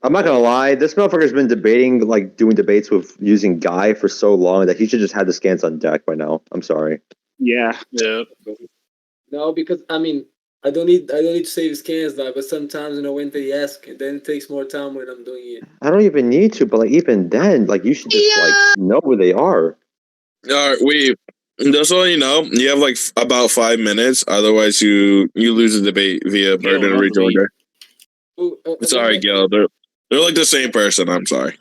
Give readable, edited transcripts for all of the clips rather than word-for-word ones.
I'm not gonna lie. This motherfucker's been debating, like doing debates with using Guy for so long that he should just have the scans on deck by now. I'm sorry. Yeah. No, because I mean, I don't need to save scans now. But sometimes when they ask, then it takes more time when I'm doing it. I don't even need to, but like even then, like you should just like know where they are. Wait. Just so you know, you have like about 5 minutes. Otherwise, you lose the debate via burden rejoinder. Sorry, Gil. They're like the same person. I'm sorry.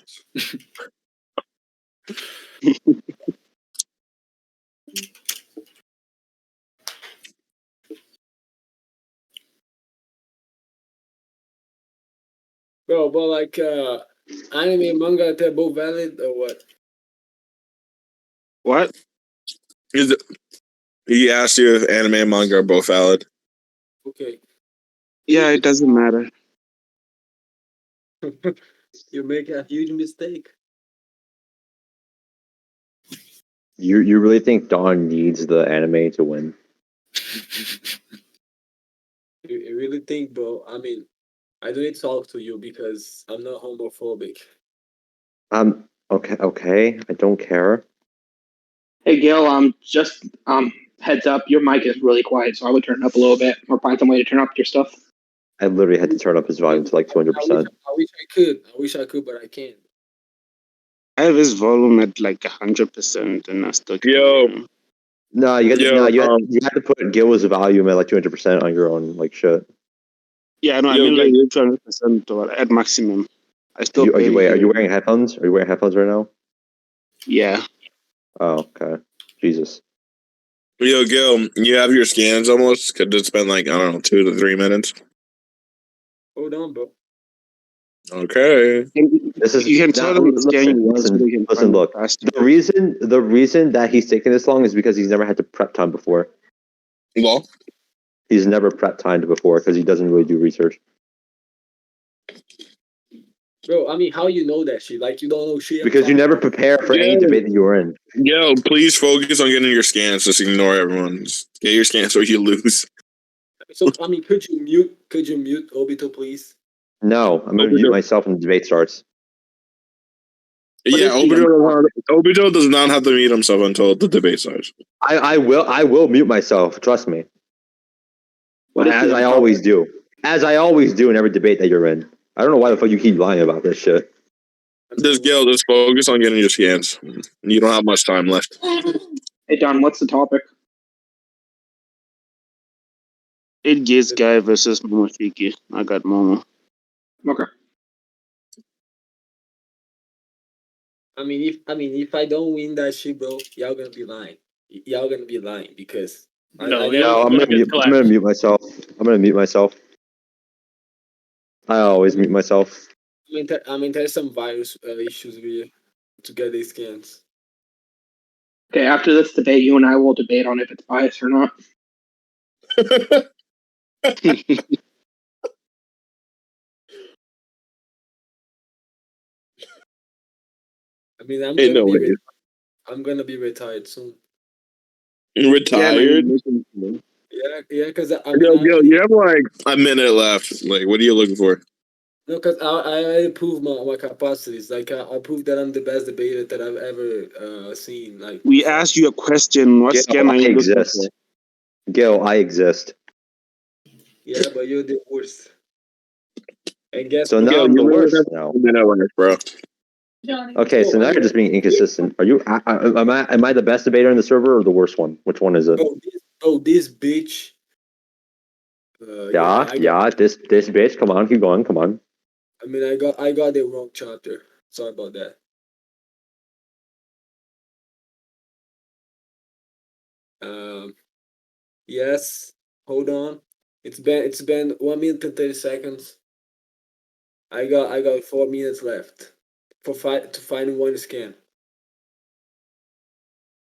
Bro, but like anime and manga, they're both valid or what? What? He asked you if anime and manga are both valid. Okay. Yeah, it doesn't matter. You make a huge mistake. You really think Dawn needs the anime to win? You really think, bro? I mean, I don't need to talk to you because I'm not homophobic. Okay. I don't care. Hey, Gil, just heads up, your mic is really quiet, so I would turn it up a little bit or find some way to turn up your stuff. I literally had to turn up his volume to like 200%. I wish I could, but I can't. I have his volume at like 100%, and I still can't. Yo. No, you had to put Gil's volume at like 200% on your own like shit. Yeah, no, I mean like 200% or at maximum. I still. Are you wearing headphones? Are you wearing headphones right now? Yeah. Oh, okay. Jesus. Yo, Gil, you have your scans almost? Could it's been like, I don't know, 2 to 3 minutes? Hold on, bro. Okay. This is you can tell them listen, look. The reason that he's taking this long is because he's never had to prep time before. Well, he's never prep timed before because he doesn't really do research. Bro, I mean, how you know that shit? Like, you don't know shit. Because you never prepare for any debate that you were in. Yo, please focus on getting your scans. Just ignore everyone. Just get your scans or you lose. So, I mean, could you mute Obito, please? No, I'm going to mute myself when the debate starts. Yeah, Obito does not have to mute himself until the debate starts. I will mute myself. Trust me. As I always do. As I always do in every debate that you're in. I don't know why the fuck you keep lying about this shit. Just focus on getting your scans. You don't have much time left. Hey, Don, what's the topic? 8 Gates guy versus Momoshiki. I got Momo. Okay. I mean, if I don't win that shit, bro, y'all gonna be lying. Y'all gonna be lying because I'm gonna mute myself. I always mute myself. I mean, there's some virus issues to get these scans. Okay, after this debate, you and I will debate on if it's biased or not. I mean, I'm gonna be retired soon. Retired? Yeah, because you have like a minute left. Like, what are you looking for? No, because I proved my capacities. Like, I proved that I'm the best debater that I've ever seen. Like, we asked you a question. What scan are you looking for? Gil, I exist. Yeah, but you're the worst. And guess so now I'm the worst now. Bro. Okay, so now you're just being inconsistent. Are you? Am I the best debater in the server or the worst one? Which one is it? This bitch. This bitch. Come on, keep going. Come on. I mean, I got the wrong chapter. Sorry about that. Yes. Hold on. It's been 1 minute and 30 seconds. I got 4 minutes left to find one scan.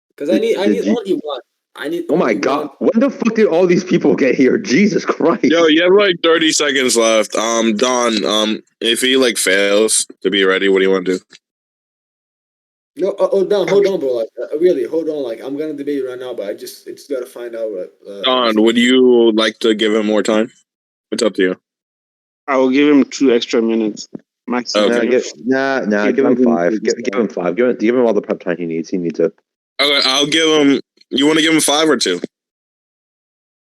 Because I need only one. Oh my god! When the fuck did all these people get here? Jesus Christ! Yo, you have like 30 seconds left. Don, if he like fails to be ready, what do you want to do? No, hold on, bro. Like, really, hold on. Like, I'm gonna debate right now, but it's gotta find out what. Don, would you like to give him more time? It's up to you. I will give him 2 extra minutes. Maximum. Okay. Give him 5. Give him 5. Give him all the prep time he needs. He needs it. Okay, I'll give him. You want to give him 5 or 2?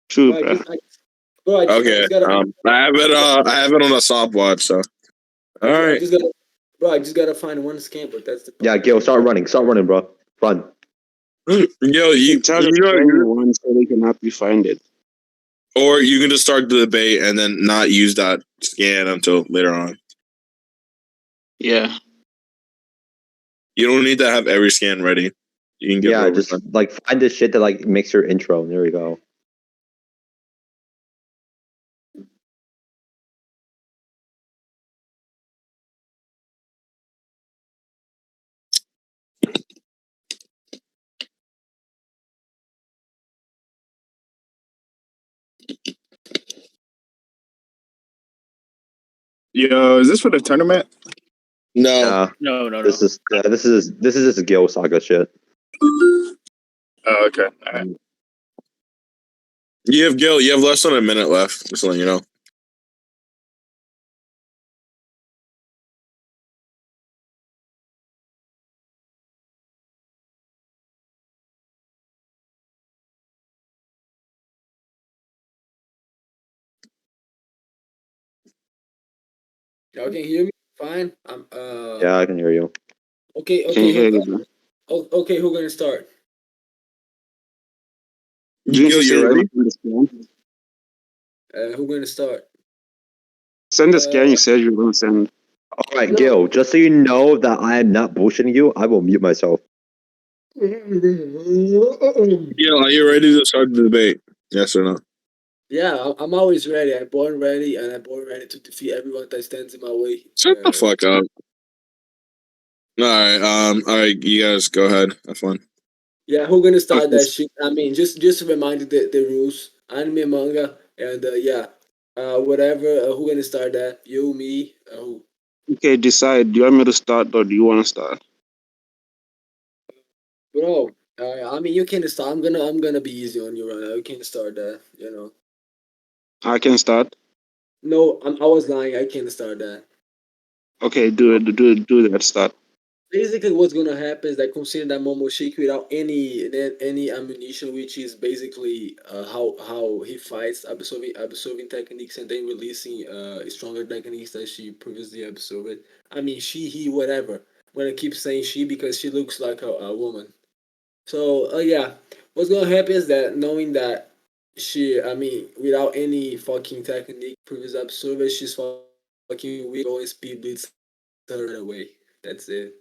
2, Bro, I bro. just, I Okay. just gotta, I have it. I have it on a stopwatch. So. All I right. just gotta, bro, I just gotta find one scam, but that's the problem. Yeah, Gil, start running. Start running, bro. Run. Yo, You can tell one so they can help you find it. or you can just start the debate and then not use that scan until later on. Yeah. You don't need to have every scan ready. You can get Yeah, over just time. like find this shit that like makes your intro. There we go. Yo, is this for the tournament? No. No. This is just Gil saga shit. Oh, okay. All right. You have Gil. You have less than a minute left. Just to let you know. Y'all can hear me? Fine. Yeah, I can hear you. Okay. Can you hear you? Okay. Who gonna start? Didn't Gil, you say you you're ready? gonna send the scan? Who gonna start? Send the scan you said you were gonna send. All right, No. Gil. Just so you know that I am not bullshitting you, I will mute myself. Gil, are you ready to start the debate? Yes or no? Yeah, I'm always ready. I'm born ready, and I'm born ready to defeat everyone that stands in my way. Shut the fuck up. All right. All right. You guys go ahead. Have fun. Yeah, who gonna start Okay. that shit? I mean, just to remind you the rules, anime, manga, and whatever. Who gonna start that? You, me, who? Okay, decide. Do you want me to start or do you want to start? Bro, I mean, you can start. I'm gonna be easy on you right now. You can start that. You know. I can start. No, I was lying. I can't start that. Okay, do that. Start. Basically, what's gonna happen is that consider that Momoshiki without any ammunition, which is basically how he fights, absorbing techniques and then releasing stronger techniques that she previously absorbed. I mean, he, whatever. I'm gonna keep saying she because she looks like a woman. So yeah, what's gonna happen is that knowing that I mean, without any fucking technique, previous absorber, she's fucking weak, going speed blitz her away. That's it.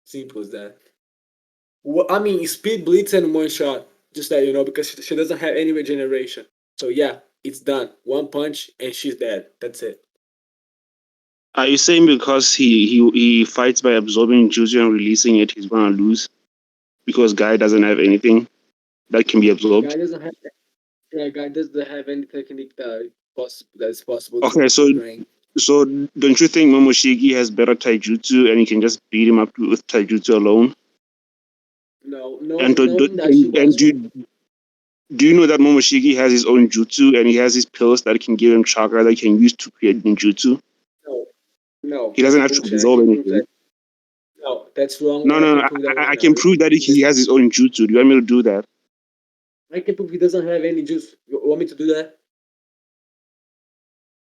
Simple as that. Well, I mean, speed blitz and one shot, just that you know, because she doesn't have any regeneration. So yeah, it's done. One punch and she's dead. That's it. Are you saying because he fights by absorbing jutsu and releasing it, he's gonna lose? Because Guy doesn't have anything that can be absorbed. Guy doesn't have any technique that's possible Okay, to train. so don't you think Momoshiki has better taijutsu and he can just beat him up with taijutsu alone? No, And knowing that she was. do you know that Momoshiki has his own jutsu and he has his pills that can give him chakra that he can use to create ninjutsu? No, He that's doesn't have to bullshit. absorb anything. No, that's wrong. No, And I no, can no. prove that I right can now. prove that he has his own jutsu. Do you want me to do that? I can prove he doesn't have any juice. You want me to do that?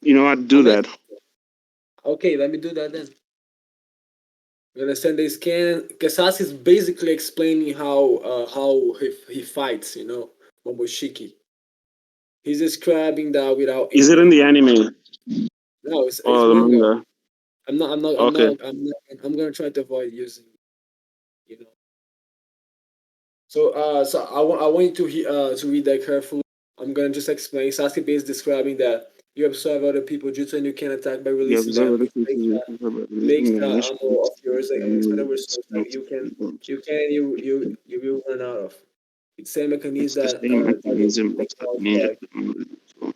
You know what? Do that. Okay, let me do that then. You understand the scan? Kasasi is basically explaining how he fights. You know, Momoshiki. He's describing that without. Is it in the anime No, it's or the manga. manga? Okay. I'm gonna try to avoid using. You know. So I want you to read that carefully. I'm gonna just explain. Sasuke is describing that you observe other people jutsu and you can attack by You releasing observe them. other It makes the ammo of yours like instead of resource that you will run out of. It's the same mechanism It's the that same mechanism the as the ninja.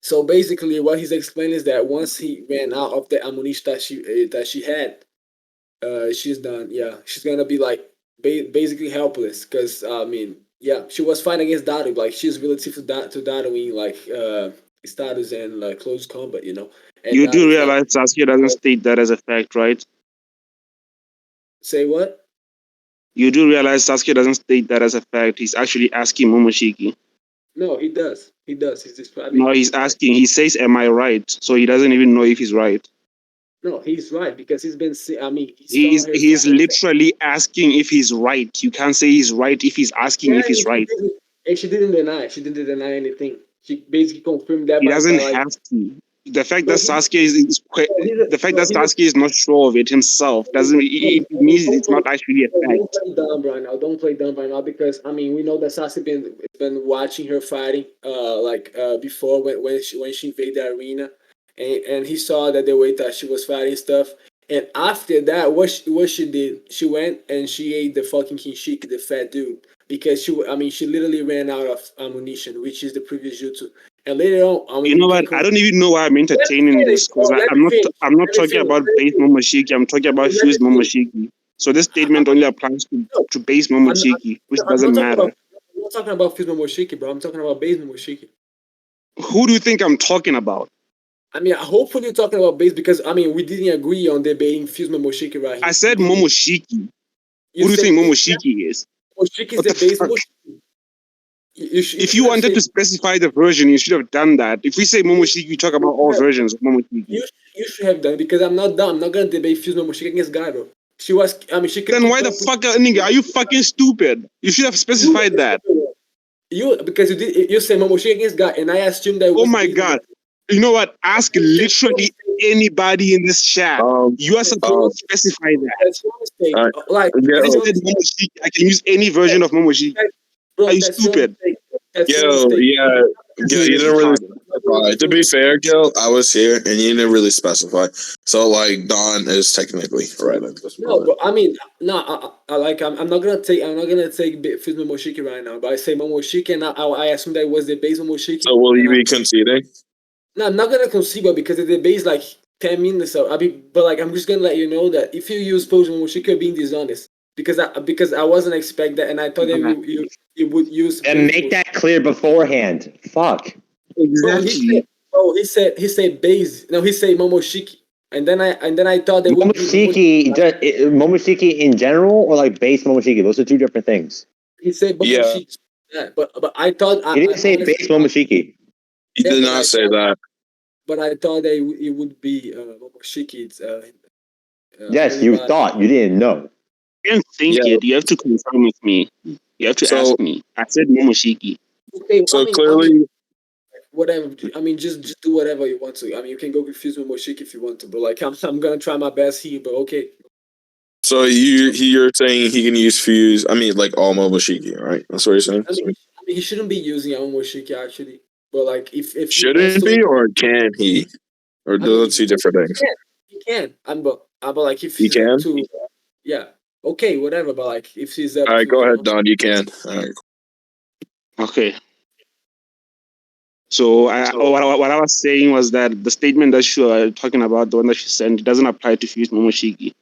So basically, what he's explaining is that once he ran out of the ammunition that she had, she's done. Yeah, she's gonna be like basically helpless because I mean, yeah, she was fighting against Daru. Like she's relative to Darwin, like status and like close combat, you know. And You that do is like, realize Sasuke doesn't state that as a fact, right? say what? You do realize Sasuke doesn't state that as a fact. He's actually asking Momoshiki. No, he does. He does. He's describing. No, he's asking. He says, "Am I right?" So he doesn't even know if he's right. No, he's right because he's been. I mean, he saw He's her. he's literally asking if he's right. You can't say he's right if he's asking Yeah, if he's right. and she didn't deny. She didn't deny anything. She basically confirmed that He by doesn't like. have to. The fact No, that Sasuke is the fact no, that Sasuke is not sure of it himself doesn't it means it's not actually a don't fact. play dumb right now. Don't play dumb right now because I mean we know that Sasuke been watching her fighting before when she invaded the arena, and he saw that the way that she was fighting stuff. And after that, what she did, she went and she ate the fucking Kinshiki, the fat dude, because she literally ran out of ammunition, which is the previous jutsu. And later on, I You mean, we know can what? I don't even know why I'm let me entertaining finish, this bro. because Let I'm me not finish. I'm not Let me talking finish. about Let me base finish. Momoshiki. I'm talking about Let me fused finish. Momoshiki. So this statement only applies to base Momoshiki, which I'm doesn't not talking matter. about. I'm not talking about Fizz Momoshiki, bro. I'm talking about base Momoshiki. Who do you think I'm talking about? I mean, hopefully you're talking about base because I mean we didn't agree on debating Fizz Momoshiki right I here. said Momoshiki. You Who do you said think Momoshiki is? Momoshiki is What the the base fuck? Momoshiki. You If should you have wanted said to specify the version, you should have done that. If we say Momoshiki, you talk about all versions of Momoshiki. you should have done it because I'm not dumb. I'm not gonna debate Fizz Momoshiki against Guy, bro. She was. I mean, she can Then keep why the up with fuck, nigga? Are you fucking stupid? You should have you. specified that. You because you did. You said Momoshiki against Guy, and I assumed that it Oh was my base god. Momoshiki. You know what? Ask literally anybody in this chat. Um, You are supposed to specify that. That's your mistake. Alright. Like I that's yo, your said mistake. Momoshiki. I can use any version of Momoshiki. Are Bro, you that's your stupid? mistake. That's your yo, mistake. yeah, This yeah. nigga You is didn't really retarded. specify. To be fair, Gil, I was here, and you didn't really specify. So, like, Don is technically right at this No, moment. bro. I mean, no. I'm not gonna take. I'm not gonna take Fizz Momoshiki right now. But I say Momoshiki, and I assume that it was the base Momoshiki. So, will you And be conceding? no, I'm not gonna concede, but because the debate is like 10 minutes. So but like I'm just gonna let you know that if you use post Momoshiki, you're being dishonest. Because I wasn't expect that, and I thought that you would use. And make that clear beforehand. Fuck. Bro, Exactly. he said base. No, he said Momoshiki, and then I thought they would be Momoshiki, Momoshiki in general, or like base Momoshiki? Those are two different things. He said Yeah, Momoshiki. Yeah, but I thought He I didn't say honestly base Momoshiki. he yeah, did not say that. but I thought that it would be Momoshiki. It's Yes, you anybody. thought. You didn't know. You can't think Yeah. it. You have to confirm with me. You have to So, ask me. I said Momoshiki. Okay, so I clearly, mean, whatever. I mean, just do whatever you want to. I mean, you can go confuse Momoshiki if you want to, but like I'm gonna try my best here. But okay, so you're saying he can use fuse. I mean, like all Momoshiki, right? That's what you're saying. I mean, he shouldn't be using Momoshiki actually. But like, if he has Shouldn't to, be, or can he? Or I mean, those two different things. he can. But like, if He he's up can. to, yeah, okay, whatever. But like, if he's up All right, to, go ahead, Don. You can. All right. Okay. So what I was saying was that the statement that you are talking about, the one that she sent, it doesn't apply to Fused Momoshiki.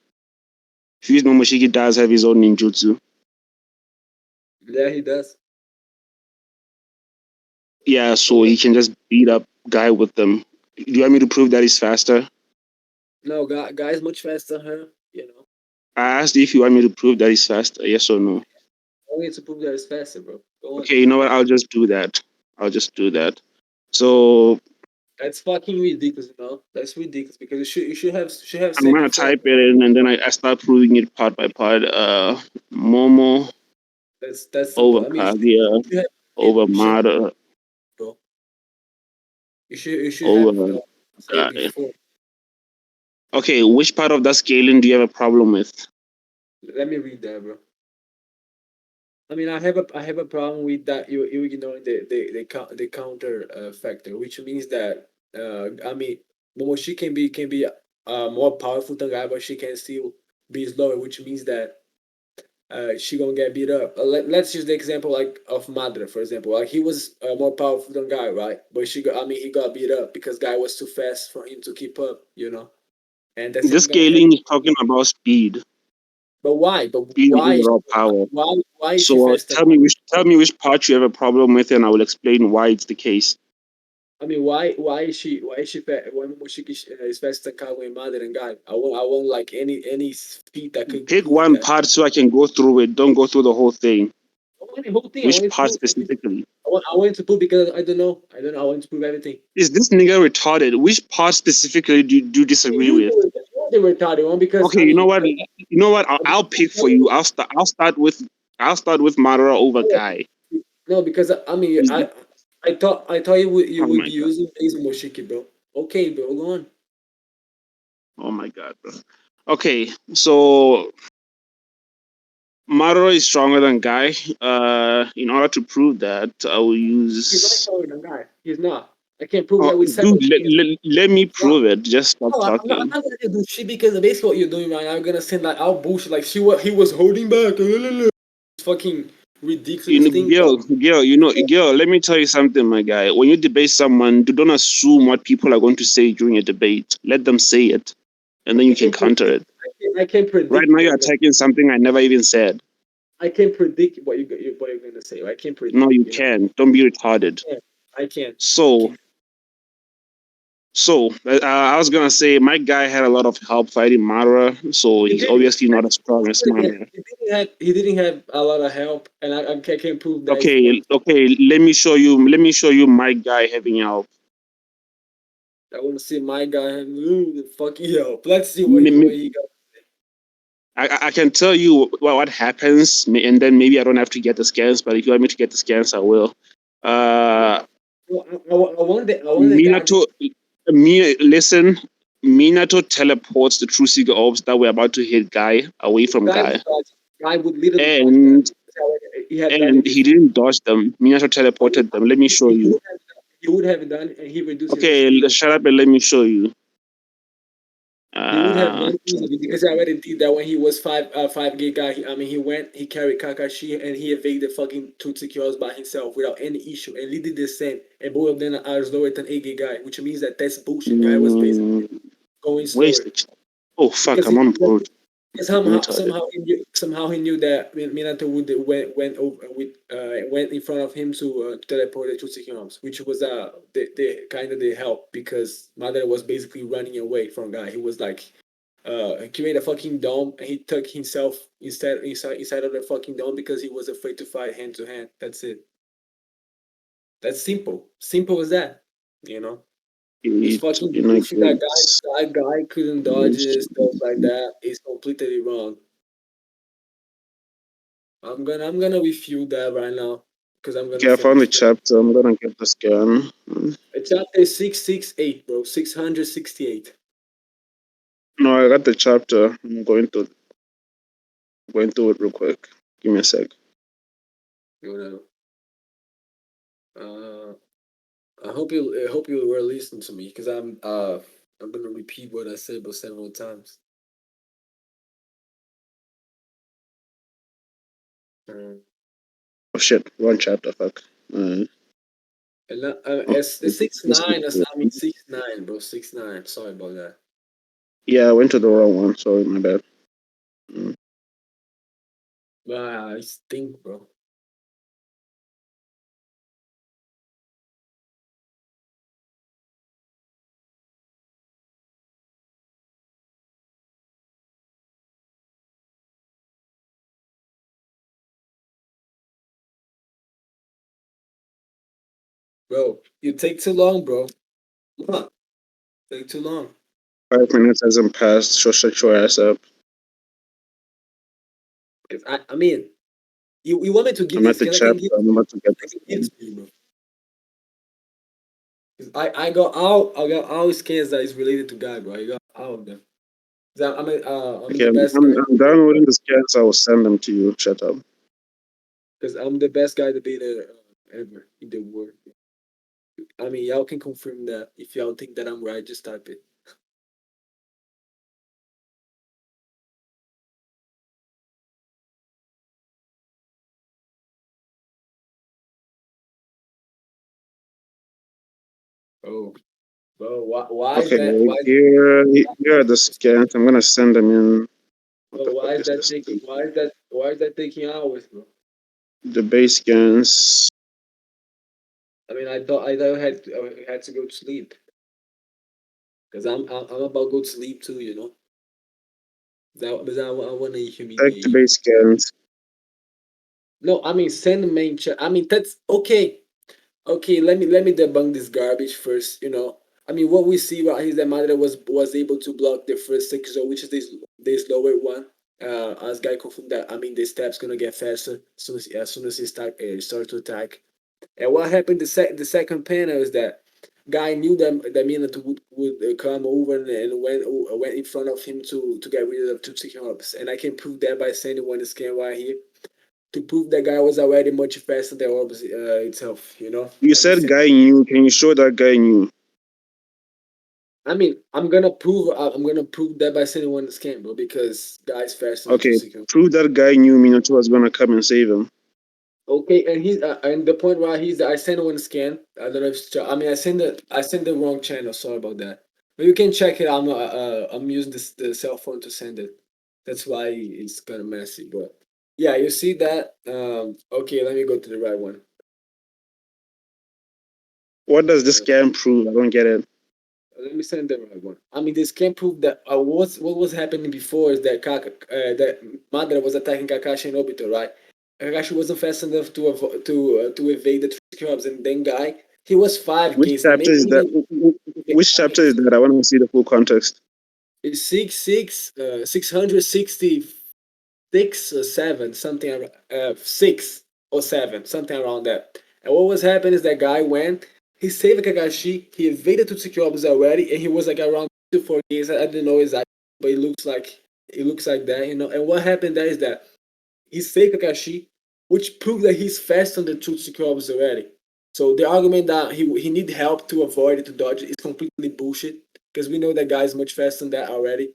Fused Momoshiki does have his own ninjutsu. yeah, he does. Yeah, so he can just beat up guy with them. Do you want me to prove that he's faster? No, guy's much faster, huh? You know, I asked if you want me to prove that he's faster, yes or no. I need to prove that it's faster, bro. Go on. Okay, you know what? I'll just do that. I'll just do that. So That's fucking ridiculous, you know. That's ridiculous because you should have I'm said gonna before. type it in and then I start proving it part by part. Momo That's over simple. I mean, Kaguya you have over you should Mada bro. You should have over said guy. before. Okay, which part of that scaling do you have a problem with? Let me read that, bro. I mean, I have a problem with that. You ignoring the counter factor, which means that I mean, Momoshi can be more powerful than Guy, but she can still be slower, which means that she gonna get beat up. Let's use the example like of Madra, for example. Like he was more powerful than Guy, right? But he got beat up because Guy was too fast for him to keep up, you know. And the This same gonna happen. scaling is talking about speed, But why? But speed and why? overall power. Why is she So faster? tell me which part you have a problem with, and I will explain why it's the case. I mean, why why Momoshiki is faster than Kaguya Mother and Guy? I want like any feat that could Pick prove one that. part so I can go through it. Don't go through the whole thing. I want the whole thing. I Which want part to prove. specifically? I want to prove because I don't know. I want to prove everything. Is this nigga retarded? Which part specifically do you disagree with? The retarded one because Okay, I mean, you know what? I'll pick for you. I'll start with Madara over Guy. no, because I mean, Is I thought you Oh would my be god! using Base Momoshiki, bro. Okay, bro, go on. Oh my god, bro. Okay, so Madara is stronger than Guy. In order to prove that, I will He's not use. stronger than Guy. He's not. I can't prove Oh, that with dude, seven seconds. let me prove it. Just stop No, I'm talking. not gonna do shit because basically what you're doing right now, I'm gonna send like out bullshit like he was holding back. Fucking ridiculous thing. Girl, let me tell you something, my guy. When you debate someone, don't assume what people are going to say during a debate. Let them say it, and then you can counter it. I can't Right predict. now, you're attacking something I never even said. I can't predict what you're gonna say. I can't predict. No, you know? can. Don't be retarded. I can't. I was gonna say my guy had a lot of help fighting Madara, so he's obviously not as strong as my man. He didn't have a lot of help, and I can't prove that. Okay. Let me show you my guy having help. I want to see my guy having the fucking help. Let's see what he got. I can tell you what happens, and then maybe I don't have to get the scans. But if you want me to get the scans, I will. I want the Minato, listen. Minato teleports the true Seeker orbs that were about to hit Guy away from Guy. Guy would literally and he didn't dodge them. Minato teleported them. Let me show you. He would have done, and he reduced. Okay, shut up and let me show you. He would have done easily because I already did that when he was 5 gig guy. He carried Kakashi and he evaded fucking Tutsukios by himself without any issue, and he did the same. And both of them are slower than 8 gig guy, which means that that's bullshit. Guy was basically going slower. Oh fuck! I'm on board. Somehow he knew that Minato would went in front of him to teleport the Tutsukiyoms, which was the kind of the help because Madara was basically running away from Guy. He was like he made a fucking dome and he took himself inside of the fucking dome because he was afraid to fight hand to hand. That's it. That's simple. Simple as that. You know. It's fucking bullshit. That guy couldn't dodge it, stuff like that. It's completely wrong. I'm gonna refute that right now because I'm gonna. Okay, I found the chapter. I'm gonna get the scan. Chapter 668, bro. 668. No, I got the chapter. I'm going to it real quick. Give me a sec. Whatever. I hope you were listening to me because I'm gonna repeat what I said about several times. Oh shit! Wrong chapter. Fuck. And it's 6-9. I mean 6-9, bro. 6-9. Sorry about that. Yeah, I went to the wrong one. Sorry, my bad. I stink, bro. Bro, you take too long, bro. Take too long. 5 minutes hasn't passed. So shut your ass up. I mean, you want me to give I'm at the chapter. I'm about to get this. I got all scans that is related to Guy, bro. I got all of them. I'm the best guy. I'm downloading the scans. I will send them to you. Shut up. Because I'm the best guy to be there ever in the world. I mean, y'all can confirm that. If y'all think that I'm right, just type it. Oh, bro, why is that? Here are the scans. I'm gonna send them in. Why is that taking hours, bro? The base scans. I mean, I thought I had to go to sleep because I'm about to go to sleep too. You know. But I want to hear me. Activate scans. No, I mean send the main chat. I mean that's okay. Okay, let me debunk this garbage first. You know, I mean what we see right here is that Madre was able to block the first 6-0, which is this lower one. As guy confirmed that, I mean the step's gonna get faster as soon as he start to attack. And what happened the second panel is that guy knew that Minato would come over and went in front of him to get rid of two second hubs. And I can prove that by sending one scan right here to prove that guy was already much faster than Orbs itself, you know? You said guy knew. Can you show that guy knew? I mean, I'm gonna prove that by sending one scan, bro, because guy's faster than Okay, 2 seconds. prove that guy knew Minato was gonna come and save him. Okay, and he's and the point where I sent one scan. I don't know if I sent the wrong channel. Sorry about that. But you can check it. I'm using the cell phone to send it. That's why it's kind of messy. But yeah, you see that. Okay, let me go to the right one. What does this scan prove? I don't get it. Let me send the right one. I mean, this can prove that what was happening before is that that Madara was attacking Kakashi and Obito, right? Kakashi wasn't fast enough to evade the three cubs, and then guy he was 5 Which games. chapter is that? Which chapter is that? I want to see the full context. It's 666 or 7, something 6 or 7, something around that. And what was happening is that guy went, he saved Kakashi, he evaded to secure already, and he was like around 2-4 games. I didn't know exactly, but it looks like that, you know. And what happened there is that he saved Kakashi, which proved that he's faster than the two secure already. So the argument that he need help to avoid it, to dodge it, is completely bullshit, because we know that guy is much faster than that already.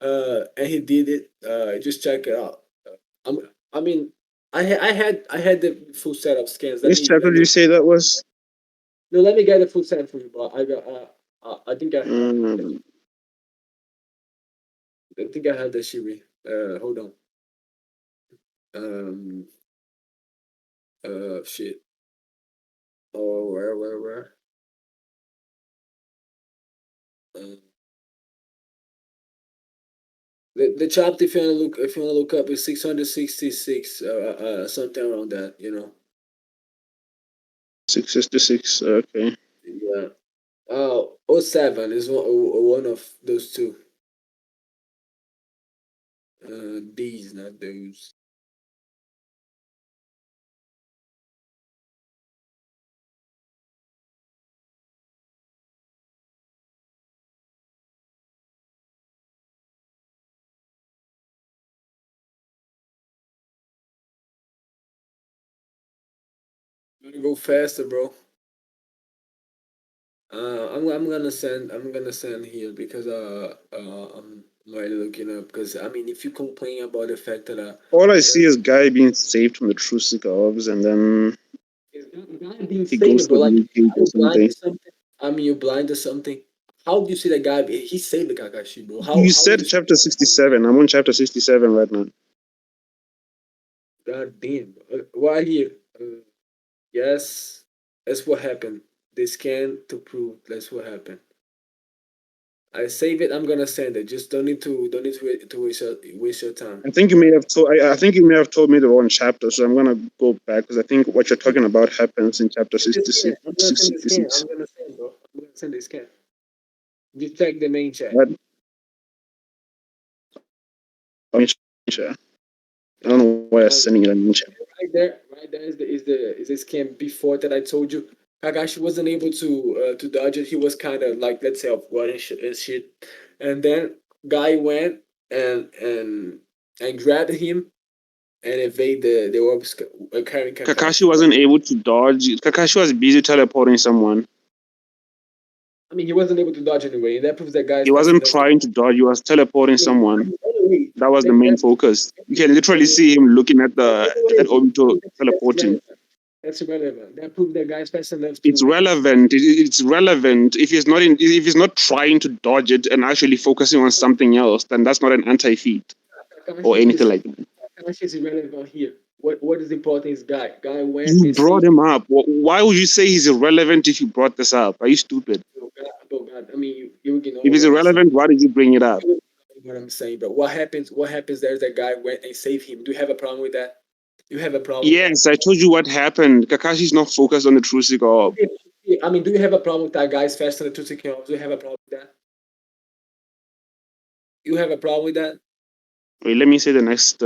And he did it. Just check it out. I mean, I had the full set of scans. Which chapter did you say that was? No, let me get the full set for you, bro. I think I have the Shiri. Hold on. Shit. Oh, where? The chapter, if you wanna look up, is 666, something around that, you know. 666. Okay. Yeah. 07 is one of those two. These, not those. I'm gonna go faster, bro. I'm gonna send here because I'm already looking up, because I mean if you complain about the fact that all I see is guy being saved from the true Orbs, and then he goes to bro, like the cage or something. I mean, you're blind to something. How do you see that guy? He saved the Kakashi, bro. You said chapter 67. I'm on chapter 67 right now. God damn. Why here? Yes, that's what happened. They scan to prove that's what happened. I save it. I'm gonna send it. Just don't need to waste your time. I think you may have told. I think you may have told me the wrong chapter, so I'm gonna go back because I think what you're talking about happens in chapter 66. I'm gonna send the scan. I'm gonna send, bro. I'm gonna send the scan. You check the main chat. What? I don't know why I'm sending it in chat. Right there is the scan before that I told you. Kakashi wasn't able to dodge it. He was kind of like, let's say, off guard and shit. And then guy went and grabbed him and evade the orbs carrying Kakashi. Kakashi wasn't able to dodge. Kakashi was busy teleporting someone. I mean, he wasn't able to dodge anyway. That proves that guy. He wasn't trying to dodge. He was teleporting someone. Anyway, that was the main focus. You can literally see him looking at Obito teleporting. That's irrelevant. That proves that guy's fast enough. It's relevant. It's relevant if he's not trying to dodge it and actually focusing on something else. Then that's not an anti-feat or anything like that. Kakashi is irrelevant here. what is important is Guy. Guy went You and brought saved him up. Why would you say he's irrelevant if you brought this up? Are you stupid? God. I mean, you ignore If it's what I'm saying. irrelevant, why did you bring it up? What I'm saying, but what happens? What happens there is that Guy went and saved him. Do you have a problem with that? You have a problem with that? Yes, I told you what happened. Kakashi's not focused on the true orb. I mean, do you have a problem with that Guy's faster than 2 seconds? Do you have a problem with that? You have a problem with that? Wait, let me say the next.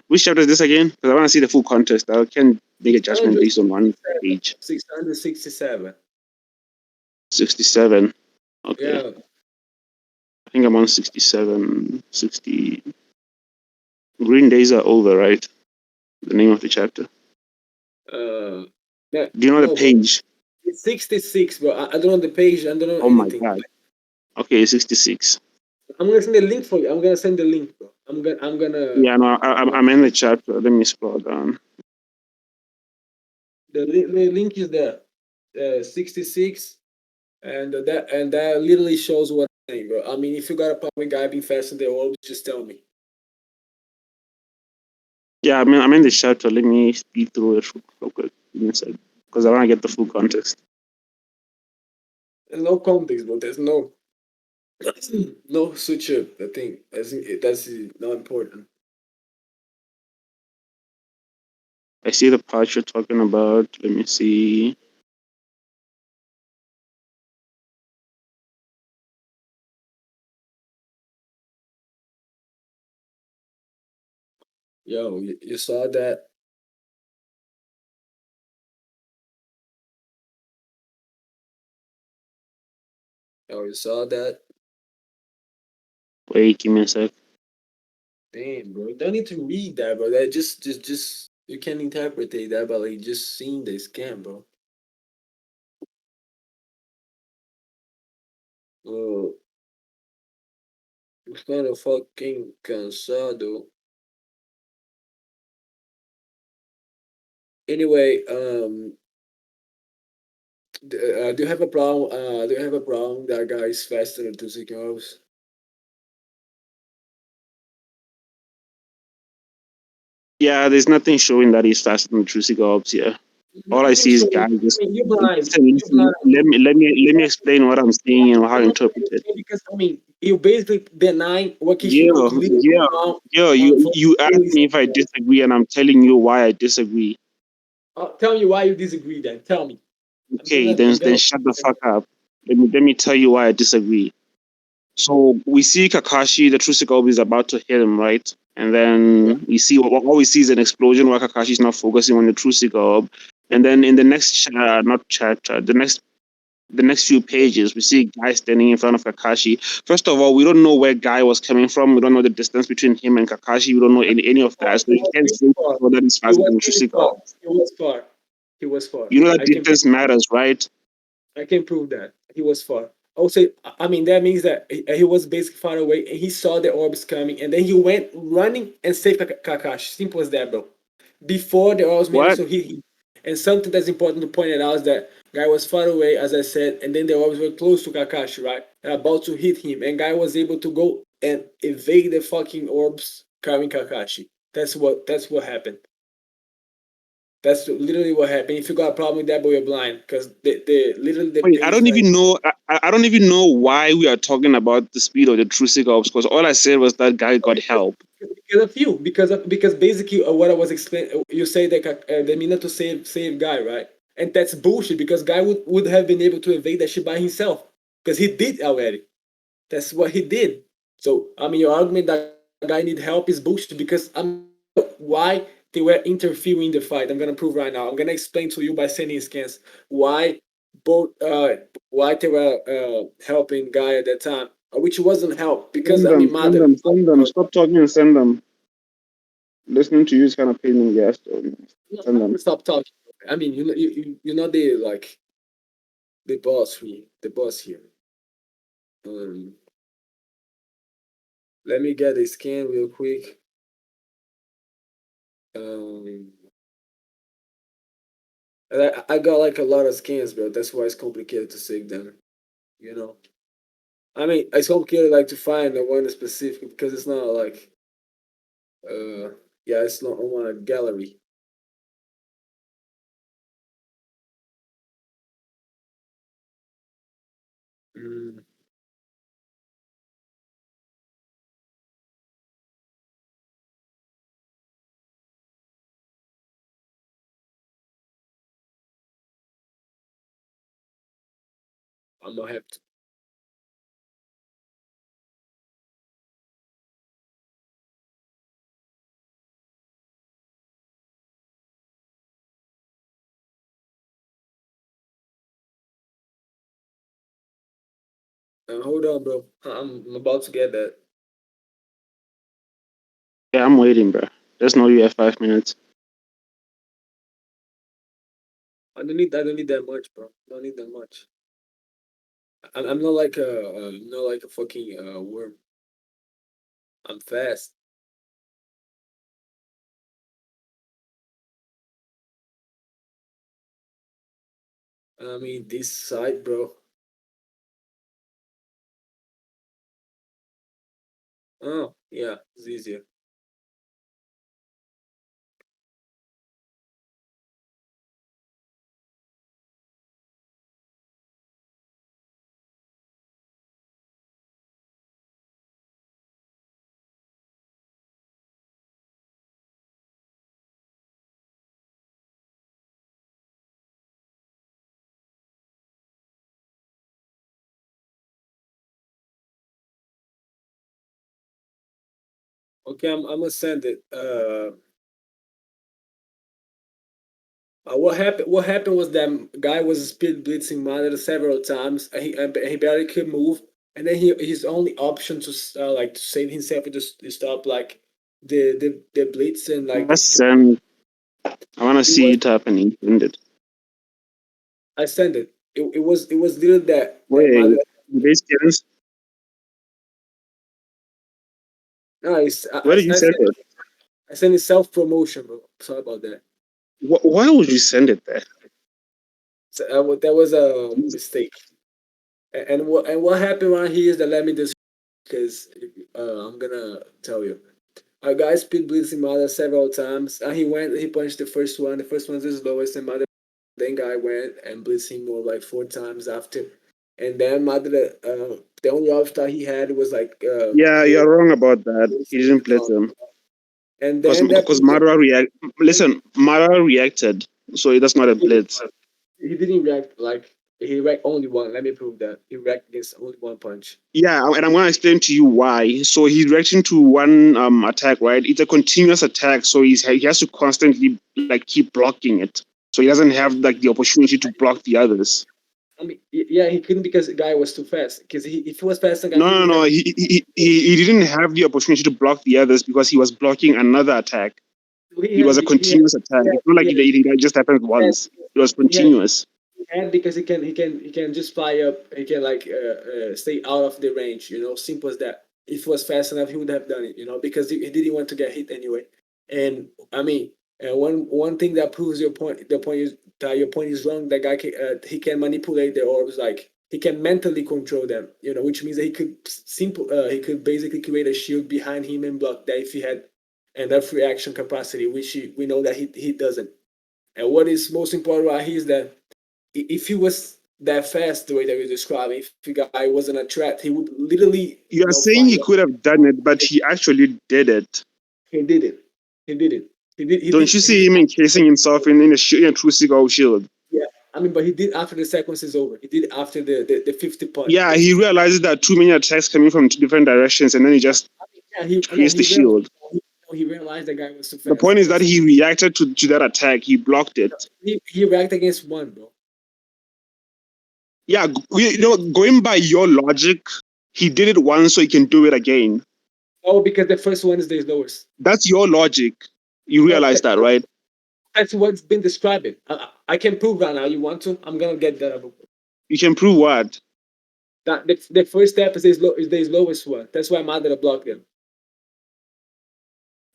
Which chapter is this again? Because I want to see the full context. I can't make a judgment based on one page. 667. 67. Okay. Yeah. I think I'm on 67. 60. Green Days Are Over, right? The name of the chapter. Do you know the page? Bro. It's 66, bro. I don't know the page. I don't know anything. My God. Okay, 66. I'm gonna send the link for you. I'm gonna send the link, bro. I'm gonna. Yeah, no, I'm in the chapter. Let me scroll down. The link is there. 66, and that literally shows what I'm saying, bro. I mean, if you got a problem with Guy being faster than the orb, just tell me. Yeah, I mean, I'm in the chapter. Let me speed through it real quick. Because I want to get the full context. There's no context, bro. There's no no such a thing. That's not important. I see the part you're talking about. Let me see. Yo, you saw that? Yo, you saw that? Wait, give me a sec. Damn, bro. You don't need to read that, bro. That just you can interpret that by like just seeing the scam, bro. Oh, it's kind of fucking cansado. Anyway, do you have a problem? Do you have a problem that guy is faster than 2 seconds? Yeah, there's nothing showing that he's faster than True Orbs here. All I see is guys just You're blind. listen, let me explain what I'm seeing and how I interpret it. Because I mean, you basically denying what Yeah, you asked me if I disagree, and I'm telling you why I disagree. Tell me why you disagree. Then tell me. Okay, then shut the fuck up. Let me tell you why I disagree. So we see Kakashi, the True Orb is about to hit him, right? And then we see what we see is an explosion where Kakashi's not focusing on the True Orb. And then in the next the next few pages, we see Guy standing in front of Kakashi. First of all, we don't know where Guy was coming from. We don't know the distance between him and Kakashi. We don't know any of that. So you can't say that he's faster than True Orb. He was far. He was far. You know that distance matters, right? I can prove that. He was far. Also, I mean, that means that he was basically far away and he saw the orbs coming and then he went running and saved Kakashi. Simple as that, bro. Before the orbs managed to hit him. And something that's important to point it out is that Guy was far away, as I said, and then the orbs were close to Kakashi, right? And about to hit him. And Guy was able to go and evade the fucking orbs carrying Kakashi. That's what happened. That's literally what happened. If you got a problem with that, but you're blind, because Wait, I don't even know. I don't even know why we are talking about the speed of the True Orbs. Because all I said was that Guy got help. Because of you, because basically what I was explaining, you say that they mean to save Guy, right? And that's bullshit because Guy would have been able to evade that shit by himself because he did already. That's what he did. So I mean, your argument that Guy need help is bullshit because why they were interfering in the fight. I'm gonna prove right now. I'm gonna explain to you by sending scans why why they were helping Guy at that time, which wasn't help because send them. Stop talking and send them. Listening to you is kind of pain in the ass. Send them. Stop talking. I mean, you're not the boss here. Let me get a scan real quick. I got like a lot of scans, bro. That's why it's complicated to save them. You know, I mean, it's complicated like to find the one specific because it's not like, yeah, it's not on a gallery. Mm. I'm gonna have to. Hold on, bro. I'm about to get that. Yeah, I'm waiting, bro. Just know you have 5 minutes. I don't need. I don't need that much, bro. I don't need that much. I'm not like not like a fucking worm. I'm fast. I mean, this side, bro. Oh, yeah, it's easier. Okay, I'm gonna send it. What happened? What happened was that guy was speed blitzing Mother several times. He barely could move, and then his only option to like to save himself is to stop like the blitz and like Just send. I want to it see was. it happening. Send it. I sent it. It was literally that Wait, Mother. base scans. No, Where did you send it? I sent it self promotion, bro. Sorry about that. Why would you send it there? So, that was a mistake. And what happened right here is that let me just because I'm gonna tell you. A guy speed blitzing Mother several times. And he punched the first one. The first one's his lowest, and Mother then guy went and blitzed him more like 4 times after. And then Mother, the only option he had was like Yeah, you're wrong about that. He didn't blitz him and because then that Mara react. Listen, Mara reacted, so that's not a blitz. he didn't react like he react only one. Let me prove that he react against only one punch. Yeah, and I'm gonna explain to you why. So he's reacting to one attack, right? It's a continuous attack, so he has to constantly like keep blocking it. So he doesn't have like the opportunity to block the others. I mean, yeah, he couldn't because the guy was too fast. Because if he was fast, the guy No, he no, would no. have. He didn't have the opportunity to block the others because he was blocking another attack. He It was had a continuous attack. It's not like it just happened had, once. It was he had continuous. and because he can just fly up. He can like stay out of the range. You know, simple as that. If he was fast enough, he would have done it. You know, because he didn't want to get hit anyway. And I mean, one thing that proves your point. The point is that your point is wrong. That guy he can manipulate the orbs. Like he can mentally control them. You know, which means that he could basically create a shield behind him and block that if he had enough reaction capacity, which we know that he doesn't. And what is most important right here is that if he was that fast, the way that we describe it, if the guy wasn't a threat, he would literally, You are saying fly he up. could have done it, but he actually did it. He did it. He did it. Don't you see him encasing himself in a true Seagull shield? Yeah, I mean, but he did after the sequence is over. He did after the 50 point. Yeah, he realizes that too many attacks coming from different directions, and then he just creates the shield. He realized the guy was too fast. The point is that he reacted to that attack. He blocked it. He reacted against one, bro. Yeah, going by your logic, he did it once, so he can do it again. Oh, because the first one is the lowest. That's your logic. You realize that, right? That's what's been described. I can prove right now. You want to? I'm gonna get that. You can prove what? That the first step is the lowest one. That's why Madara blocked him.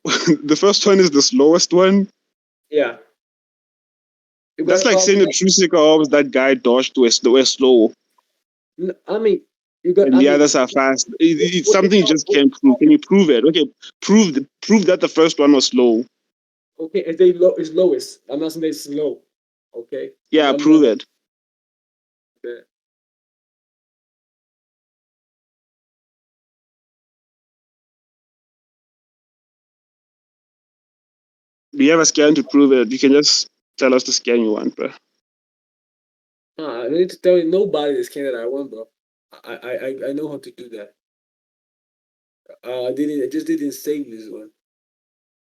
The first one is the slowest one. Yeah. That's like saying the true Seagull that guy dodged were slow. I mean, you got. And the others are fast. It's something you just can't prove. Can you prove it? Okay, prove that the first one was slow. Okay, it's lowest. I'm not saying it's slow. Okay. Yeah, prove it. Okay. Do you have a scan to prove it? You can just tell us the scan you want, bro. I don't need to tell you nobody the scan that I want, bro. I know how to do that. I just didn't save this one.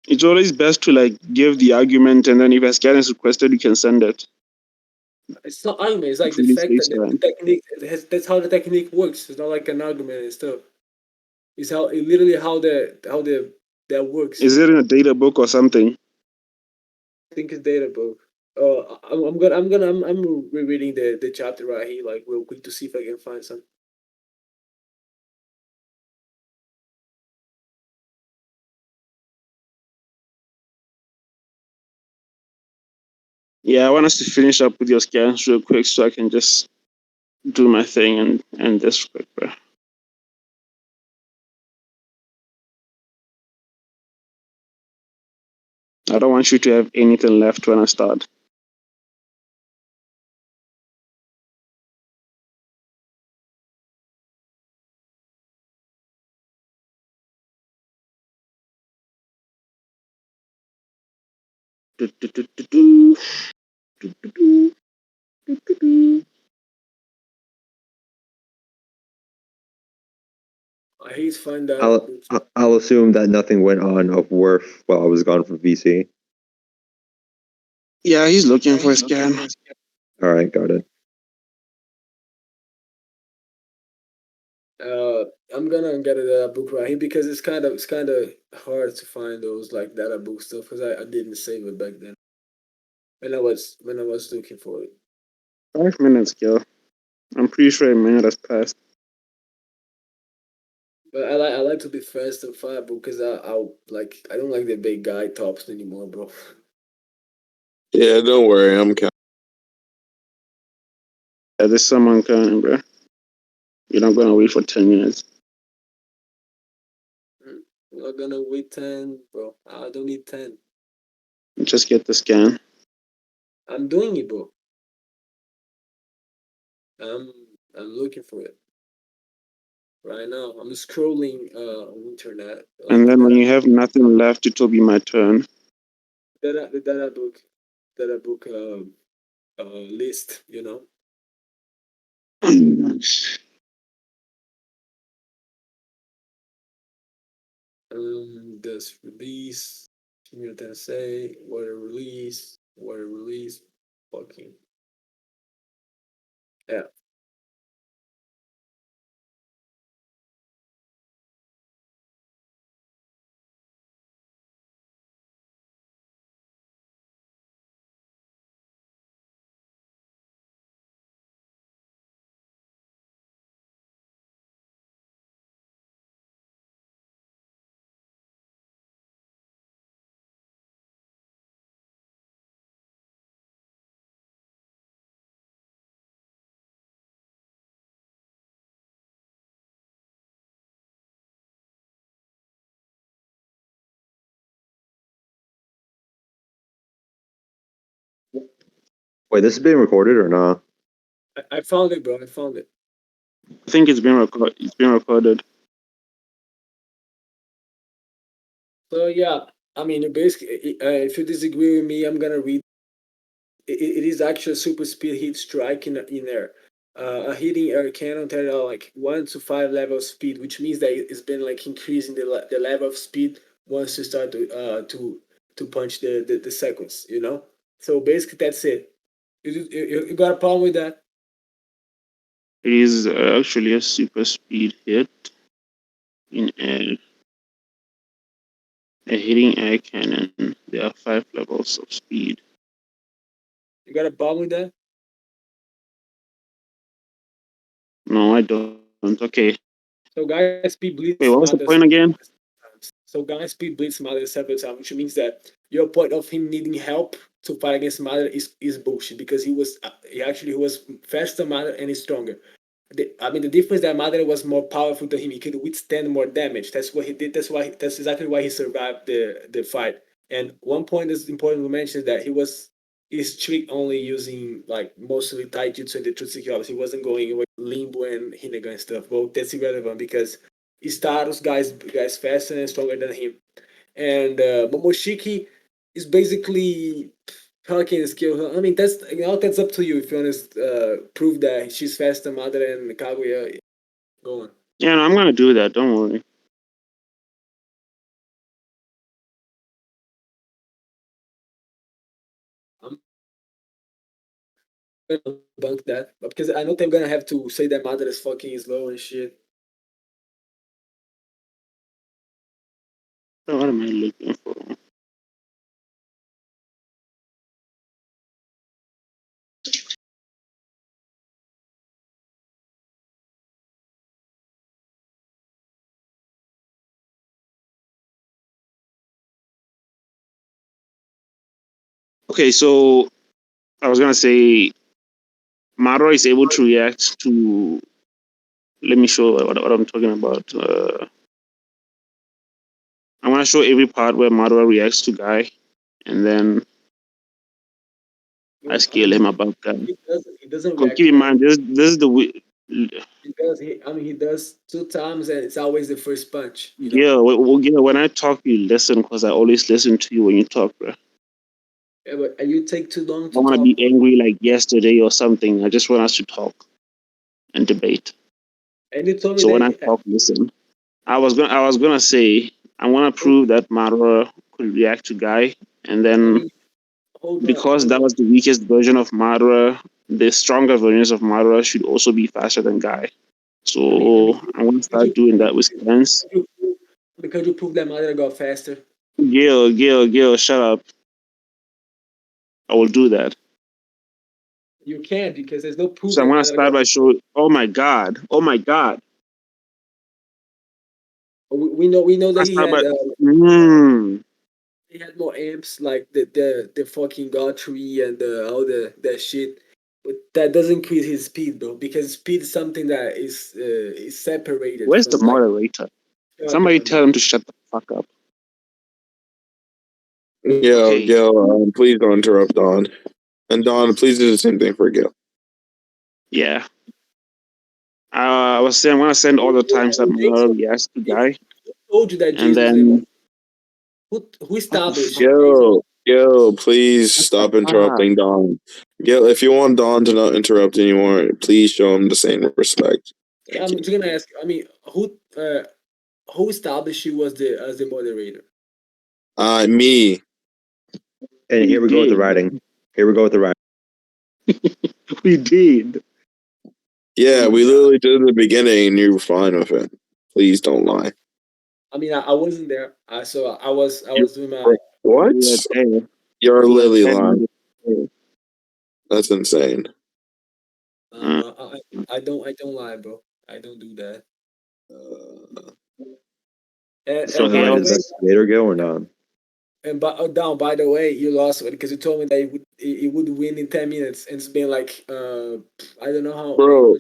It's always best to like give the argument, and then if a scan is requested, you can send it. It's not argument. It's like the Really fact that safe the scan. technique that's how the technique works. It's not like an argument and stuff. It's how it literally how that works. Is it in a data book or something? I think it's data book. I'm rereading the chapter right here, like real quick to see if I can find some. Yeah, I want us to finish up with your scans real quick so I can just do my thing and end this quick, bro. I don't want you to have anything left when I start. I hate to find that. I'll assume that nothing went on of worth while I was gone from VC. Yeah, he's looking for a scan. All right, got it. I'm gonna get a data book right here because it's kind of hard to find those like data book stuff because I didn't save it back then when I was looking for it. 5 minutes, Gil. I'm pretty sure a minute has passed. But I like to be fast and fire because I don't like the big guy tops anymore, bro. Yeah, don't worry. I'm counting. Yeah, there's someone coming, bro. You're not gonna wait for 10 minutes. I'm not gonna wait 10, bro. I don't need 10. Just get the scan. I'm doing it, bro. I'm looking for it right now. I'm scrolling on internet. Like And then when you have nothing left, it will be my turn. the data book list, you know. This release, Junior Tensei, water release, fucking yeah. Wait, this is being recorded or not? I found it, bro. I found it. I think it's been recorded. So yeah, I mean, basically, if you disagree with me, I'm gonna read. It is actually a super speed hit strike in there. A hitting air cannon that are like 1 to 5 level of speed, which means that it's been like increasing the level of speed once you start to punch the sequence, you know. So basically, that's it. You got a problem with that? It is actually a super speed hit in air. A hitting air cannon. There are 5 levels of speed. You got a problem with that? No, I don't. Okay. So guys, speed bleeds. Wait, what was the point again? So guys, speed bleeds Mother several times, which means that your point of him needing help to fight against Mother is bullshit because he was faster Mother and he's stronger. I mean, the difference that Mother was more powerful than him. He could withstand more damage. That's what he did. That's exactly why he survived the fight. And one point that's important to mention is that his trick only using like mostly taijutsu and the Trutsuki. He wasn't going with Limbo and Hinaga and stuff. Well, that's irrelevant because Status guys faster and stronger than him. And Momoshiki, it's basically how can you kill her? I mean, that's up to you if you want to prove that she's faster, Madara and Kaguya. Go on. Yeah, no, I'm gonna do that. Don't worry. I'm gonna bunk that because I know they're gonna have to say that Madara is fucking slow and shit. What am I looking for? Okay, so I was gonna say Madara is able to react to. Let me show what I'm talking about. I want to show every part where Madara reacts to Guy, and then I scale him above Guy. He doesn't Keep react. in mind, this is the He does. He does 2 times, and it's always the first punch. yeah. When I talk, you listen because I always listen to you when you talk, bro. Yeah, but you take too long I to don't want to talk. be angry like yesterday or something. I just want us to talk and debate. And you told me So when I that. talk, listen. I was gonna say I want to prove that Madara could react to Guy, and then because that was the weakest version of Madara, the stronger versions of Madara should also be faster than Guy. So I want to start doing that with scans. Because you prove that Madara got faster. Gil, shut up. I will do that. You can't because there's no proof. So I'm gonna start by showing. Oh my god! Oh my god! We know that he had more amps like the fucking God tree and all that shit, but that doesn't increase his speed, bro. Because speed is something that is separated. Where's from, the moderator? Somebody tell him to shut the fuck up. Gil, please don't interrupt Don. And Don, please do the same thing for Gil. Yeah. I was saying I'm gonna send all the times that Madara reacts to Guy. Told you that and then who established? Gil, please stop interrupting Don. Gil, if you want Don to not interrupt anymore, please show him the same respect. I'm just gonna ask. I mean, who established you as the moderator? Me. And here we go with the writing. We did. Yeah, we literally did in the beginning, and you were fine with it. Please don't lie. I mean, I wasn't there. So I was doing my what? You're literally lying. That's insane. I don't lie, bro. I don't do that. So am I the best debater, Gil, or not? And by the way, you lost it because you told me that it would win in 10 minutes, and it's been like I don't know how. Bro,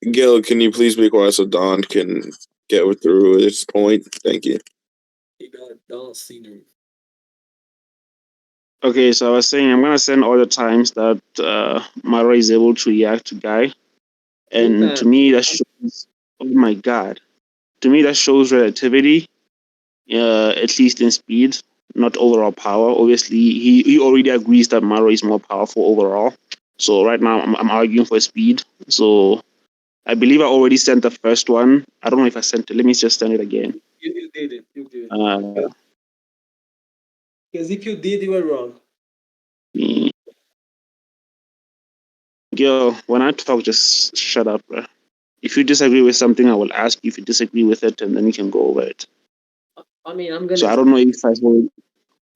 Gil, can you please be quiet so Don can get through his point? Thank you. You got Don scenery. Okay, so I was saying I'm gonna send all the times that Madara is able to react to Guy, and to me that shows. Oh my god! To me that shows relativity, at least in speed, not overall power. Obviously, he already agrees that Madara is more powerful overall. So right now I'm arguing for speed. So I believe I already sent the first one. I don't know if I sent it. Let me just send it again. You did it. You did it. Because if you did, you were wrong. Gil, when I talk, just shut up, bro. If you disagree with something, I will ask you if you disagree with it, and then we can go over it. I mean, I'm gonna. So I don't know if I will.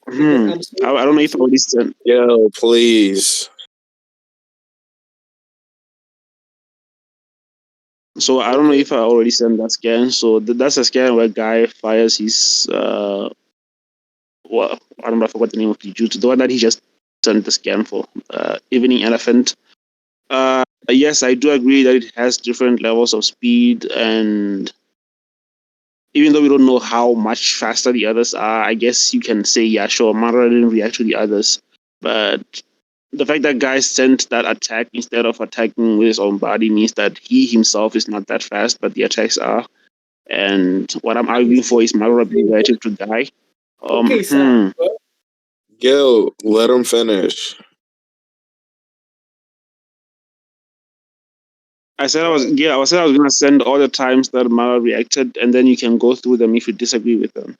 I don't know if I already sent. Yo, please. So I don't know if I already sent that scan. So that's a scan where Guy fires his. Well, I don't know. I forgot the name of the jutsu. The one that he just sent the scan for. Evening Elephant. Yes, I do agree that it has different levels of speed, and even though we don't know how much faster the others are, I guess you can say, yeah, sure, Madara didn't react to the others. But the fact that Guy sent that attack instead of attacking with his own body means that he himself is not that fast, but the attacks are. And what I'm arguing for is Madara being relative to Guy. Okay, Sam, Gil, let him finish. I said I was gonna send all the times that Mara reacted, and then you can go through them if you disagree with them.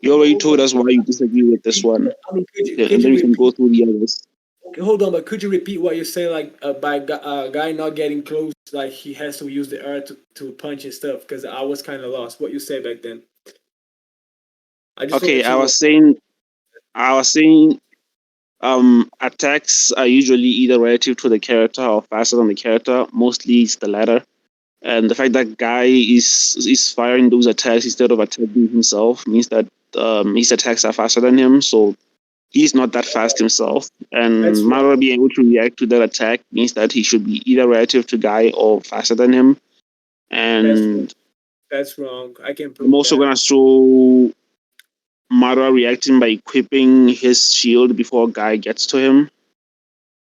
You already told us why you disagree with this one, I mean, and then we can go through the others. Okay, hold on, but could you repeat what you say? Like by a guy not getting close, like he has to use the air to punch and stuff. Because I was kind of lost. What you said back then? Okay, I was saying, attacks are usually either relative to the character or faster than the character. Mostly it's the latter. And the fact that guy is firing those attacks instead of attacking himself means that his attacks are faster than him. So he's not that fast himself. And Mara being able to react to that attack means that he should be either relative to guy or faster than him. And that's wrong. I can prove I'm also gonna show Mara reacting by equipping his shield before guy gets to him.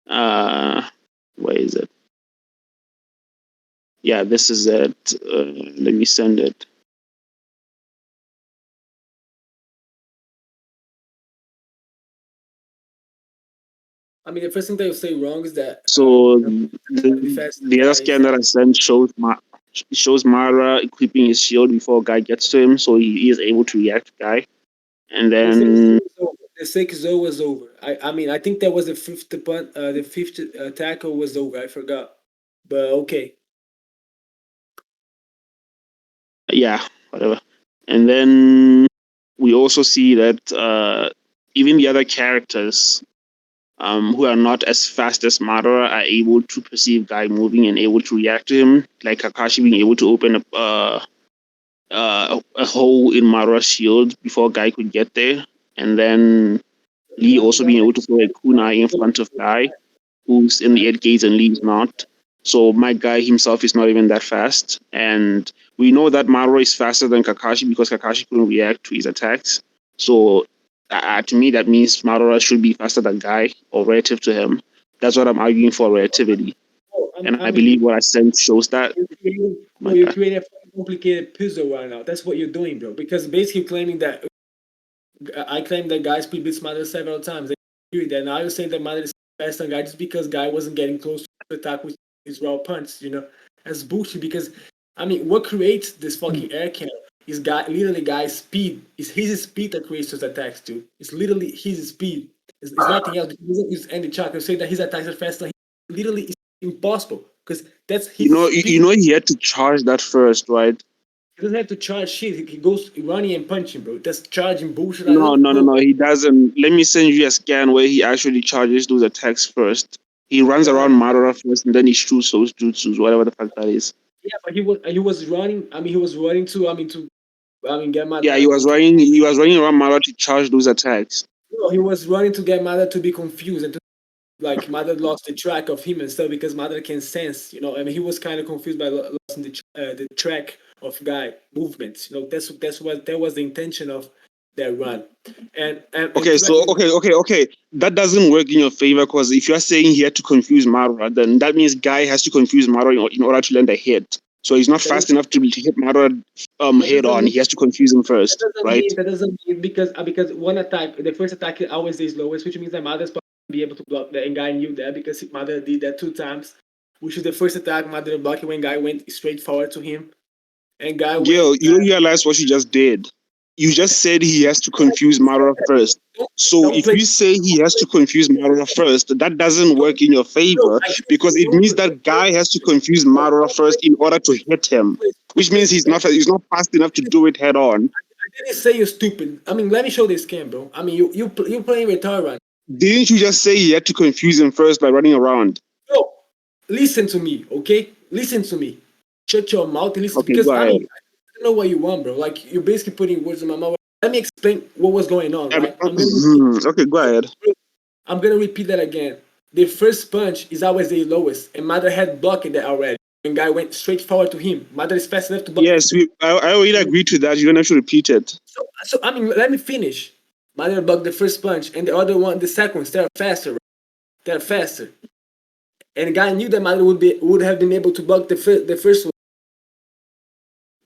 Where is it? Yeah, this is it. Let me send it. I mean, the first thing that you say wrong is that. So the other scan that I sent shows Mara equipping his shield before guy gets to him, so he is able to react to guy. And then the 6-0 was over. I mean, I think that was the fifth tackle was over. I forgot, but okay. Yeah, whatever. And then we also see that even the other characters who are not as fast as Madara are able to perceive guy moving and able to react to him, like Kakashi being able to open a hole in Madara's shield before guy could get there, and then Lee also being able to throw a kunai in front of guy who's in the 8 gates and Lee's not. So my guy himself is not even that fast, and we know that Madara is faster than Kakashi because Kakashi couldn't react to his attacks. So to me, that means Madara should be faster than Guy or relative to him. That's what I'm arguing for, relativity. And I believe what I sent shows that. You're creating a complicated puzzle right now. That's what you're doing, bro. Because basically claiming that I claim that Guy speed beats Madara several times. I agree with that. Now you're saying that Madara is faster than Guy just because Guy wasn't getting close to the attack with his raw punch. You know, that's bullshit. Because I mean, what creates this fucking air cannon is literally Guy's speed. It's his speed that creates those attacks, dude. It's literally his speed. It's nothing else. He doesn't use any chakra. Saying that his attacks are faster, literally is impossible because that's his. Speed. You know, he had to charge that first, right? He doesn't have to charge shit. He goes running and punching, bro. That's charging bullshit. No. He doesn't. Let me send you a scan where he actually charges those attacks first. He runs around Madara first, and then he shoots those jutsus, whatever the fuck that is. Yeah, but he was running. I mean, he was running to get Madara. Yeah, he was running around Madara to charge those attacks. No, he was running to get Madara to be confused and to like Madara lost the track of him and stuff because Madara can sense. You know, I mean, he was kind of confused by losing the track of Guy movements. You know, that was the intention of their run. And okay. That doesn't work in your favor because if you're saying he had to confuse Madara, then that means Guy has to confuse Madara in order to land a hit. So he's not fast enough to hit Madara head on. He has to confuse him first, right? That doesn't mean because one attack, the first attack always is lowest, which means that Madara's be able to block that, and Guy knew that because Madara did that 2 times, which is the first attack Madara blocked when Guy went straight forward to him, and Guy. Gil, you don't realize what you just did. You just said he has to confuse Madara first. So if you say he has to confuse Madara first, that doesn't work in your favor because it means that Guy has to confuse Madara first in order to hit him, which means he's not fast enough to do it head on. I didn't say you're stupid. I mean, let me show this cam, bro. I mean, you playing retard right now. Didn't you just say he had to confuse him first by running around? No, listen to me, okay? Listen to me. Shut your mouth and listen. Okay, because go ahead. I don't know what you want, bro. Like you're basically putting words in my mouth. Let me explain what was going on. Right? Okay, go ahead. I'm gonna repeat that again. The first punch is always the lowest, and Madara had blocked that already. And Guy went straight forward to him. Madara is fast enough to block. Yes, I already agreed to that. You don't have to repeat it. So I mean, let me finish. Madara blocked the first punch, and the other one, the second ones, they're faster. Right? They're faster. And Guy knew that Madara would have been able to block the first one.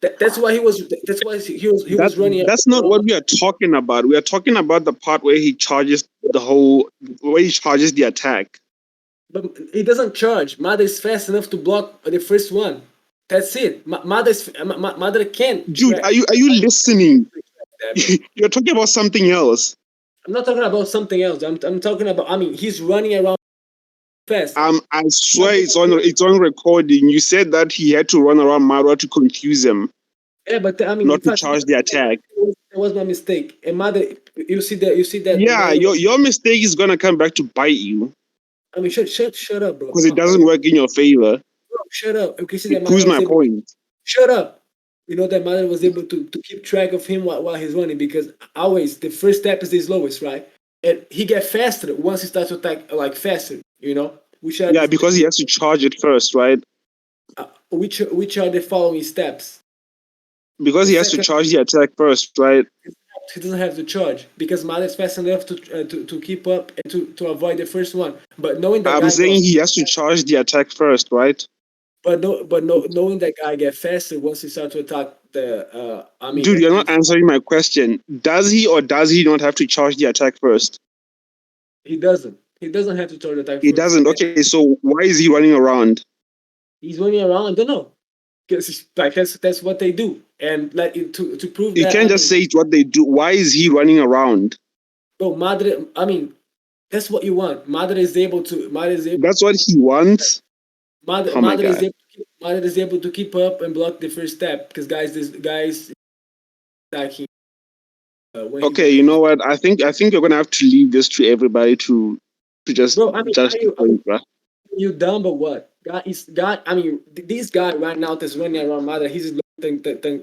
That's why he was. That's why he was running. That's not what we are talking about. We are talking about the part where he charges the attack. But he doesn't charge. Mother is fast enough to block the first one. That's it. Mother can't. Dude, are you listening? You're talking about something else. I'm not talking about something else. I'm talking about. I mean, he's running around fast. I swear it's on recording. You said that he had to run around Mara to confuse him. Yeah, but I mean, not to charge the attack. That was my mistake. And Mother, you see that. Yeah, your mistake is gonna come back to bite you. I mean, shut up, bro. Because it doesn't work in your favor. Bro, shut up. Okay, see that proves my point. Shut up. You know that Mother was able to keep track of him while he's running, because always the first step is his lowest, right? And he gets faster once he starts to attack like faster. You know, because he has to charge it first, right? Which are the following steps? Because he has to charge the attack first, right? He doesn't have to charge because Mother is fast enough to keep up and to avoid the first one. But knowing that I'm saying he has to charge the attack first, right? Knowing that guy get faster once he starts to attack the. Dude, you're not answering my question. Does he or does he not have to charge the attack first? He doesn't. He doesn't have to charge the attack. He doesn't. Okay, so why is he running around? He's running around. I don't know. Because that's what they do, and like to prove you that, can't just say it's what they do. Why is he running around? Bro, Madre. I mean, that's what you want. Madre is able to. That's what he wants. Madre is able to keep up and block the first step because this guy's attacking. Okay, you know what? I think you're gonna have to leave this to everybody to just judge the point, bro. You dumb, but what? This guy right now that's running around Mother, he's lower than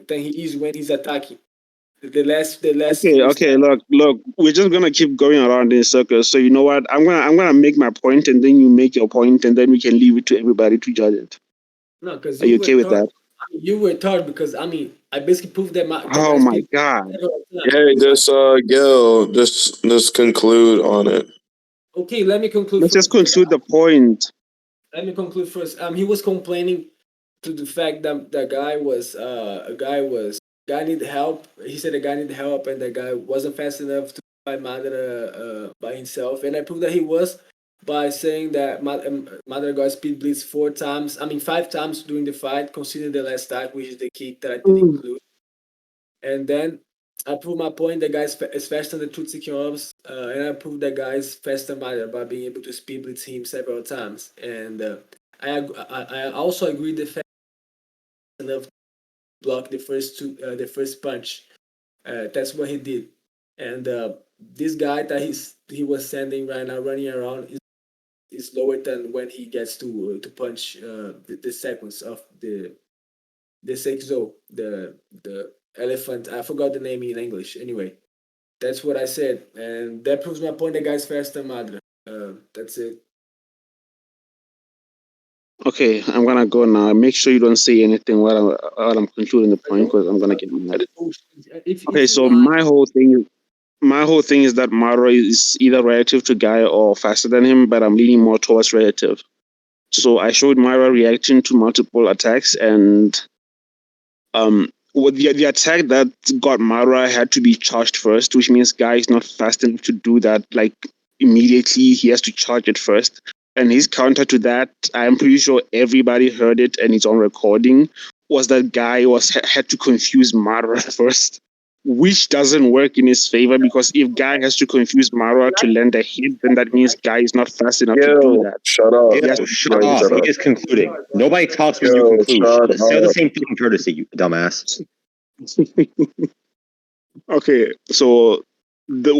he is when he's attacking. The last. Okay. Look. We're just gonna keep going around in circles. So you know what? I'm gonna make my point, and then you make your point, and then we can leave it to everybody to judge it. No, because are you okay with that? You were tired because I basically proved that. Oh my god! Yeah, just Gil, just conclude on it. Okay, let me conclude. Let's just conclude the point. Let me conclude first. He was complaining to the fact that the guy needed help. He said the guy needed help, and the guy wasn't fast enough to fight Madara by himself. And I proved that he was by saying that Madara got speed blitz 5 times during the fight, considering the last attack, which is the kick that I didn't include. And then I proved my point. The guy is faster than the Tutsuki Orbs, and I proved that guy is faster than Madara by being able to speed blitz him several times. And I also agree the fact enough to block the first punch. That's what he did. And this guy that he was sending right now running around is lower than when he gets to punch the sequence of the Seizo, the elephant. I forgot the name in English. Anyway, that's what I said, and that proves my point. The guy's faster than Madara. That's it. Okay, I'm gonna go now. Make sure you don't say anything while I'm concluding the point, because I'm gonna get mad. Okay, so my whole thing is that Madara is either relative to Guy or faster than him, but I'm leaning more towards relative. So I showed Madara reacting to multiple attacks, and the attack that got Madara had to be charged first, which means Guy is not fast enough to do that. Like immediately, he has to charge it first. And his counter to that, I'm pretty sure everybody heard it and it's on recording, was that Guy had to confuse Madara first, which doesn't work in his favor, because if Guy has to confuse Madara to land a hit, then that means Guy is not fast enough to do that. Shut up. Shut up. He is concluding. Nobody talks when you conclude. Say the same fucking courtesy, you dumbass. Okay, so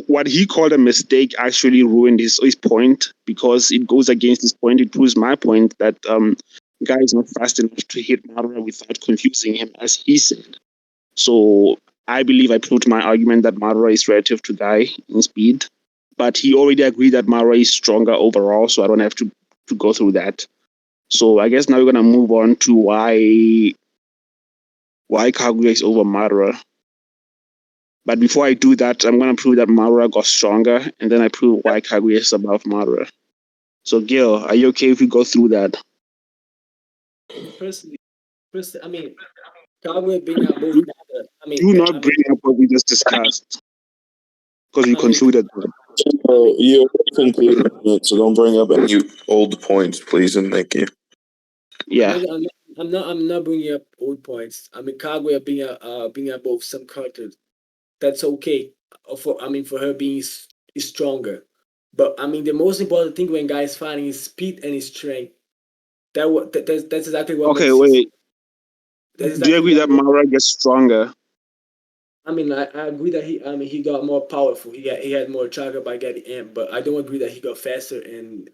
what he called a mistake actually ruined his point, because it goes against his point. It proves my point that Guy is not fast enough to hit Madara without confusing him, as he said. So I believe I proved my argument that Madara is relative to Guy in speed, but he already agreed that Madara is stronger overall, so I don't have to go through that. So I guess now we're gonna move on to why Kaguya is over Madara. But before I do that, I'm going to prove that Madara got stronger, and then I prove why Kaguya is above Madara. So, Gil, are you okay if we go through that? First, Kaguya being above Madara. Do not bring up what we just discussed because we concluded that. So you concluded it, so don't bring up any old points, please, and thank you. Yeah. I'm not bringing up old points. Kaguya being above some characters, that's okay. For her being stronger, but the most important thing when guys fighting is speed and strength. That's exactly what Okay, makes wait. That's Do you agree that Madara gets stronger? I agree that he got more powerful. He had more chakra by getting amp, but I don't agree that he got faster and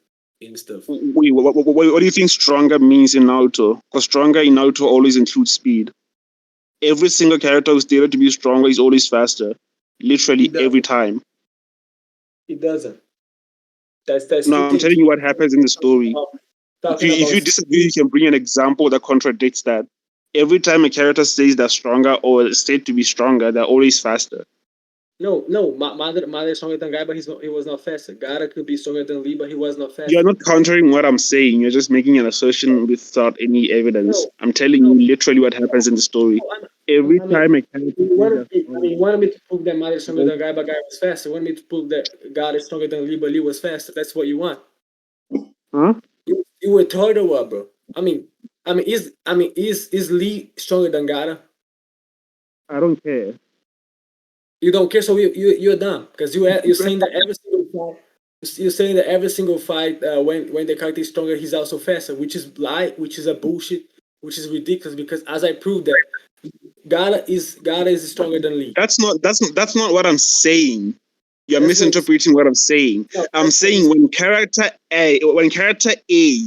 stuff. Wait, what do you think stronger means in Naruto? Because stronger in Naruto always includes speed. Every single character who's stated to be stronger is always faster. Literally every time. It doesn't. That's No, I'm telling you what happens in the story. If you disagree, you can bring an example that contradicts that. Every time a character says they're stronger or is stated to be stronger, they're always faster. No, Madara is stronger than Guy, but he was not faster. Gaara could be stronger than Lee, but he was not faster. You're not countering what I'm saying. You're just making an assertion without any evidence. I'm telling you literally what happens in the story. Every time a character you wanted me to prove that Madara is stronger than Guy, but Guy was faster. You wanted me to prove that Gaara is stronger than Lee, but Lee was faster. That's what you want. Huh? You retarded, what, bro? Is Lee stronger than Gaara? I don't care. You don't care, so you're dumb because you're saying that every single fight. You're saying that every single fight, when the character is stronger, he's also faster, which is lie, which is a bullshit, which is ridiculous. Because as I proved that Gaara is stronger than Lee. That's not what I'm saying. You're That's misinterpreting what I'm saying. No, I'm saying when character A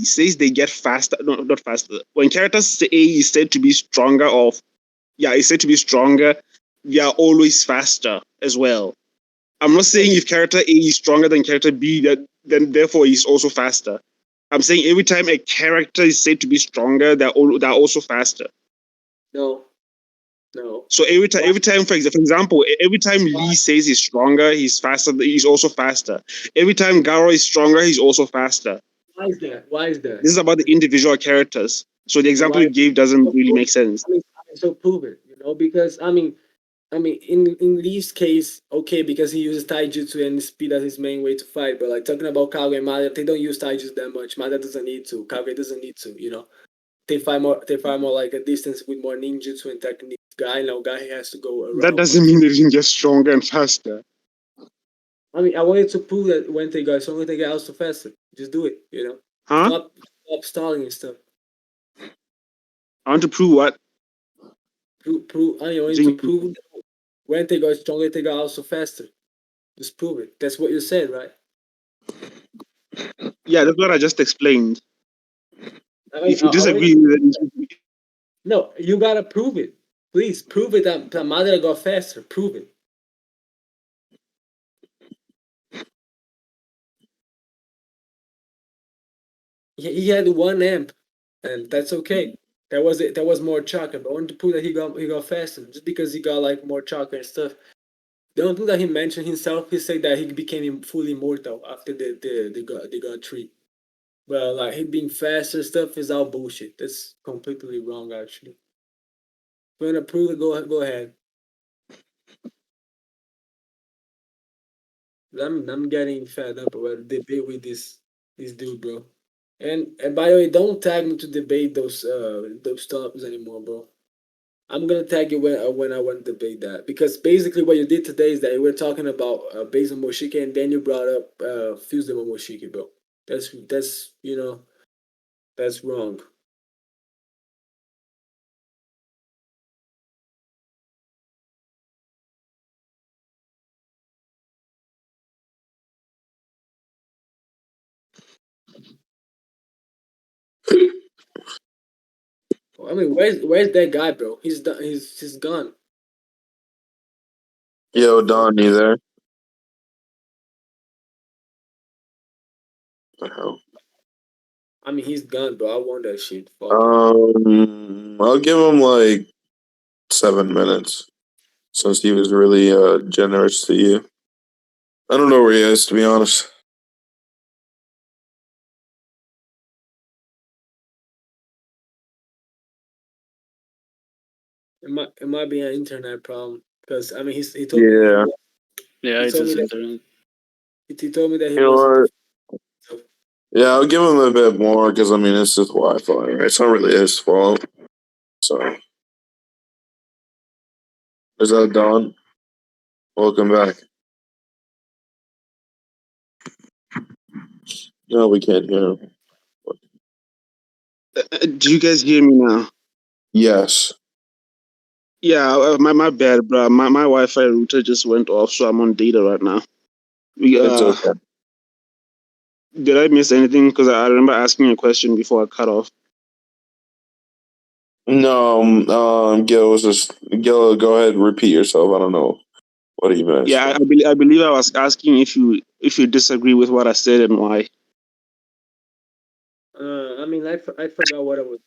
says they get faster, no, not faster. When character A is said to be stronger, is said to be stronger, they are always faster as well. I'm not saying if character A is stronger than character B, then therefore he's also faster. I'm saying every time a character is said to be stronger, they're also faster. No. So every time, for example, every time Lee says he's stronger, he's faster. He's also faster. Every time Garo is stronger, he's also faster. Why is that? This is about the individual characters. So the example you gave doesn't really make sense. So prove it, because in Lee's case, okay, because he uses taijutsu and speed as his main way to fight. But like talking about Kaguya and Madara, they don't use taijutsu that much. Madara doesn't need to. Kaguya doesn't need to. They fight more like a distance with more ninjutsu and technique. Guy has to go around. That doesn't mean they didn't get stronger and faster. I wanted to prove that when they got stronger, they get also faster. Just do it, Huh? Stop stalling and stuff. I want to prove what? I want to prove that when they got stronger, they got also faster. Just prove it. That's what you said, right? Yeah, that's what I just explained. If you disagree with it, no, you gotta prove it. Please prove it that Madara got faster. Prove it. He had one amp, and that's okay. That was it. That was more chakra. But I want to prove that he got faster just because he got like more chakra and stuff. The only thing that he mentioned himself, he said that he became fully immortal after they got three. But like him being faster stuff is all bullshit. That's completely wrong, actually. If you wanna prove it, go ahead. I'm getting fed up about the debate with this dude, bro. And by the way, don't tag me to debate those topics anymore, bro. I'm gonna tag you when I want to debate that, because basically what you did today is that you were talking about based on Momoshiki, and then you brought up Fuse the Momoshiki, bro. That's that's wrong. Where's that guy, bro? He's done. He's gone. Yo, Don, you there? What the hell? He's gone, bro. I want that shit. Fuck I'll give him like 7 minutes since he was really generous to you. I don't know where he is, to be honest. It might be an internet problem because I mean he told me Yeah. Yeah, He it told is me that- internet. he told me that he You know wasn't. what? Yeah, I'll give him a bit more because I mean it's just Wi-Fi, right? It's not really his fault. So, is that Don? Welcome back. No, we can't hear him. Do you guys hear me now? Yes. Yeah, my bad, bro. My Wi-Fi router just went off, so I'm on data right now. It's okay. Did I miss anything? Because I remember asking a question before I cut off. No, Gil. Go ahead, and repeat yourself. I don't know what he missed. Yeah, I believe I was asking if you disagree with what I said and why. I mean, I forgot what I was.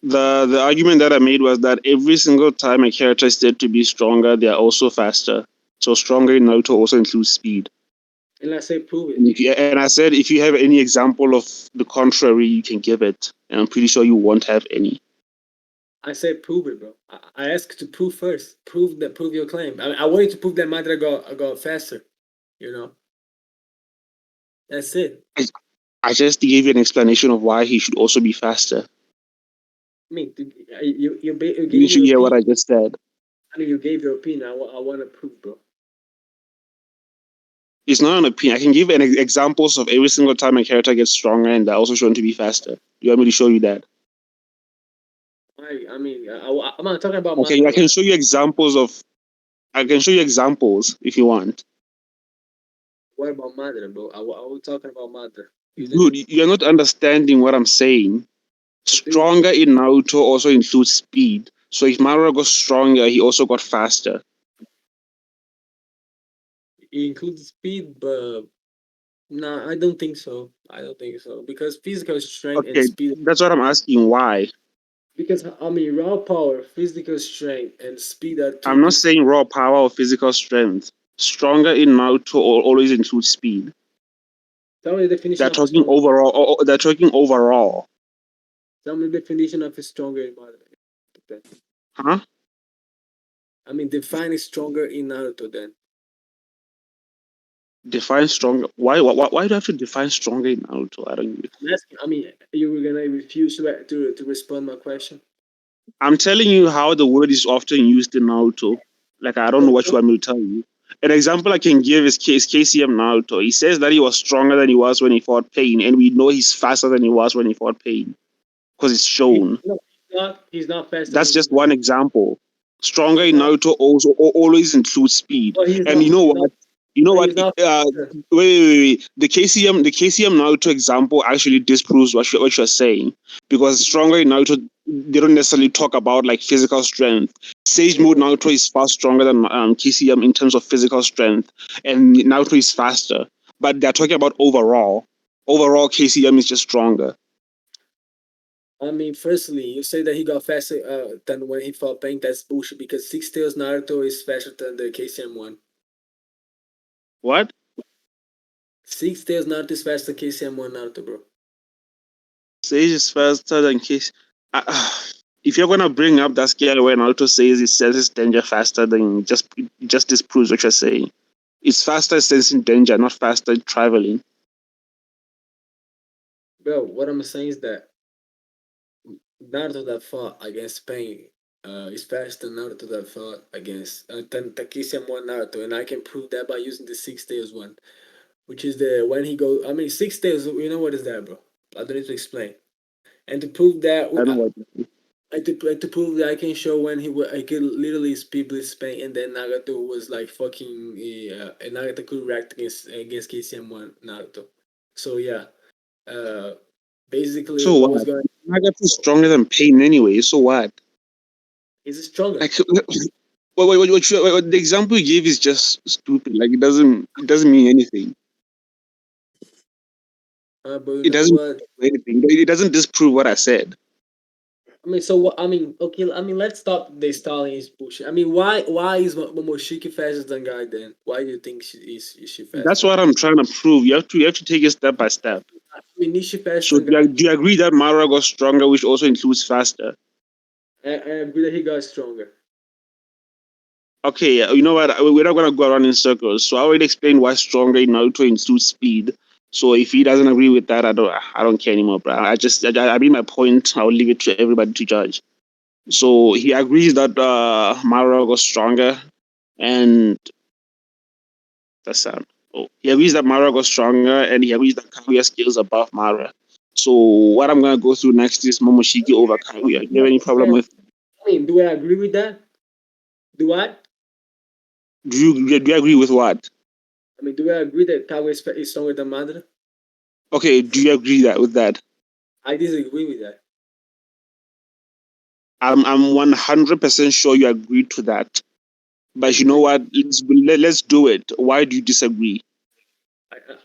The argument that I made was that every single time a character is said to be stronger, they are also faster. So stronger in Naruto also includes speed. And I say prove it. And I said if you have any example of the contrary, you can give it. And I'm pretty sure you won't have any. I said prove it, bro. I asked to prove first. Prove your claim. I wanted to prove that Madara got faster. You know. That's it. I just gave you an explanation of why he should also be faster. I mean, you gave Didn't you your hear what opinion. I just said? I mean, you gave your opinion. I want to prove, bro. It's not an opinion. I can give examples of every single time a character gets stronger and they're also shown to be faster. You want me to show you that? I mean, I'm not talking about. Okay, I can show you examples of. I can show you examples if you want. What about Madara, bro? I was talking about Madara. Dude, you're not understanding what I'm saying. Stronger in Naruto also includes speed. So if Madara got stronger, he also got faster. It includes speed, but no, I don't think so. I don't think so because physical strength and Okay, speed. that's what I'm asking. Why? Because I mean, raw power, physical strength, and speed are two I'm not different. saying raw power or physical strength. Stronger in Naruto always includes speed. Tell me the definition They're of a talking strong. overall. They're talking overall. Tell me the definition of a stronger in Naruto. Huh? I mean, define stronger in Naruto then. Define stronger. Why do you have to define stronger in Naruto? I don't. I mean, you were gonna refuse to respond my question. I'm telling you how the word is often used in Naruto. Like I don't know what you want me to tell you. An example I can give is KCM Naruto. He says that he was stronger than he was when he fought Pain, and we know he's faster than he was when he fought Pain because it's shown. He's not faster. That's just one example. Stronger in Not, Naruto also always includes speed. but he's And not, you know what? You know but what? he's not Wait. The KCM Naruto example actually disproves what you're saying, because stronger in Naruto, they don't necessarily talk about like physical strength. Sage mode Naruto is far stronger than KCM in terms of physical strength, and Naruto is faster. But they're talking about overall. Overall, KCM is just stronger. I mean, firstly, you say that he got faster than when he fought Pain. That's bullshit because Six Tails Naruto is faster than the KCM one. What? Six Tails Naruto is faster than KCM one Naruto, bro. Sage is faster than Case. If you're gonna bring up that scale where Naruto says it senses danger faster, then just disproves what you're saying. It's faster sensing danger, not faster traveling. Bro, what I'm saying is that Naruto that fought against Pain is faster than Naruto that fought against than KCM one Naruto, and I can prove that by using the Six Tails one, which is the when he goes. I mean, Six Tails. You know what is that, bro? I don't need to explain. And to prove that, I don't know what. to prove that I can show when I could literally speed blitz Pain, and then Nagato was like fucking, and Nagato could react against KCM one Naruto. So yeah, basically So what what? was going. Nagato's stronger than Pain anyway. So what? Is stronger? Like, the example you gave is just stupid. Like it doesn't mean anything. But you It know doesn't what? mean anything. It doesn't disprove what I said. I mean, so what? I mean, okay. I mean, let's stop the Stalin bullshit. I mean, why is Momoshiki faster than Guy then? Why do you think is she faster? That's what I'm trying to prove. You have to take it step by step. mean, Nishi passed. So do you agree that Madara got stronger, which also includes faster? I agree that he got stronger. Okay, you know what? We're not gonna go around in circles. So I already explained why stronger in Naruto includes speed. So if he doesn't agree with that, I don't care anymore, bro. I made my point. I'll leave it to everybody to judge. So he agrees that Madara got stronger, and that's sad. Oh, he agrees that Madara got stronger, and he agrees that Kaguya skills above Madara. So what I'm gonna go through next is Momoshiki over Kaguya. Do you have any problem with? I mean, do I agree with that? Do I? Do you agree with what? I mean, do I agree that Kaguya is stronger than Madara? Okay, do you agree with that? I disagree with that. I'm 100% sure you agree to that. But you know what? Let's do it. Why do you disagree?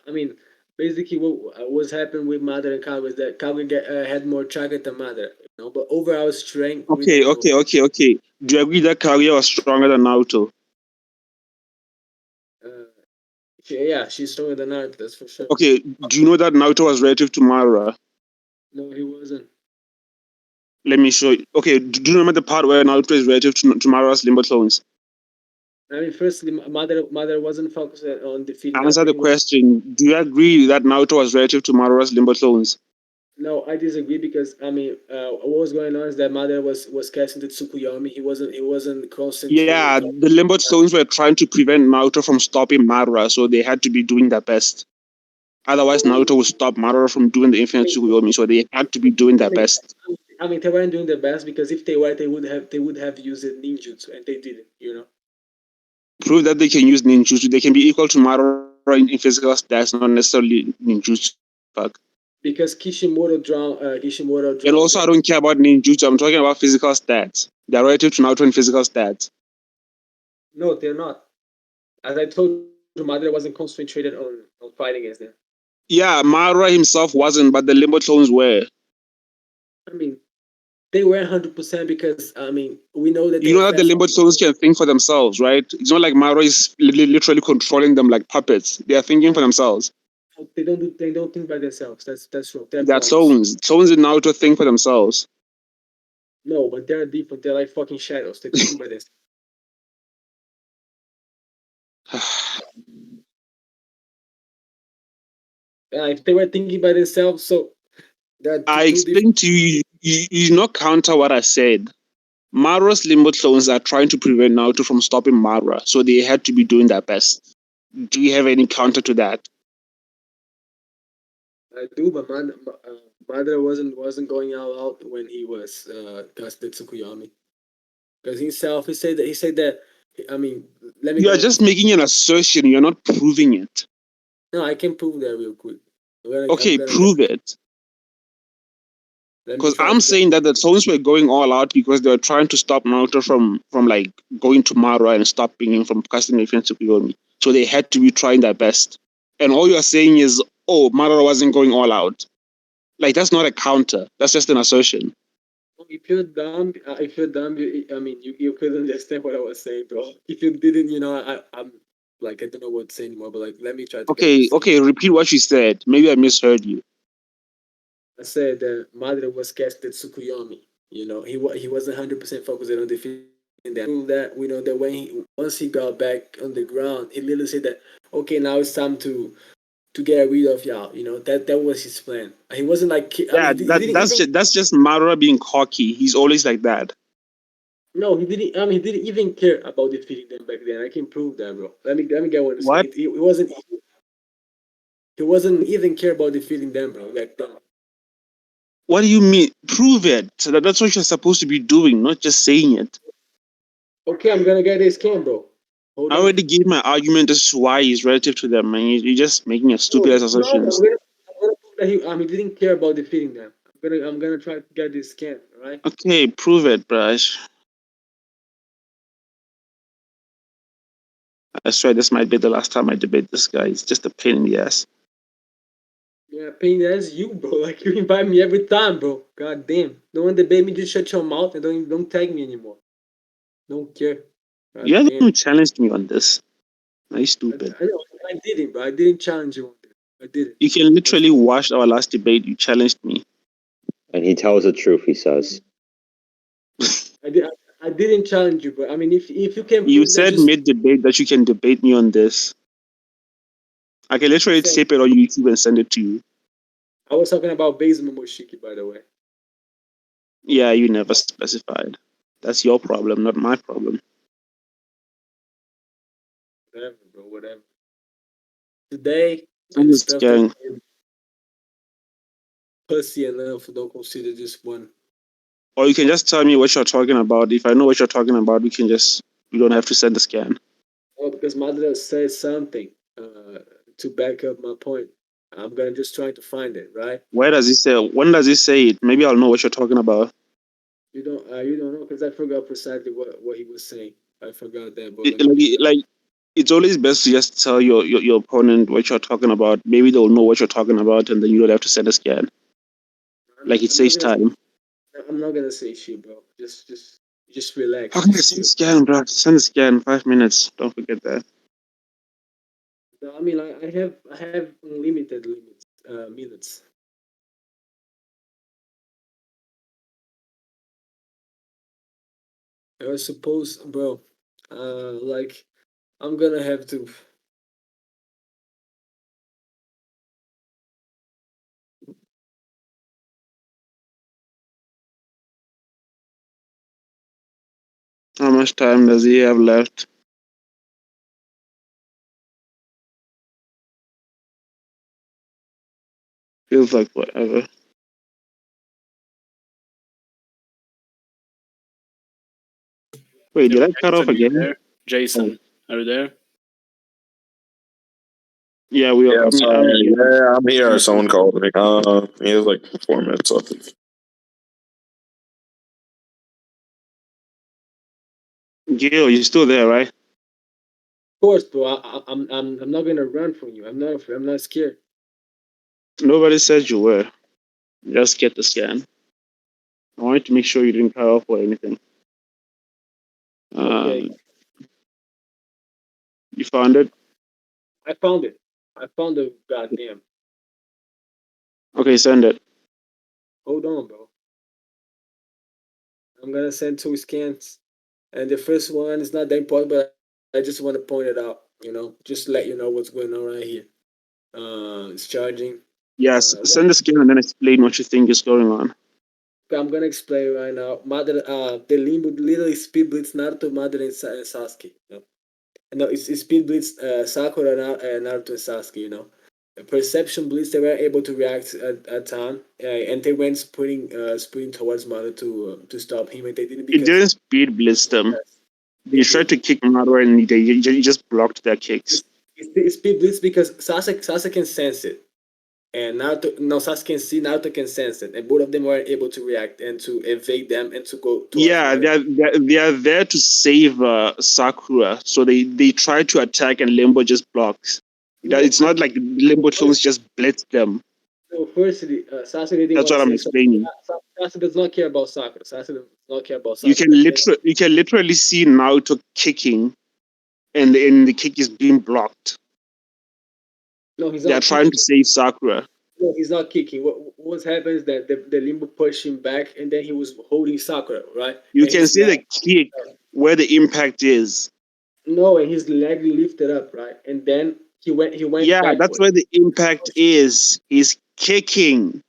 I mean, basically, what's happened with Madara and Kaguya is that Kaguya had more chakra than Madara, you know. But overall strength, we Okay. don't know. Do you agree that Kaguya was stronger than Naruto? Yeah, she's stronger than Naruto, that's for sure. Okay, do you know that Naruto was relative to Madara? No, he wasn't. Let me show you. Okay, do you remember the part where Naruto is relative to Madara's limbo clones? I mean, firstly, Madara wasn't focused on defeating. Answer the question. Do you agree that Naruto was relative to Madara's limbo clones? No, I disagree because I mean, what was going on is that Madara was casting the Tsukuyomi. He wasn't concentrating. Yeah, the limbo clones were trying to prevent Naruto from stopping Madara, so they had to be doing their best. Otherwise, Naruto would stop Madara from doing the infinite Tsukuyomi, so they had to be doing their best. I mean, they weren't doing their best because if they were, they would have used ninjutsu, and they didn't. You know. Prove that they can use ninjutsu. They can be equal to Madara in physical stats, not necessarily ninjutsu. Fuck. Because Kishimoto drowned. And also, I don't care about ninjutsu. I'm talking about physical stats. They're relative to Naruto in physical stats. No, they're not. As I told you, Madara wasn't concentrated on fighting against them. Yeah, Madara himself wasn't, but the limbo clones were. I mean, they were 100% because I mean we know that you know that the limbo clones can think for themselves, right? It's not like Madara is literally controlling them like puppets. They are thinking for themselves. They don't think by themselves. That's wrong. They're clones. Clones in Naruto think for themselves. No, but they're different. They're like fucking shadows. They think by themselves. If they were thinking by themselves, so I explained to you, you not counter what I said. Madara's limbo clones are trying to prevent Naruto from stopping Madara, so they had to be doing their best. Do you have any counter to that? I do, but Madara wasn't going all out when he was casted Tsukuyomi. Because himself, he said that. I mean, let me. You are just making an assertion. You're not proving it. No, I can prove that real quick. Okay, prove it. Because I'm saying that the clones were going all out because they were trying to stop Naruto from like going to Madara and stopping him from casting Infinite Tsukuyomi. So they had to be trying their best. And all you are saying is, oh, Madara wasn't going all out. Like, that's not a counter. That's just an assertion. If you're dumb, I mean, you couldn't understand what I was saying, bro. If you didn't, you know, I'm like, I don't know what to say anymore, but like, let me try to Okay, repeat what you said. Maybe I misheard you. I said that Madara was casted Tsukuyomi. You know, he wasn't 100% focused on defeating them. That we know that once he got back on the ground, he literally said that, okay, now it's time to get rid of y'all. You know, that was his plan. He wasn't like, Yeah, that's just Madara being cocky. He's always like that. No, he didn't. I mean, he didn't even care about defeating them back then. I can prove that, bro. Let me get one. What? He wasn't. He wasn't even care about defeating them, bro. Back then. What do you mean? Prove it. So that's what you're supposed to be doing, not just saying it. Okay, I'm gonna get this can, bro. I already gave my argument as to why he's relative to them, and you're just making a stupid ass assumptions. I'm gonna prove that he didn't care about defeating them. I'm gonna try to get this can, right? Okay, prove it, brush. I swear this might be the last time I debate this guy. It's just a pain in the ass. Yeah, pain in the ass, you, bro. Like you invite me every time, bro. God damn. Don't want to debate me, just shut your mouth and don't tag me anymore. Don't care. God You haven't damn. even challenged me on this. Are you stupid? I didn't, bro. I didn't challenge you on this. I didn't. You can literally watch our last debate. You challenged me. And he tells the truth, he says. I didn't challenge you, but I mean, if you can You prove that said mid-debate that you can debate me on this. I can literally tape it on YouTube and send it to you. I was talking about base Momoshiki, by the way. Yeah, you never specified. That's your problem, not my problem. Whatever, bro. Whatever. Today, I'm just scaring. Pussy enough. Don't consider this one. Or you can just tell me what you're talking about. If I know what you're talking about, we don't have to send the scan. Oh, because Madra said something to back up my point. I'm gonna just try to find it, right? Where does he say? When does he say it? Maybe I'll know what you're talking about. You don't know, because I forgot precisely what he was saying. I forgot that. But it's always best to just tell your opponent what you're talking about. Maybe they'll know what you're talking about, and then you don't have to send a scan. It saves time. I'm not gonna say shit, bro. Just relax. How can I send a scan, bro? Send a scan. 5 minutes. Don't forget that. No, I mean, I have unlimited minutes. I suppose, bro. I'm gonna have to. How much time does he have left? Feels like forever. Wait, did I cut off again? Jason, are you there? Yeah, we are. I'm here. Someone called me. He has like 4 minutes left. Gil, you're still there, right? Of course, bro. I'm not gonna run from you. I'm not scared. Nobody said you were. Just get the scan. I wanted to make sure you didn't cut off or anything. Okay. You found it? I found it. I found the goddamn. Okay, send it. Hold on, bro. I'm gonna send 2 scans, and the first one is not that important, but I just want to point it out. Just let you know what's going on right here. It's charging. Yes, send the scan and then explain what you think is going on. I'm gonna explain right now. The Limbo literally speed blitz Naruto, Madara, and Sasuke. No, it's speed blitz Sakura, Naruto, and Sasuke. A perception blitz, they were able to react at time, and they went sprinting towards Madara to stop him, and they didn't. It didn't speed blitz them. They tried to kick Madara and they just blocked their kicks. It's speed blitz because Sasuke can sense it. And Sasuke can see, Naruto can sense it, and both of them were able to react and to evade them and to go. Yeah, they are there to save Sakura, so they try to attack and Limbo just blocks. It's not like Limbo clones just blitz them. So firstly, Sasuke didn't. That's what I'm explaining. Sasuke does not care about Sakura. Sasuke does not care about Sakura. You can literally see Naruto kicking, and the kick is being blocked. No, he's not. They're trying to save Sakura. No, he's not kicking. What's happened is that the Limbo pushed him back, and then he was holding Sakura, right? You can see the kick where the impact is. No, and his leg lifted up, right? And then he went. Yeah, backwards. That's where the impact is. He's kicking.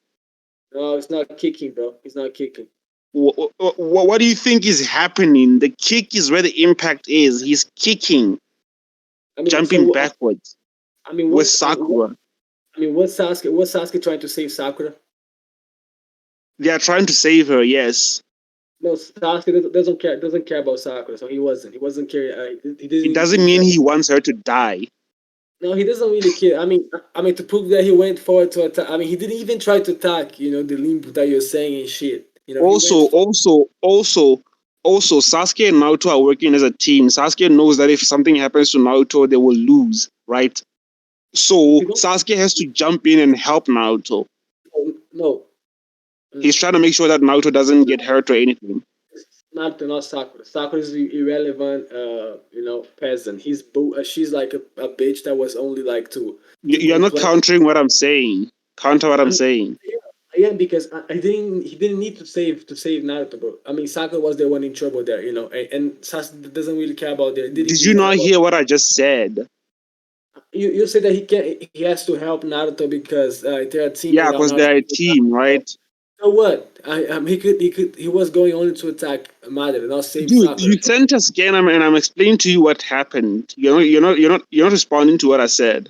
No, it's not kicking, bro. He's not kicking. What do you think is happening? The kick is where the impact is. He's kicking, jumping backwards. With Sakura. What's Sasuke trying to save Sakura? They are trying to save her. Yes. No, Sasuke doesn't care about Sakura, so he wasn't care. It doesn't mean he wants her to die. No, he doesn't really care. I mean, to prove that he went forward to attack. I mean, he didn't even try to attack. The Limbo that you're saying and shit. Also, Sasuke and Naruto are working as a team. Sasuke knows that if something happens to Naruto, they will lose, right? So Sasuke has to jump in and help Naruto. No. He's trying to make sure that Naruto doesn't get hurt or anything. Naruto, not Sakura. Sakura is irrelevant, peasant. She's like a bitch that was only like to You're not complain. countering what I'm saying. Counter what I'm saying. Yeah, because he didn't need to save Naruto, bro. I mean, Sakura was the one in trouble there, and Sasuke doesn't really care about that. Didn't Did you really care not about. hear what I just said? You said that he has to help Naruto because they're a team Yeah, without because Naruto. they're a team, right? So what? He was going only to attack Madara, not save Dude, Sakura. you sent a scan and I'm explaining to you what happened. You're not responding to what I said.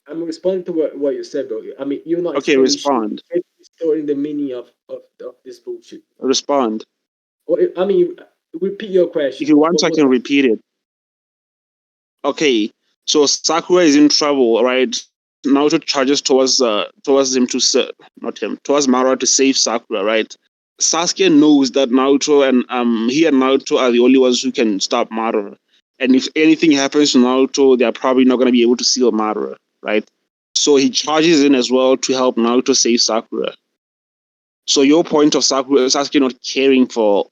I'm responding to what you said, bro. I mean, you're not Okay, explaining shit. respond. You're storing the meaning of this bullshit. Respond. Well, I mean, repeat your question. If you want, I can repeat it. Okay, so Sakura is in trouble, right? Naruto charges towards him towards Madara to save Sakura, right? Sasuke knows that Naruto and he and Naruto are the only ones who can stop Madara. And if anything happens to Naruto, they're probably not going to be able to seal Madara, right? So he charges in as well to help Naruto save Sakura. So your point of Sasuke not caring for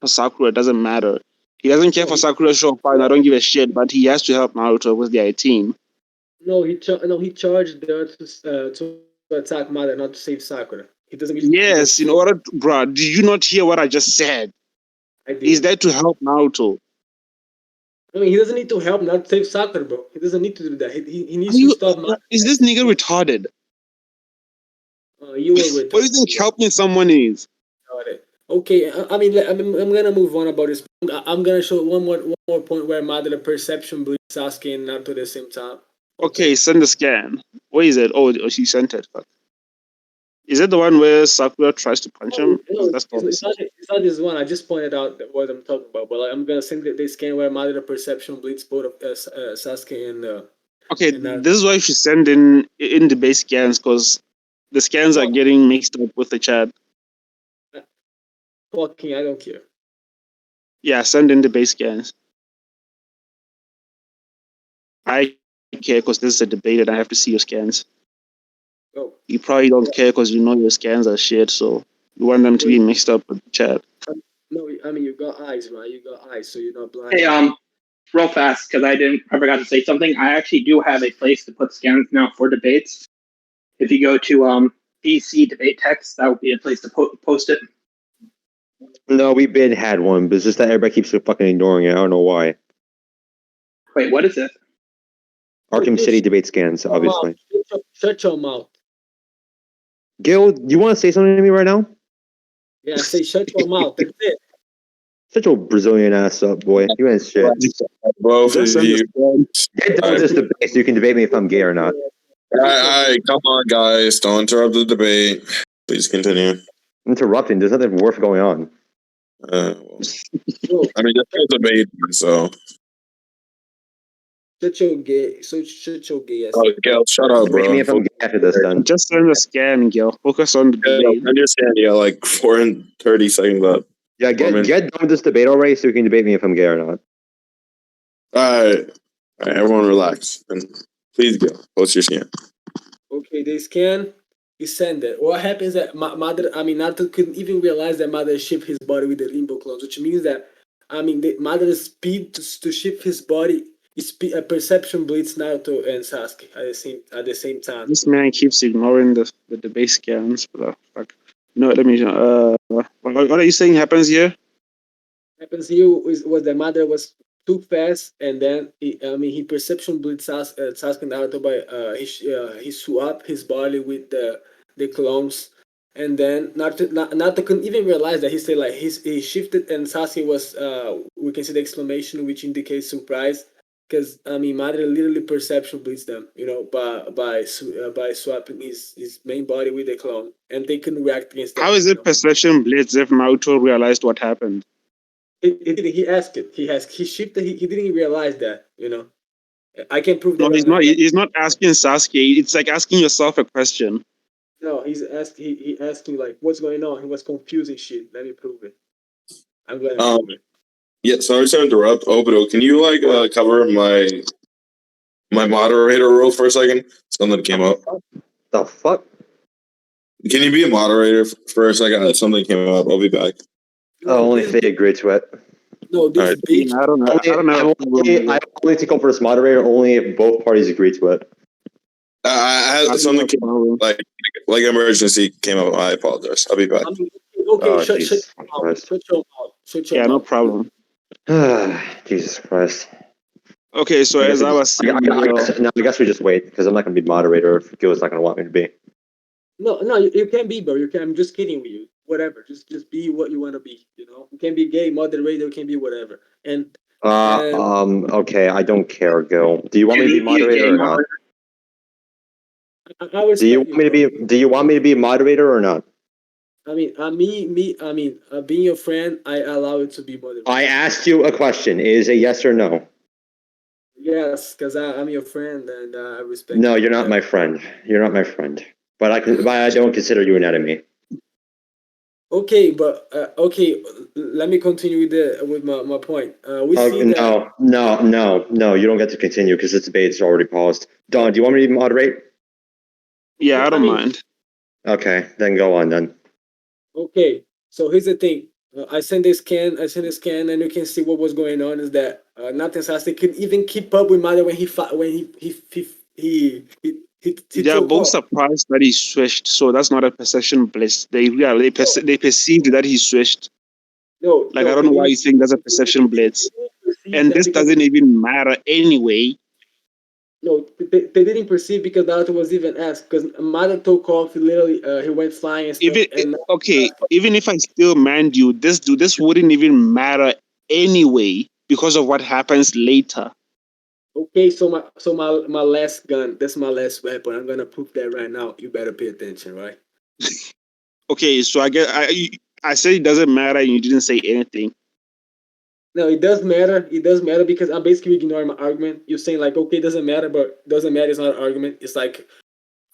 Sakura doesn't matter. He doesn't care for Sakura, sure, fine, I don't give a shit, but he has to help Naruto with their team. No, he charged there to attack Madara, not to save Sakura. He doesn't really. Yes, in order to, bruh, did you not hear what I just said? I did. He's there to help Naruto. I mean, he doesn't need to help not save Sakura, bro. He doesn't need to do that. He needs to stop Madara. Is this nigga retarded? You were with. What do you think helping someone is? Okay, I mean, I'm gonna move on about this. I'm gonna show one more point where Madara perception bleeds Sasuke and Naruto at the same time. Okay, send the scan. Where is it? Oh, she sent it. Fuck. Is it the one where Sakura tries to punch him? No, That's it's not this one. I just pointed out what I'm talking about. But I'm gonna send the scan where Madara perception bleeds both of Sasuke and. Okay, this is why you should send in the base scans because the scans are getting mixed up with the chat. Fucking, I don't care. Yeah, send in the base scans. I care because this is a debate and I have to see your scans. Oh. You probably don't care because you know your scans are shit, so you want them to be mixed up with the chat. No, I mean, you got eyes, man. You got eyes, so you're not blind. Hey, real fast, because I forgot to say something. I actually do have a place to put scans now for debates. If you go to DC debate text, that would be a place to post it. No, we've been had one, but it's just that everybody keeps fucking ignoring it. I don't know why. Wait, what is it? Arkham City debate scans, obviously. Shut your mouth. Gil, you want to say something to me right now? Yeah, I say shut your mouth. That's it. Shut your Brazilian ass up, boy. You ain't shit. Both of you. Get done with this debate so you can debate me if I'm gay or not. All right, come on, guys. Don't interrupt the debate. Please continue. Interrupting. There's nothing worth going on. I mean, that's a debate, so. Shut your gay ass. Oh, Gail, shut up, bro. Debate me if I'm gay after this, then. Just send the scan, Gil. Focus on the debate. I understand you like 4 and 30 seconds up. Yeah, get done with this debate already so you can debate me if I'm gay or not. All right, everyone relax. And please go. Post your scan. Okay, they scan. He send it. What happens that Naruto couldn't even realize that Madara shipped his body with the Limbo clones, which means that, Madara's speed to ship his body, perception bleeds Naruto and Sasuke at the same time. This man keeps ignoring the debate scans. But, fuck. No, let me. What are you saying happens here? Happens here was that Madara was too fast, and then he perception bleeds Sasuke and Naruto by he swap his body with the clones, and then Naruto couldn't even realize that he said like he shifted, and Sasuke was we can see the exclamation which indicates surprise. Because Madara literally perception bleeds them, by swapping his main body with the clone, and they couldn't react against that. How is it perception bleeds if Naruto realized what happened? He asked it. He shifted. He didn't realize that. I can prove that. No, he's not. He's not asking Sasuke. It's like asking yourself a question. No, he's asked. He asked me like, "What's going on?" He was confusing shit. Let me prove it. I'm gonna prove it. Yeah, sorry to interrupt. Obito, can you cover my moderator role for a second? Something came up. The fuck? Can you be a moderator for a second? Something came up. I'll be back. only this if they agree to it. no, this Alright. bitch. I don't know. I don't know. I only take over as moderator only if both parties agree to it. I had something like emergency came up. I apologize. I'll be back. I mean, okay, Oh, shut Jesus your mouth. Christ. Shut your mouth. Shut your Yeah, no mouth. problem. Jesus Christ. Okay, so as I was saying, I guess we just wait because I'm not going to be moderator if Gil's not going to want me to be. No, you can be, bro. You can. I'm just kidding with you. Whatever. Just be what you want to be. You know, you can be gay, moderator. You can be whatever. And Okay, I don't care, Gil. Do you want me to be Can he be a moderator gay or not? moderator? I respect you. Do you want me to be moderator or not? I mean, being your friend, I allow it to be moderator. I asked you a question. Is it yes or no? Yes, because I'm your friend and I respect. No, you. you're not my friend. You're not my friend. But I don't consider you an enemy. Okay, but okay, let me continue with my point. We see that. No. You don't get to continue because this debate is already paused. Don, do you want me to moderate? yeah, I don't mind. Okay, then go on then. Okay, so here's the thing. I sent a scan, and you can see what was going on is that Nathan Sassi could even keep up with Mother when he They are took both off. surprised that he switched, so that's not a perception bliss. They perceived that he switched. No, Like I don't know why you think that's a perception blitz. And this doesn't even matter anyway. No, they didn't perceive because Naruto was even asked because Mother took off. Literally, he went flying and stuff. Even if I still mind you, this wouldn't even matter anyway because of what happens later. Okay, so my last gun. That's my last weapon. I'm gonna prove that right now. You better pay attention, right? Okay, so I said it doesn't matter, and you didn't say anything. No, it does matter. It does matter because I'm basically ignoring my argument. You're saying like, okay, it doesn't matter, but doesn't matter. It's not an argument. It's like,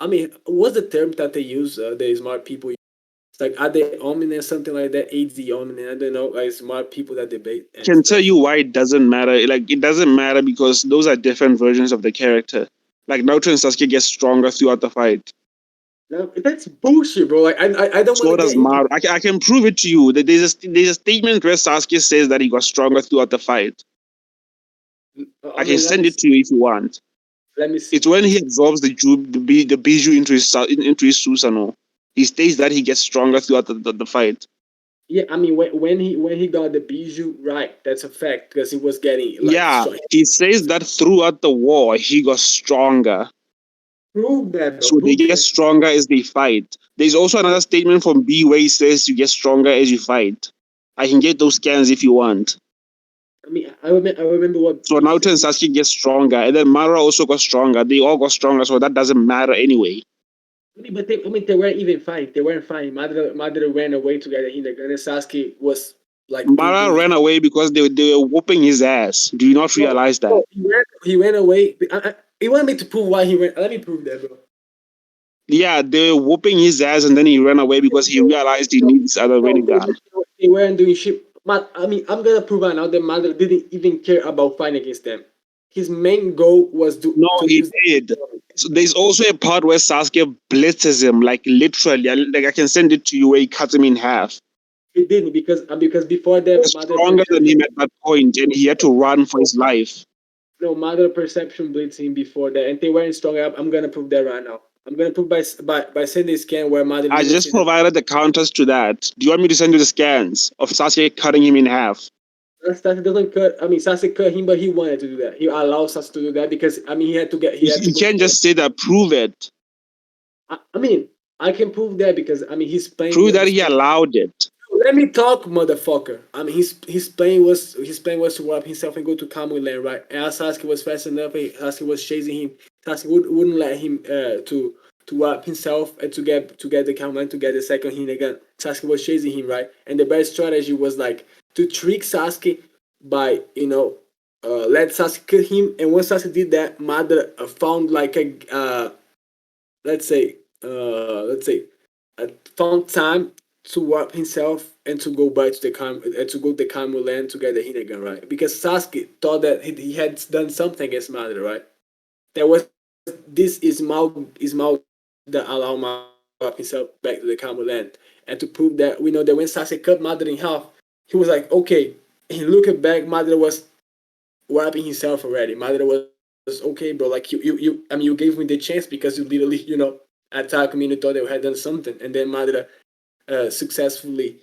I mean, what's the term that they use? The smart people. It's like, are they ominous, something like that? AIDS the ominous. I don't know. Like smart people that debate. I can tell you why it doesn't matter. Like it doesn't matter because those are different versions of the character. Like Naruto and Sasuke get stronger throughout the fight. No, that's bullshit, bro. Like I don't So want to does Maru. I can prove it to you. There's a statement where Sasuke says that he got stronger throughout the fight. I can send it to you if you want. Let me see. It's when he absorbs the bijou into his Susanoo. He states that he gets stronger throughout the fight. Yeah, I mean when he got the bijou, right? That's a fact because he was getting strong. He says that throughout the war he got stronger. Prove that. So they get stronger as they fight. There's also another statement from B where he says you get stronger as you fight. I can get those scans if you want. I mean, I remember what. So Naruto and Sasuke get stronger, and then Madara also got stronger. They all got stronger, so that doesn't matter anyway. But they weren't even fighting. They weren't fighting. Madara ran away together. And Sasuke was like. Madara ran away because they were whooping his ass. Do you not realize that? He ran away. He wanted me to prove why he ran. Let me prove that, bro. Yeah, they were whooping his ass, and then he ran away because he realized he needs other Rinnegan. They weren't doing shit. I mean, I'm gonna prove right now that Madara didn't even care about fighting against them. His main goal was to. No, he did. So there's also a part where Sasuke blitzes him, like literally. Like I can send it to you where he cuts him in half. He didn't because before that, he was stronger than him at that point, and he had to run for his life. No, Madara perception blitzed him before that, and they weren't strong up. I'm gonna prove that right now. I'm gonna prove by sending a scan where Madara. I just provided the counters to that. Do you want me to send you the scans of Sasuke cutting him in half? Sasuke doesn't cut. I mean, Sasuke cut him, but he wanted to do that. He allowed Sasuke to do that because I mean, he had to get. You can't just say that. Prove it. I mean, I can prove that because I mean, he's playing. Prove that he allowed it. Let me talk, motherfucker. I mean, his plan was to wrap himself and go to Kamui Land, right? And as Sasuke was fast enough, Sasuke was chasing him. Sasuke wouldn't let him to wrap himself and to get the Kamui Land to get the second Rinnegan. Sasuke was chasing him, right? And the best strategy was like to trick Sasuke by let Sasuke kill him. And once Sasuke did that, Madara found like a let's say found time to warp himself and to go back to the Kamui Land to get the Rinnegan, right? Because Sasuke thought that he had done something against Madara, right? There was this Ismail that allowed Madara to warp himself back to the Kamui Land. And to prove that, we know that when Sasuke cut Madara in half, he was like, okay. He looked back. Madara was wiping himself already. Madara was okay, bro. Like you. I mean, you gave me the chance because you literally, attacked me and you thought they had done something, and then Madara successfully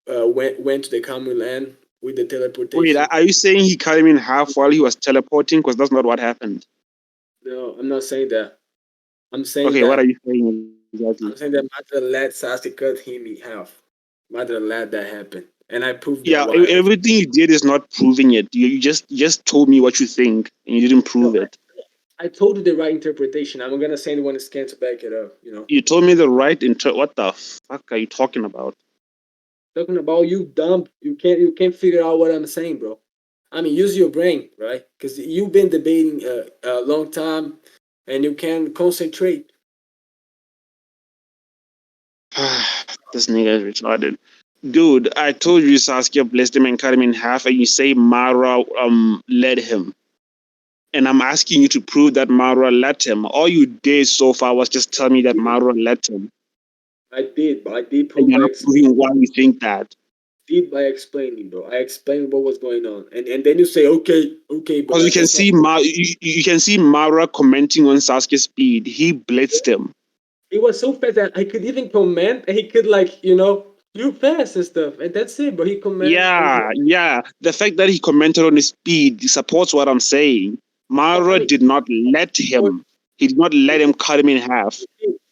went to the Kamui land with the teleportation. Wait, are you saying he cut him in half while he was teleporting? Because that's not what happened. No, I'm not saying that. I'm saying Okay, that. what are you saying exactly? I'm saying that Madara let Sasuke cut him in half. Madara let that happen, and I proved Yeah, that. Why everything you did is not proving it. You just told me what you think, and you didn't prove it. I told you the right interpretation. I'm gonna say the one is scan to back it up. You told me the right What the fuck are you talking about? Talking about you dumb. You can't figure out what I'm saying, bro. I mean, use your brain, right? Because you've been debating a long time, and you can concentrate. This nigga is retarded. Dude, I told you Sasuke blessed him and cut him in half, and you say Mara led him. And I'm asking you to prove that Mara led him. All you did so far was just tell me that Mara led him. I did, but I did And prove you're not proving why you think that. by explaining, bro. I explained what was going on, and then you say, okay, but Because you can see you can see Mara commenting on Sasuke's speed. He blitzed him. He was so fast that I could even comment, and he could you fast and stuff, and that's it. But he commented. Yeah. The fact that he commented on his speed supports what I'm saying. Mara did not let him. He did not let him cut him in half.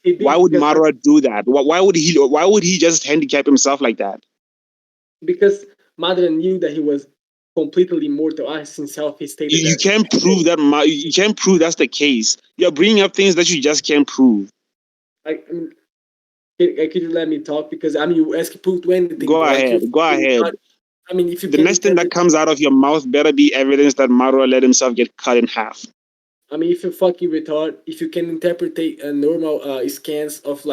He did, why would Mara do that? Why would he just handicap himself like that? Because Madara knew that he was completely immortal. As himself, he stated You that. can't prove that. You can't prove that's the case. You're bringing up things that you just can't prove. I mean, could you let me talk? Because I mean, you ask proof to anything. Go ahead. I mean, if you the next thing that comes out of your mouth better be evidence that Mara let himself get cut in half. I mean, if you're fucking retarded, if you can interpret a normal scans of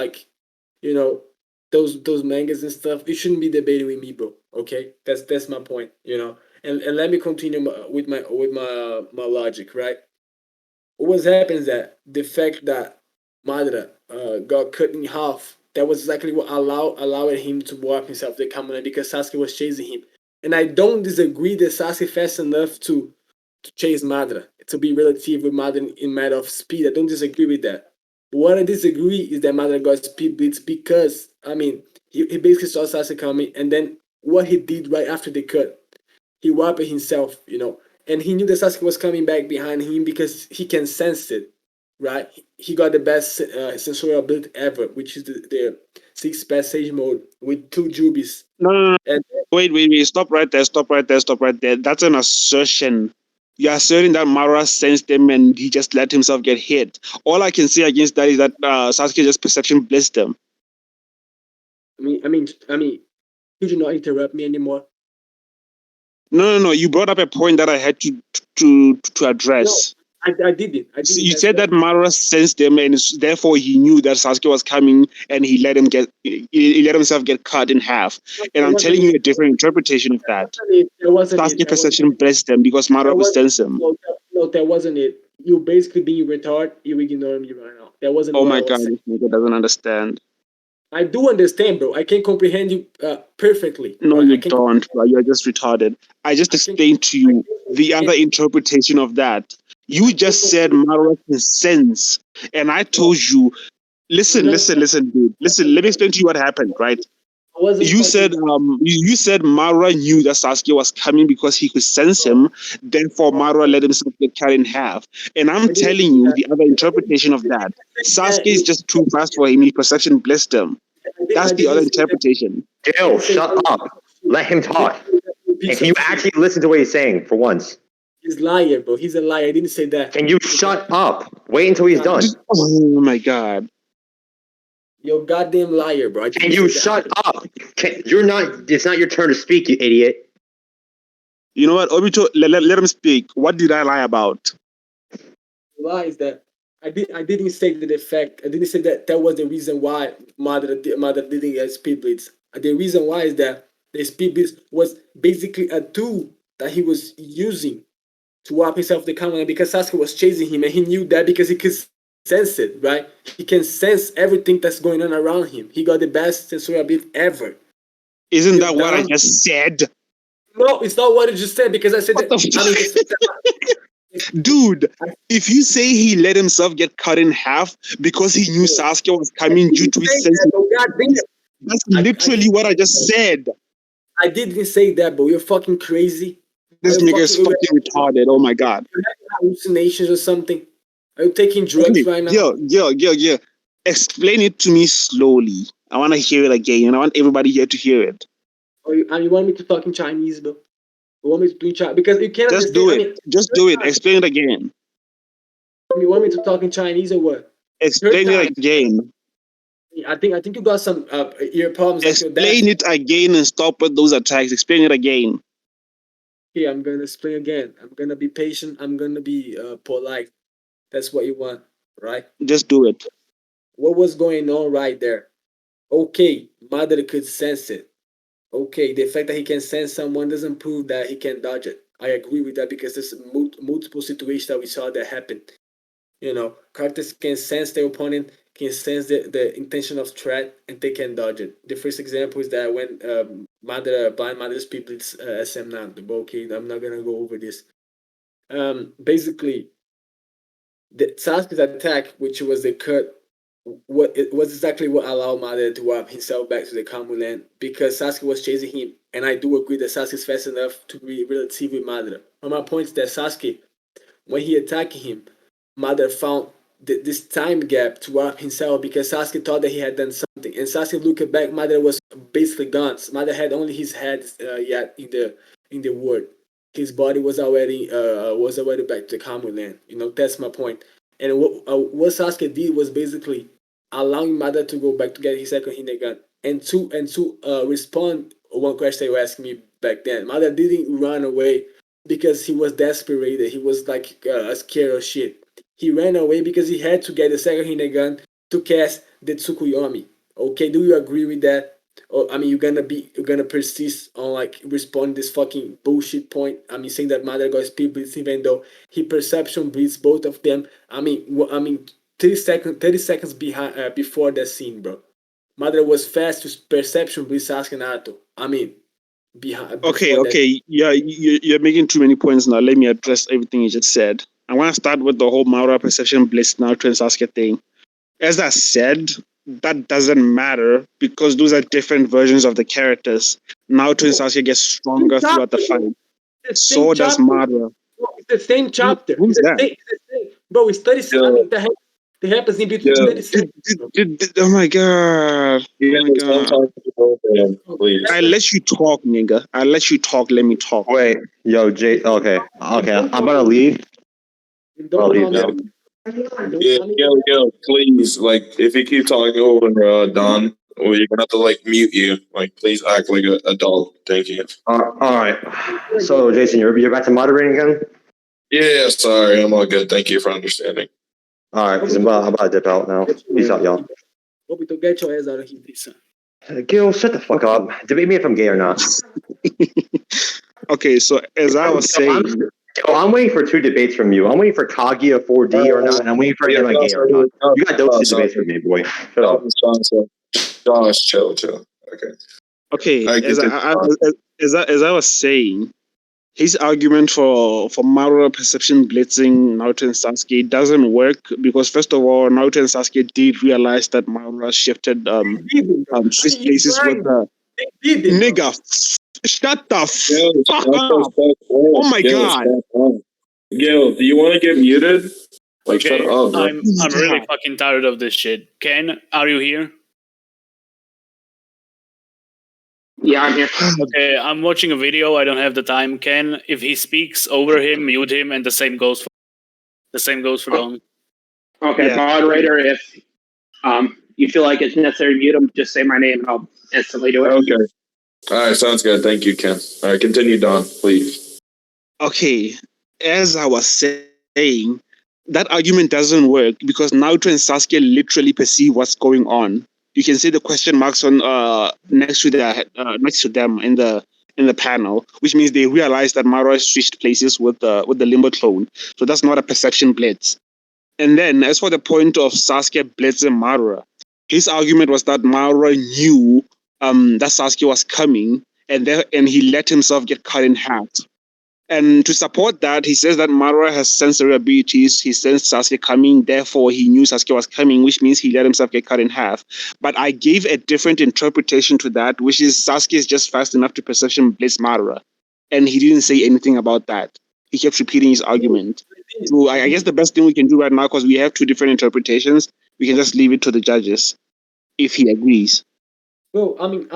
those mangas and stuff, you shouldn't be debating with me, bro. Okay, that's my point. And let me continue with my logic, right? What happens that the fact that Madara got cut in half, that was exactly what allowed him to walk himself the Kamuna because Sasuke was chasing him. And I don't disagree that Sasuke fast enough to chase Madara, to be relative with Madara in matter of speed. I don't disagree with that. What I disagree is that Madara got speed blitz because, I mean, he basically saw Sasuke coming, and then what he did right after the cut, he wiped himself, and he knew that Sasuke was coming back behind him because he can sense it, right? He got the best sensorial ability ever, which is the six passage mode with 2 Jubis. No. Wait. Stop right there. That's an assertion. You're asserting that Mara sensed him and he just let himself get hit. All I can say against that is that Sasuke just perception blessed him. I mean, could you not interrupt me anymore? No. You brought up a point that I had to address. No, I didn't. You said that Mara sensed him, and therefore he knew that Sasuke was coming, and he let himself get cut in half. And I'm telling you a different interpretation of that. Sasuke perception blessed him because Mara would sense him. No, that wasn't it. You basically being retarded. You ignore me right now. That wasn't. Oh my god, this nigga doesn't understand. I do understand, bro. I can comprehend you perfectly. No, right? You don't, bro. You're just retarded. I just explained to you the other interpretation of that. You just said Mara can sense, and I told you, listen, dude. Listen, let me explain to you what happened, right? You said Mara knew that Sasuke was coming because he could sense him. Therefore, Mara let himself get cut in half. And I'm telling you the other interpretation of that. Sasuke is just too fast for him. His perception blessed him. That's the other interpretation. Jill, shut up. Let him talk. And can you actually listen to what he's saying for once? He's a liar, bro. He's a liar. I didn't say that. Can you shut up? Wait until he's done. Oh my god. You're a goddamn liar, bro. Can you shut up? It's not your turn to speak, you idiot. You know what, Obito, let him speak. What did I lie about? The lie is that I didn't say the effect. I didn't say that was the reason why Madara didn't get speed blitz. The reason why is that the speed blitz was basically a tool that he was using to wap himself the Kamuna because Sasuke was chasing him, and he knew that because he could sense it, right? He can sense everything that's going on around him. He got the best sensorial ability ever. Isn't that what I just said? No, it's not what I just said because I said What that. the I mean, Dude, if you say he let himself get cut in half because he knew Sasuke was coming due to his sense, that's literally what I just said. I didn't say that, but you're fucking crazy. This nigga is fucking retarded. Oh my god. You have hallucinations or something? Are you taking drugs right now? Yeah. Explain it to me slowly. I want to hear it again, and I want everybody here to hear it. And you want me to talk in Chinese, bro? You want me to do in Chinese? Because you can't Just understand. do it. Just do it. Explain it again. You want me to talk in Chinese or what? Explain it again. I think you got some ear problems. Explain it again and stop with those attacks. Explain it again. Okay, I'm gonna explain again. I'm gonna be patient. I'm gonna be polite. That's what you want, right? Just do it. What was going on right there? Okay, Madara could sense it. Okay, the fact that he can sense someone doesn't prove that he can dodge it. I agree with that because there's multiple situations that we saw that happen. You know, characters can sense their opponent, can sense the intention of threat, and they can dodge it. The first example is that when Blind Madara people SM now. Okay, I'm not gonna go over this. Basically, the Sasuke's attack, which was the cut, what it was exactly what allowed Madara to warp himself back to the Kamu land because Sasuke was chasing him, and I do agree that Sasuke is fast enough to be relative with Madara. But my point is that Sasuke, when he attacked him, Madara found this time gap to warp himself because Sasuke thought that he had done something, and Sasuke looking back, Madara was basically gone. Madara had only his head yet in the world. His body was already back to the Kamu land. You know, that's my point. And what Sasuke did was basically allowing Madara to go back to get his second Rinnegan. And to respond one question you asked me back then, Madara didn't run away because he was desperate. He was like scared of shit. He ran away because he had to get the second Rinnegan to cast the Tsukuyomi. Okay, do you agree with that? Or I mean, you're gonna persist on like responding this fucking bullshit point. I mean, saying that Madara got speed blitz even though he perception blitz both of them. I mean, 30 seconds behind before that scene, bro. Madara was fast to perception blitz Sasuke Naruto. I mean, behind. Okay. Yeah, you're making too many points now. Let me address everything you just said. I want to start with the whole Madara perception blitz Naruto and Sasuke thing. As I said, that doesn't matter because those are different versions of the characters. Naruto and Sasuke get stronger throughout the fight. So does Madara. It's the same chapter. Who's that? Bro, it's 30. I mean, that happens in between 30 seconds. Oh my god. Please. I let you talk, nigga. I let you talk. Let me talk. Wait, yo, Jay. Okay. I'm gonna leave. I'll leave now. Yeah, please. Like, if you keep talking over Don, we're gonna have to like mute you. Like, please act like an adult. Thank you. All right. So, Jason, you're back to moderating again. Yeah, sorry, I'm all good. Thank you for understanding. All right, because I'm about to dip out now. Peace out, y'all. Get your ass out of here, son. Gil, shut the fuck up. Debate me if I'm gay or not. Okay, so as I was saying, I'm waiting for 2 debates from you. I'm waiting for Kaguya 4D or not, and I'm waiting for him gay or not. You got those 2 debates from me, boy. Shut up. Josh, chill. Okay. As I was saying, his argument for Madara perception blitzing Naruto and Sasuke doesn't work because first of all, Naruto and Sasuke did realize that Madara shifted switch places with the nigga. Shut the fuck up! Oh my god! Gil, do you want to get muted? Like, shut up, bro. I'm really fucking tired of this shit. Ken, are you here? Yeah, I'm here. Okay, I'm watching a video. I don't have the time. Ken, if he speaks over him, mute him, and the same goes for Don. Okay, Yeah. moderator, if you feel like it's necessary to mute him, just say my name and I'll instantly do it. Okay. All right, sounds good. Thank you, Ken. All right, continue, Don, please. Okay, as I was saying, that argument doesn't work because Naruto and Sasuke literally perceive what's going on. You can see the question marks on next to them in the panel, which means they realize that Madara switched places with the Limbo clone. So that's not a perception blitz. And then, as for the point of Sasuke blitzing Madara, his argument was that Madara knew that Sasuke was coming, and he let himself get cut in half. And to support that, he says that Madara has sensory abilities. He sensed Sasuke coming, therefore he knew Sasuke was coming, which means he let himself get cut in half. But I gave a different interpretation to that, which is Sasuke is just fast enough to perception blitz Madara. And he didn't say anything about that. He kept repeating his argument. So I guess the best thing we can do right now, because we have two different interpretations, we can just leave it to the judges if he agrees. Well, I mean,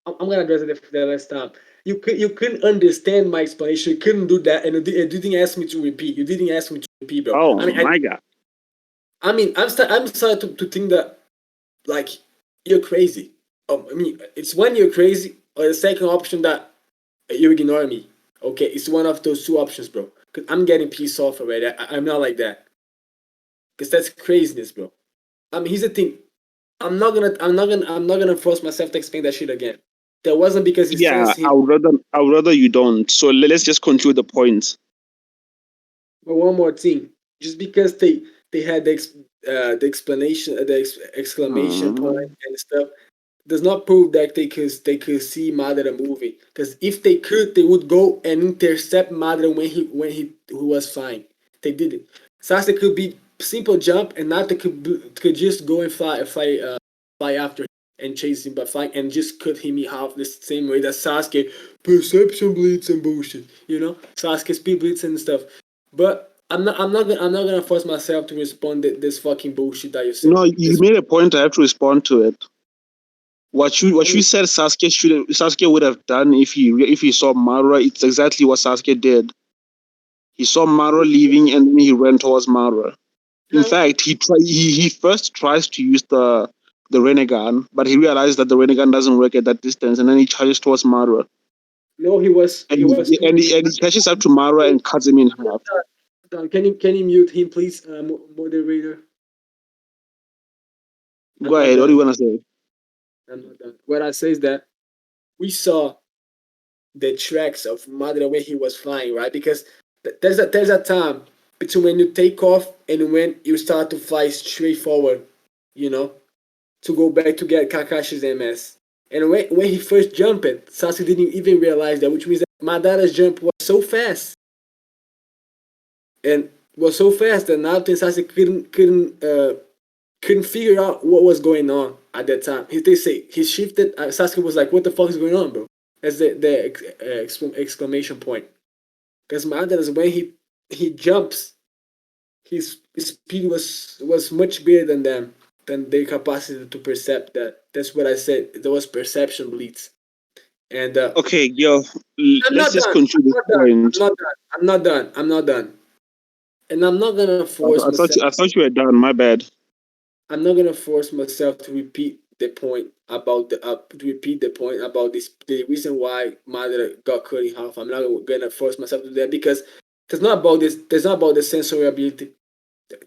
I'm gonna address it the last time. You couldn't understand my explanation. You couldn't do that, and you didn't ask me to repeat. You didn't ask me to repeat, bro. Oh I mean, my God. I mean, I'm starting to think that like you're crazy. I mean, it's when you're crazy, or the second option that you ignore me. Okay, it's one of those two options, bro. Cause I'm getting pissed off already. I'm not like that. Cause that's craziness, bro. I mean, here's the thing. I'm not gonna force myself to explain that shit again. That wasn't because it's Yeah, fancy. I would rather you don't. So let's just conclude the points. But one more thing, just because they had the explanation, exclamation point and stuff, does not prove that they could see Madara moving. Because if they could, they would go and intercept Madara when he was flying. They didn't. Sasuke could be simple jump, and Naruto could just go and fly after him and chase him by flying and just cut him in half the same way that Sasuke perception blitz and bullshit. Sasuke speed blitz and stuff. But I'm not gonna force myself to respond to this fucking bullshit that you said. No, you made a point. I have to respond to it. What you said Sasuke would have done if he saw Madara, it's exactly what Sasuke did. He saw Madara leaving and then he ran towards Madara. In fact, he first tries to use the Rinnegan, but he realized that the Rinnegan doesn't work at that distance, and then he charges towards Madara. No, he was. And he catches up to Madara and cuts him in half. Can you mute him, please, moderator? Go ahead. What do you want to say? I'm not done. What I say is that we saw the tracks of Madara when he was flying, right? Because there's a time between when you take off and when you start to fly straight forward, to go back to get Kakashi's MS. And when he first jumped, Sasuke didn't even realize that, which means that Madara's jump was so fast. And was so fast that Naruto and Sasuke couldn't figure out what was going on at that time. They say he shifted. Sasuke was like, "What the fuck is going on, bro?" That's the exclamation point. Because Madara, when he jumps, his speed was much greater than them, than their capacity to perceive that. That's what I said. There was perception blitz. And okay, yo, let's just conclude this point. I'm not done. And I'm not gonna force myself. I thought you were done. My bad. I'm not gonna force myself to repeat the point about this. The reason why Madara got cut in half. I'm not gonna force myself to do that because it's not about this. It's not about the sensory ability.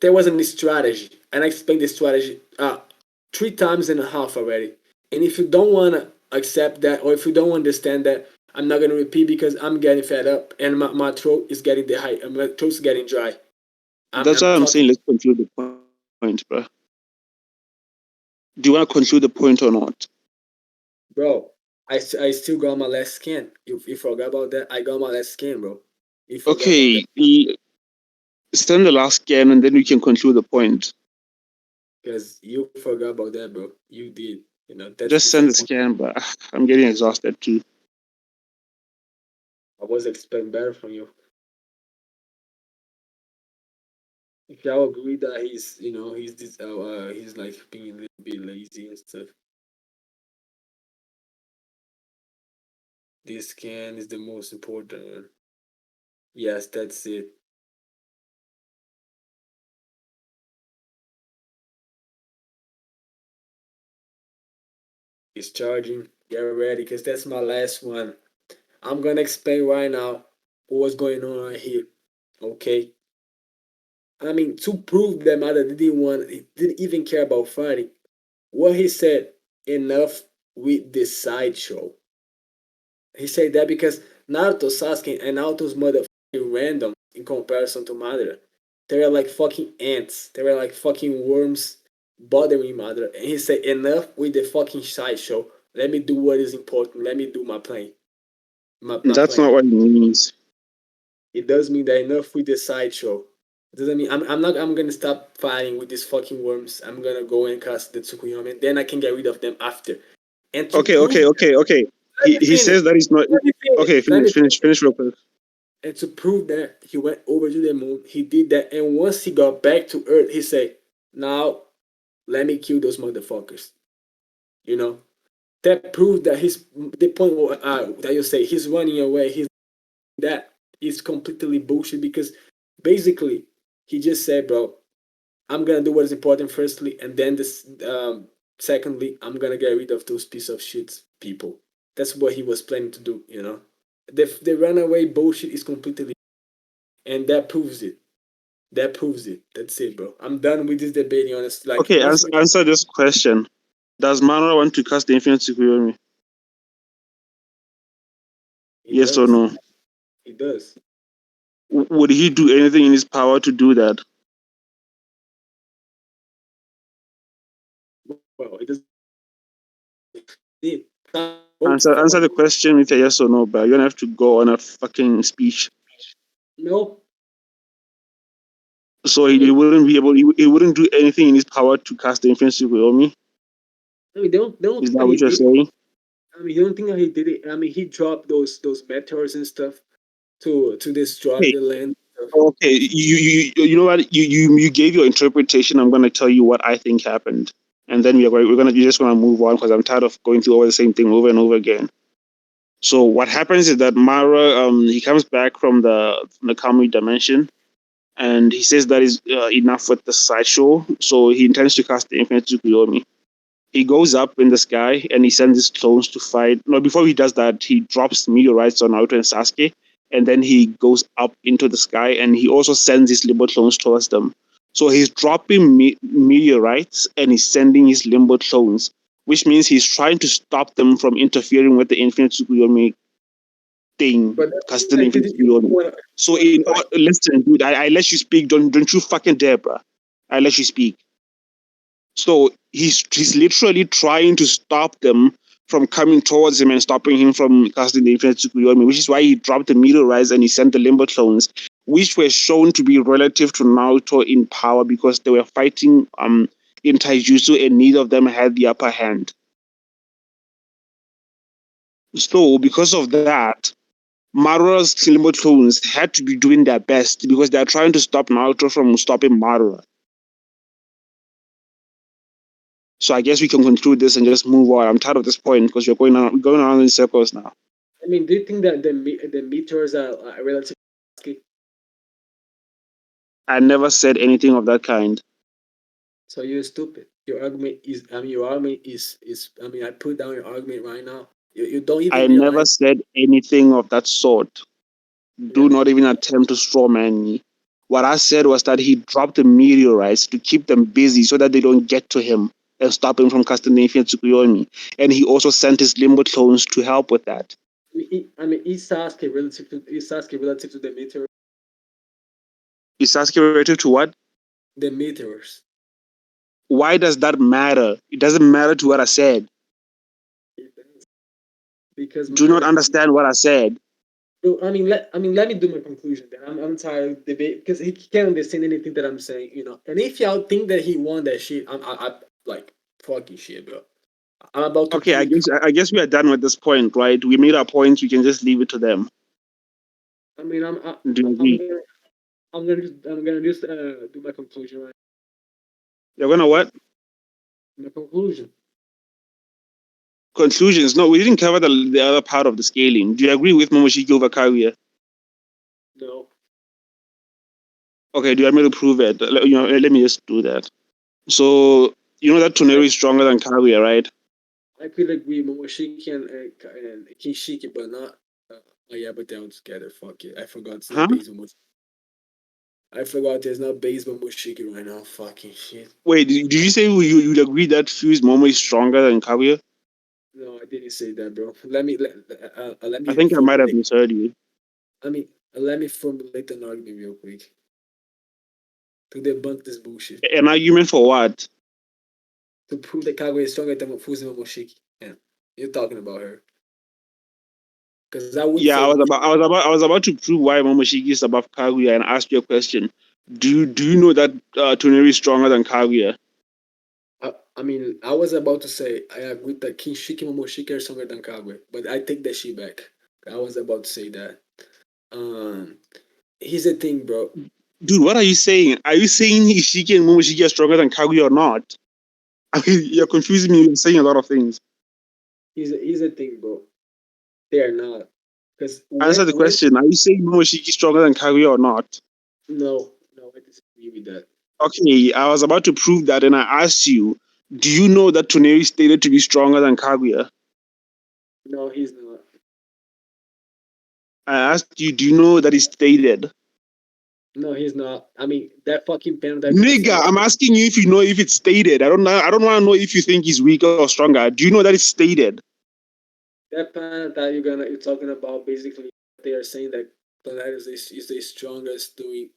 There wasn't this strategy, and I explained the strategy 3.5 times already. And if you don't wanna accept that, or if you don't understand that, I'm not gonna repeat because I'm getting fed up and my throat is getting my throat's getting dry. That's why I'm saying let's conclude the point, bro. Do you want to conclude the point or not? Bro, I still got my last scan. You forgot about that? I got my last scan, bro. Okay, send the last scan and then we can conclude the point. Because you forgot about that, bro. You did. Just send the scan, but I'm getting exhausted too. I was expecting better from you. If y'all agree that he's like being a little bit lazy and stuff. This scan is the most important one. Yes, that's it. It's charging. Get ready, because that's my last one. I'm gonna explain right now what's going on right here. Okay? I mean, to prove that Madara didn't even care about fighting. What he said, enough with this sideshow. He said that because Naruto, Sasuke, and Naruto's mother random in comparison to Madara. They were like fucking ants. They were like fucking worms bothering Madara. And he said, enough with the fucking sideshow. Let me do what is important. Let me do my plan. That's plan. not what it means. It does mean that enough with the sideshow. It doesn't mean I'm gonna stop fighting with these fucking worms. I'm gonna go and cast the Tsukuyomi, and then I can get rid of them after. And to Okay. prove He says that he's not. Okay, finish real quick. And to prove that he went over to the moon, he did that. And once he got back to Earth, he said, "Now, let me kill those motherfuckers." You know, that proved that the point that you say he's running away. That is completely bullshit because basically he just said, "Bro, I'm gonna do what is important firstly, and then this secondly, I'm gonna get rid of those piece of shit people." That's what he was planning to do. You know, the runaway bullshit is completely, and that proves it. That proves it. That's it, bro. I'm done with this debating. Honestly, like, Okay, answer this question. Does Manoa want to cast the Infinite Tsukuyomi? Yes or no? He does. Would he do anything in his power to do that? Well, it does. Answer the question with a yes or no, but you don't have to go on a fucking speech. No. So he wouldn't be able. He wouldn't do anything in his power to cast the Infinite Tsukuyomi. I mean, don't Is that what you're saying? I mean, you don't think that he did it? I mean, he dropped those meteors and stuff to destroy the land. Okay, you know what? You gave your interpretation. I'm gonna tell you what I think happened, and then you're just gonna move on because I'm tired of going through all the same thing over and over again. So what happens is that Mara he comes back from the Kamui dimension, and he says that is enough with the sideshow. So he intends to cast the Infinite Tsukuyomi. He goes up in the sky and he sends his clones to fight. No, before he does that, he drops meteorites on Naruto and Sasuke, and then he goes up into the sky and he also sends his limbo clones towards them. So he's dropping meteorites and he's sending his limbo clones, which means he's trying to stop them from interfering with the Infinite Tsukuyomi thing. So listen, dude, I let you speak. Don't you fucking dare, bruh. I let you speak. So he's literally trying to stop them from coming towards him and stopping him from casting the Infinite Tsukuyomi, which is why he dropped the meteorites and he sent the Limbo clones, which were shown to be relative to Naruto in power because they were fighting in Taijutsu and neither of them had the upper hand. So because of that, Madara's Limbo clones had to be doing their best because they are trying to stop Naruto from stopping Madara. So I guess we can conclude this and just move on. I'm tired of this point because we're going around in circles now. I mean, do you think that the meteors are relatively? I never said anything of that kind. So you're stupid. Your argument is. I mean, I put down your argument right now. You don't even. I never said anything of that sort. Do not even attempt to strawman me. What I said was that he dropped the meteorites to keep them busy so that they don't get to him and stop him from casting the Infinite Tsukuyomi. And he also sent his Limbo clones to help with that. I mean, is Sasuke relative to the meteor? Is Sasuke relative to what? The meteors. Why does that matter? It doesn't matter to what I said. It does. Because do not understand what I said. I mean, let me do my conclusion. Then I'm tired of debate because he can't understand anything that I'm saying, you know. And if y'all think that he won that shit, I like fucking shit, bro. I'm about to. Okay, I guess we are done with this point, right? We made our points. We can just leave it to them. I mean, do you agree? I'm gonna just do my conclusion, right? You're gonna what? My conclusion. Conclusions. No, we didn't cover the other part of the scaling. Do you agree with Momoshiki over Kaguya? No. Okay, do you want me to prove it? Let me just do that. So, you know that Toneri is stronger than Kaguya, right? I could agree Momoshiki and Kinshiki, but not. Oh yeah, but they're together. Fuck it. I forgot it's not base Momoshiki. I forgot there's not base Momoshiki right now. Fucking shit. Wait, did you say you'd agree that Fuse Momo is stronger than Kaguya? No, I didn't say that, bro. Let me. I think I might have misheard you. Let me formulate an argument real quick to debunk this bullshit. An argument for what? To prove that Kaguya is stronger than Fuse Momoshiki. Yeah. You're talking about her. Because I would Yeah, say I was about to prove why Momoshiki is above Kaguya and ask you a question. Do you know that Toneri is stronger than Kaguya? I mean, I was about to say I agree that Kinshiki Momoshiki are stronger than Kaguya, but I take that shit back. I was about to say that. Here's the thing, bro. Dude, what are you saying? Are you saying Ishiki and Momoshiki are stronger than Kaguya or not? I mean, you're confusing me. You're saying a lot of things. Here's the thing, bro. They are not. Because Answer the question. Are you saying Momoshiki is stronger than Kaguya or not? No, I disagree with that. Okay, I was about to prove that, and I asked you, do you know that Toneri is stated to be stronger than Kaguya? No, he's not. I asked you, do you know that he's stated? No, he's not. I mean, that fucking pen that Nigga, I'm asking you if you know if it's stated. I don't know. I don't want to know if you think he's weaker or stronger. Do you know that it's stated? that pen that you're talking about, basically they are saying that Tonali is the strongest doing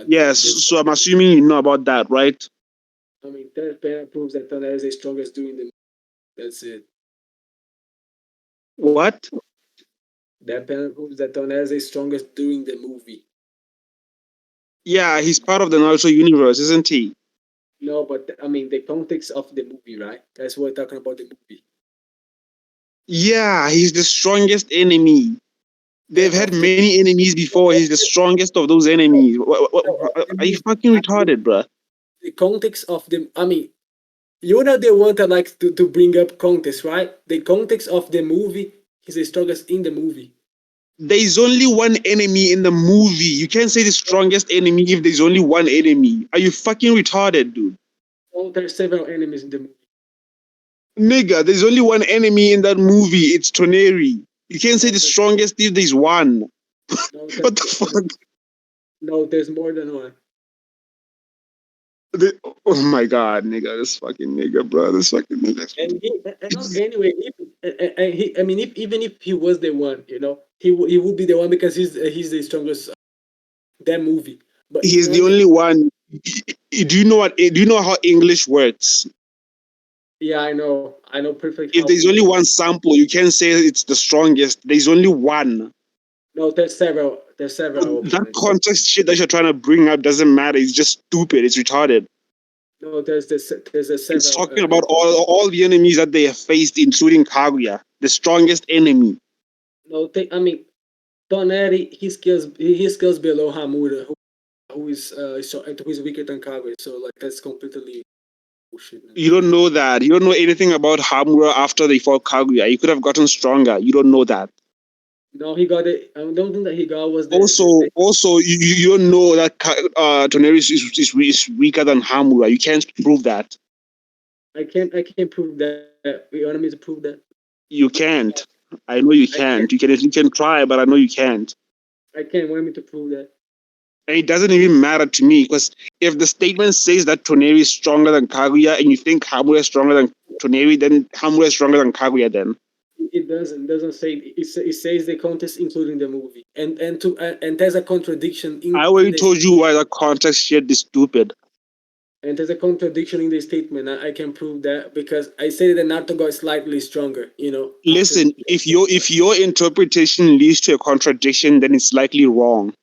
Yes, so I'm assuming you know about that, right? I mean, that pen proves that Tonali is the strongest doing the. That's it. What? That pen proves that Tonali is the strongest doing the movie. Yeah, he's part of the Naruto universe, isn't he? No, but I mean the context of the movie, right? That's what we're talking about the movie. Yeah, he's the strongest enemy. They've had many enemies before. He's the strongest of those enemies. Are you fucking retarded, bruh? The context of the, I mean, you know they want to bring up context, right? The context of the movie, he's the strongest in the movie. There's only one enemy in the movie. You can't say the strongest enemy if there's only one enemy. Are you fucking retarded, dude? Oh, there's several enemies in the movie. Nigga, there's only one enemy in that movie. It's Toneri. You can't say the strongest if there's one. What the fuck? No, there's more than one. Oh my god, nigga, this fucking nigga, bro, this fucking nigga. Anyway, even if he was the one, he would be the one because he's the strongest. That movie, but he's the only one. Do you know how English works? Yeah, I know perfectly. If there's only one sample, you can't say it's the strongest. There's only one. No, there's several. That context shit that you're trying to bring up doesn't matter. It's just stupid. It's retarded. No, there's a several. It's talking about all the enemies that they have faced, including Kaguya, the strongest enemy. No, I mean, Toneri, he skills below Hamura, who is weaker than Kaguya. So like that's completely bullshit. You don't know that. You don't know anything about Hamura after they fought Kaguya. He could have gotten stronger. You don't know that. No, he got it. I don't think that he got was also you don't know that Toneri is weaker than Hamura. You can't prove that. I can't prove that. You want me to prove that? You can't. I know you can't. You can try, but I know you can't. I can't. Want me to prove that? And it doesn't even matter to me because if the statement says that Toneri is stronger than Kaguya and you think Hamura is stronger than Toneri, then Hamura is stronger than Kaguya then. It doesn't say it says the contest including the movie and there's a contradiction I already told you why the context shit is stupid. And there's a contradiction in the statement. I can prove that because I said that Naruto got slightly stronger, Listen, if your interpretation leads to a contradiction, then it's likely wrong.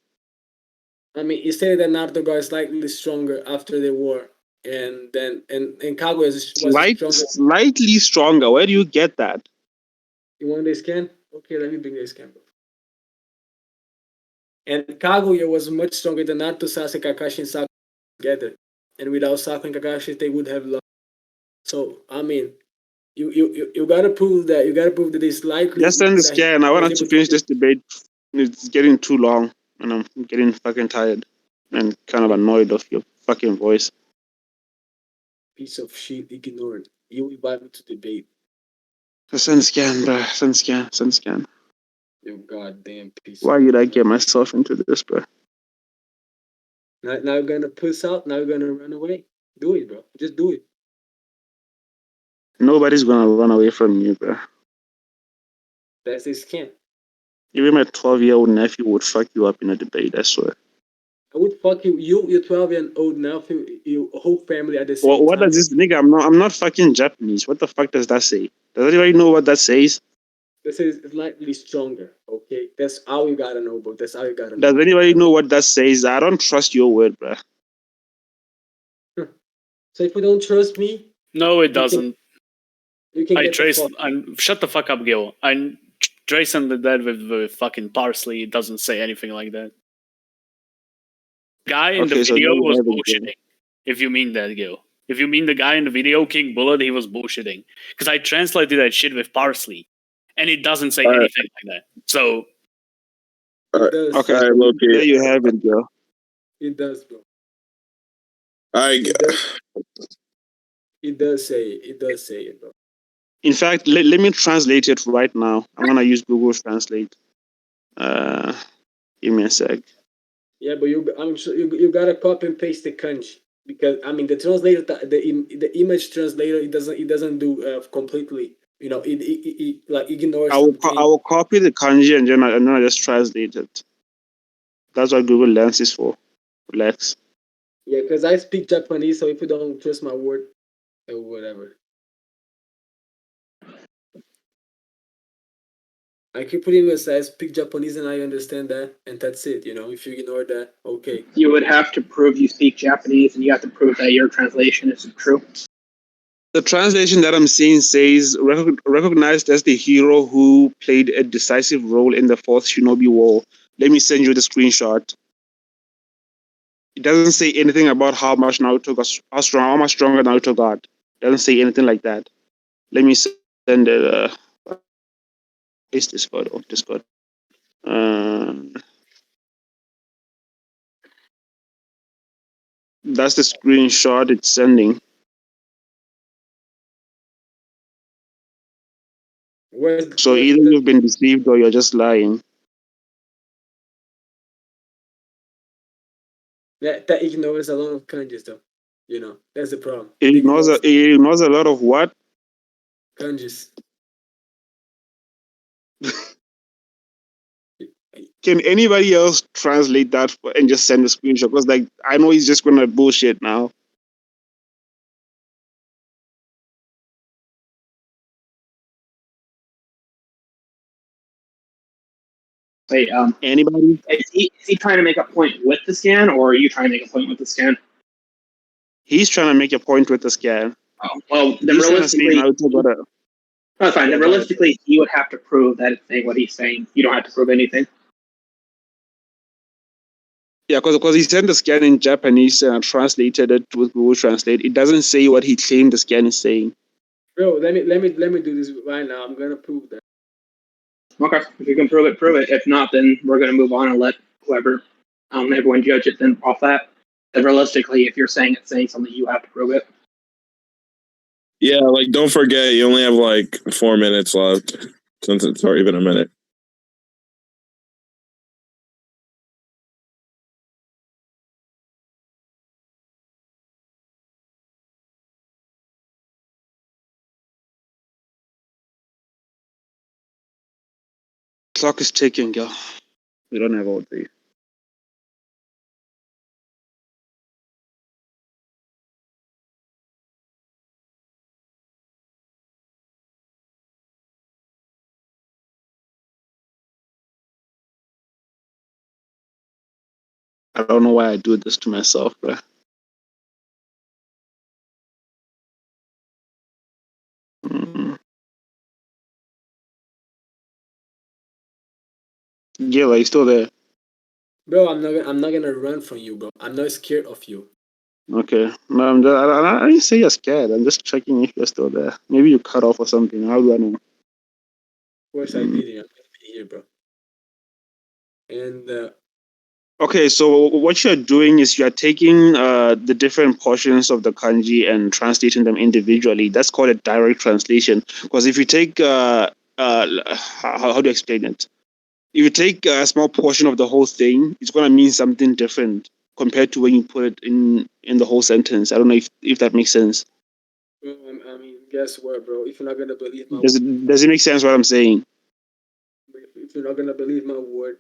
I mean, it said that Naruto got slightly stronger after the war, and Kaguya was stronger. Slightly stronger. Where do you get that? You want the scan? Okay, let me bring the scan. And Kaguya was much stronger than Naruto, Sasuke, Kakashi, and Sakura together. And without Sakura and Kakashi, they would have lost. So I mean, you gotta prove that. You gotta prove that it's likely. Just send the scan. I want to finish this debate. It's getting too long, and I'm getting fucking tired and kind of annoyed of your fucking voice. Piece of shit, ignored. You invite me to debate. Send scan, bro. Send scan. You goddamn piece. Why did I get myself into this, bro? Now you're gonna puss out. Now you're gonna run away. Do it, bro. Just do it. Nobody's gonna run away from you, bro. That's the scan. Even my 12-year-old nephew would fuck you up in a debate, I swear. I would fuck you. Your 12-year-old nephew, your whole family at the same what time. Does this nigga? I'm not fucking Japanese. What the fuck does that say? Does anybody know what that says? This is slightly stronger. Okay, that's all you gotta know, bro. That's all you gotta know. Does anybody know what that says? I don't trust your word, bro. So if you don't trust me, No, it doesn't. You can I get traced. the fuck. Shut the fuck up, Gil. I tracing that with fucking parsley. It doesn't say anything like that. Guy in the Okay, so video there you was have it, Gil. bullshitting. If you mean that, Gil. If you mean the guy in the video, King Bullet, he was bullshitting. Because I translated that shit with parsley. And it doesn't say anything like that. So. It does. Okay, so there you have it, Gil. It does, bro. It does say it, bro. In fact, let me translate it right now. I'm gonna use Google Translate. Give me a sec. Yeah, but I'm sure you gotta copy and paste the kanji, because I mean the translator, the image translator, it doesn't do completely. You know, it like ignores. I will copy the kanji and then I just translate it. That's what Google Lens is for. Relax. Yeah, because I speak Japanese, so if you don't trust my word, or whatever. I can pretty much say I speak Japanese and I understand that, and that's it. You know, if you ignore that, okay. You would have to prove you speak Japanese, and you have to prove that your translation is true. The translation that I'm seeing says, recognized as the hero who played a decisive role in the Fourth Shinobi War. Let me send you the screenshot. It doesn't say anything about how much Naruto got, how much stronger Naruto got. It doesn't say anything like that. Let me send it. Is this photo? Discord. That's the screenshot it's sending. So either you've been deceived or you're just lying. That ignores a lot of kanjis, though. You know, that's the problem. It ignores a lot of what? Kanjis. Can anybody else translate that and just send a screenshot? Because like I know he's just gonna bullshit now. Wait, anybody? Is he trying to make a point with the scan, or are you trying to make a point with the scan? He's trying to make a point with the scan. Oh, well, then realistically, that's fine. Then realistically, he would have to prove that it's saying what he's saying. You don't have to prove anything. Yeah, because he sent the scan in Japanese and I translated it with Google Translate. It doesn't say what he claimed the scan is saying. Bro, let me do this right now. I'm gonna prove that. Okay, if you can prove it, prove it. If not, then we're gonna move on and let whoever, everyone judge it then off that. And realistically, if you're saying it's saying something, you have to prove it. Yeah, like don't forget, you only have like 4 minutes left since it's already been a minute. Clock is ticking, girl. We don't have all day. I don't know why I do this to myself, bro. Gil, are you still there? Bro, I'm not gonna run from you, bro. I'm not scared of you. Okay. No, I didn't say you're scared. I'm just checking if you're still there. Maybe you cut off or something. How do I know? Of course I did. I'm gonna be here, bro. And okay, so what you're doing is you're taking the different portions of the kanji and translating them individually. That's called a direct translation. Because if you take how do you explain it? If you take a small portion of the whole thing, it's going to mean something different compared to when you put it in the whole sentence. I don't know if that makes sense. I mean, guess what, bro? If you're not gonna believe my does it make sense what I'm saying? If you're not gonna believe my word.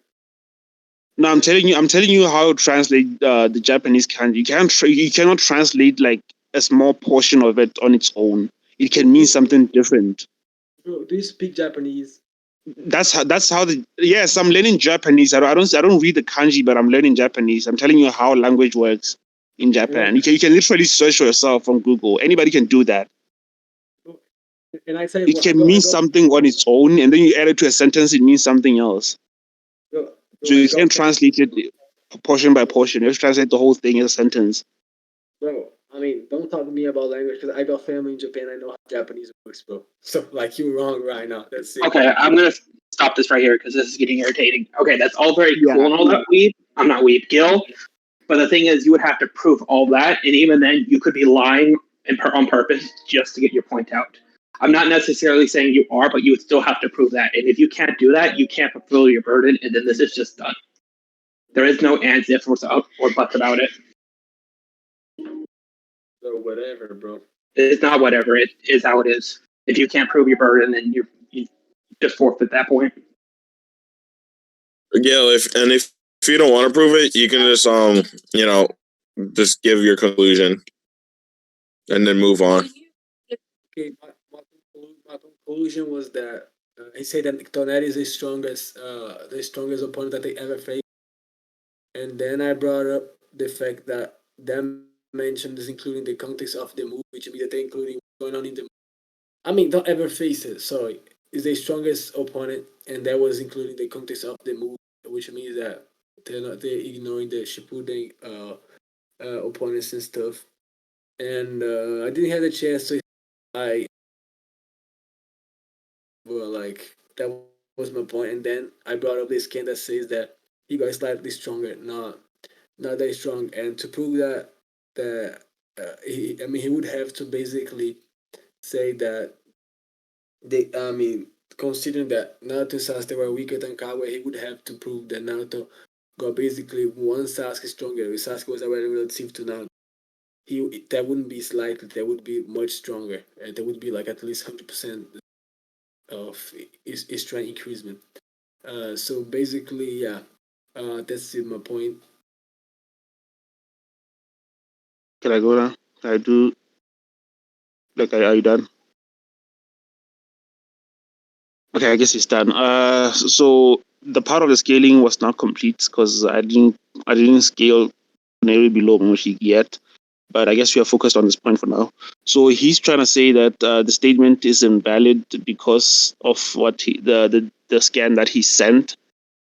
No, I'm telling you how to translate the Japanese kanji. You cannot translate like a small portion of it on its own. It can mean something different. Bro, do you speak Japanese? That's how the yes. I'm learning Japanese. I don't read the kanji, but I'm learning Japanese. I'm telling you how language works in Japan. You can literally search for yourself on Google. Anybody can do that. And I say It can mean something on its own, and then you add it to a sentence. It means something else. So you can't translate it portion by portion. You have to translate the whole thing as a sentence. Bro, I mean, don't talk to me about language because I got family in Japan. I know how Japanese works, bro. So, like, you're wrong right now. That's it. Okay, I'm gonna stop this right here because this is getting irritating. Okay, that's all very cool and all that, Weeb. I'm not Weeb, Gil. But the thing is, you would have to prove all that, and even then, you could be lying on purpose just to get your point out. I'm not necessarily saying you are, but you would still have to prove that. And if you can't do that, you can't fulfill your burden, and then this is just done. There is no ands, ifs, or buts about it. So whatever, bro. It's not whatever. It is how it is. If you can't prove your burden, then you just forfeit at that point. Yeah, if you don't want to prove it, you can just just give your conclusion and then move on. Okay, my conclusion was that he said that Toneri is the strongest opponent that they ever faced, and then I brought up the fact that them mentioned is including the context of the movie, which means that they're including what's going on in the movie. I mean, don't ever face it. Sorry, is the strongest opponent, and that was including the context of the movie, which means that they're ignoring the Shippuden opponents and stuff. And I didn't have the chance to like that was my point. And then I brought up this scan that says that he got slightly stronger, not that strong. And to prove that he would have to basically say that considering that Naruto and Sasuke were weaker than Kaguya, he would have to prove that Naruto got basically one Sasuke stronger. If Sasuke was already relative to Naruto, that wouldn't be slightly, that would be much stronger, and there would be like at least 100% of his strength increasement. So basically, yeah, that's it, my point. Can I go now? Can I do? Like, are you done? Okay, I guess it's done. So the part of the scaling was not complete because I didn't scale Neri below Momoshiki yet. But I guess we are focused on this point for now. So he's trying to say that the statement is invalid because of what the scan that he sent,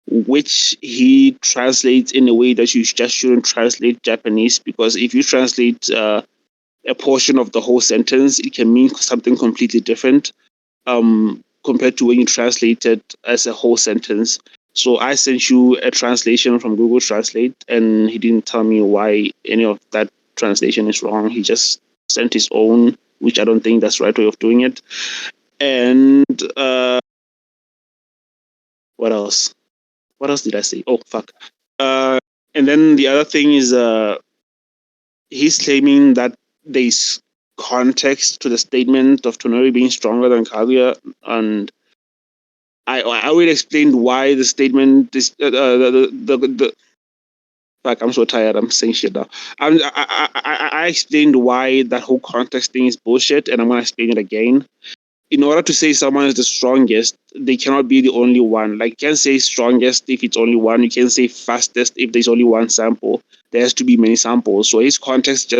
which he translates in a way that you just shouldn't translate Japanese, because if you translate a portion of the whole sentence, it can mean something completely different compared to when you translate it as a whole sentence. So I sent you a translation from Google Translate, and he didn't tell me why any of that translation is wrong. He just sent his own, which I don't think that's the right way of doing it. And what else? What else did I say? Oh, fuck. And then the other thing is he's claiming that there's context to the statement of Toneri being stronger than Kaguya, and I already explained why the statement is Fuck, I'm so tired. I'm saying shit now. I explained why that whole context thing is bullshit, and I'm gonna explain it again. In order to say someone is the strongest, they cannot be the only one. Like, you can't say strongest if it's only one. You can't say fastest if there's only one sample. There has to be many samples. So his context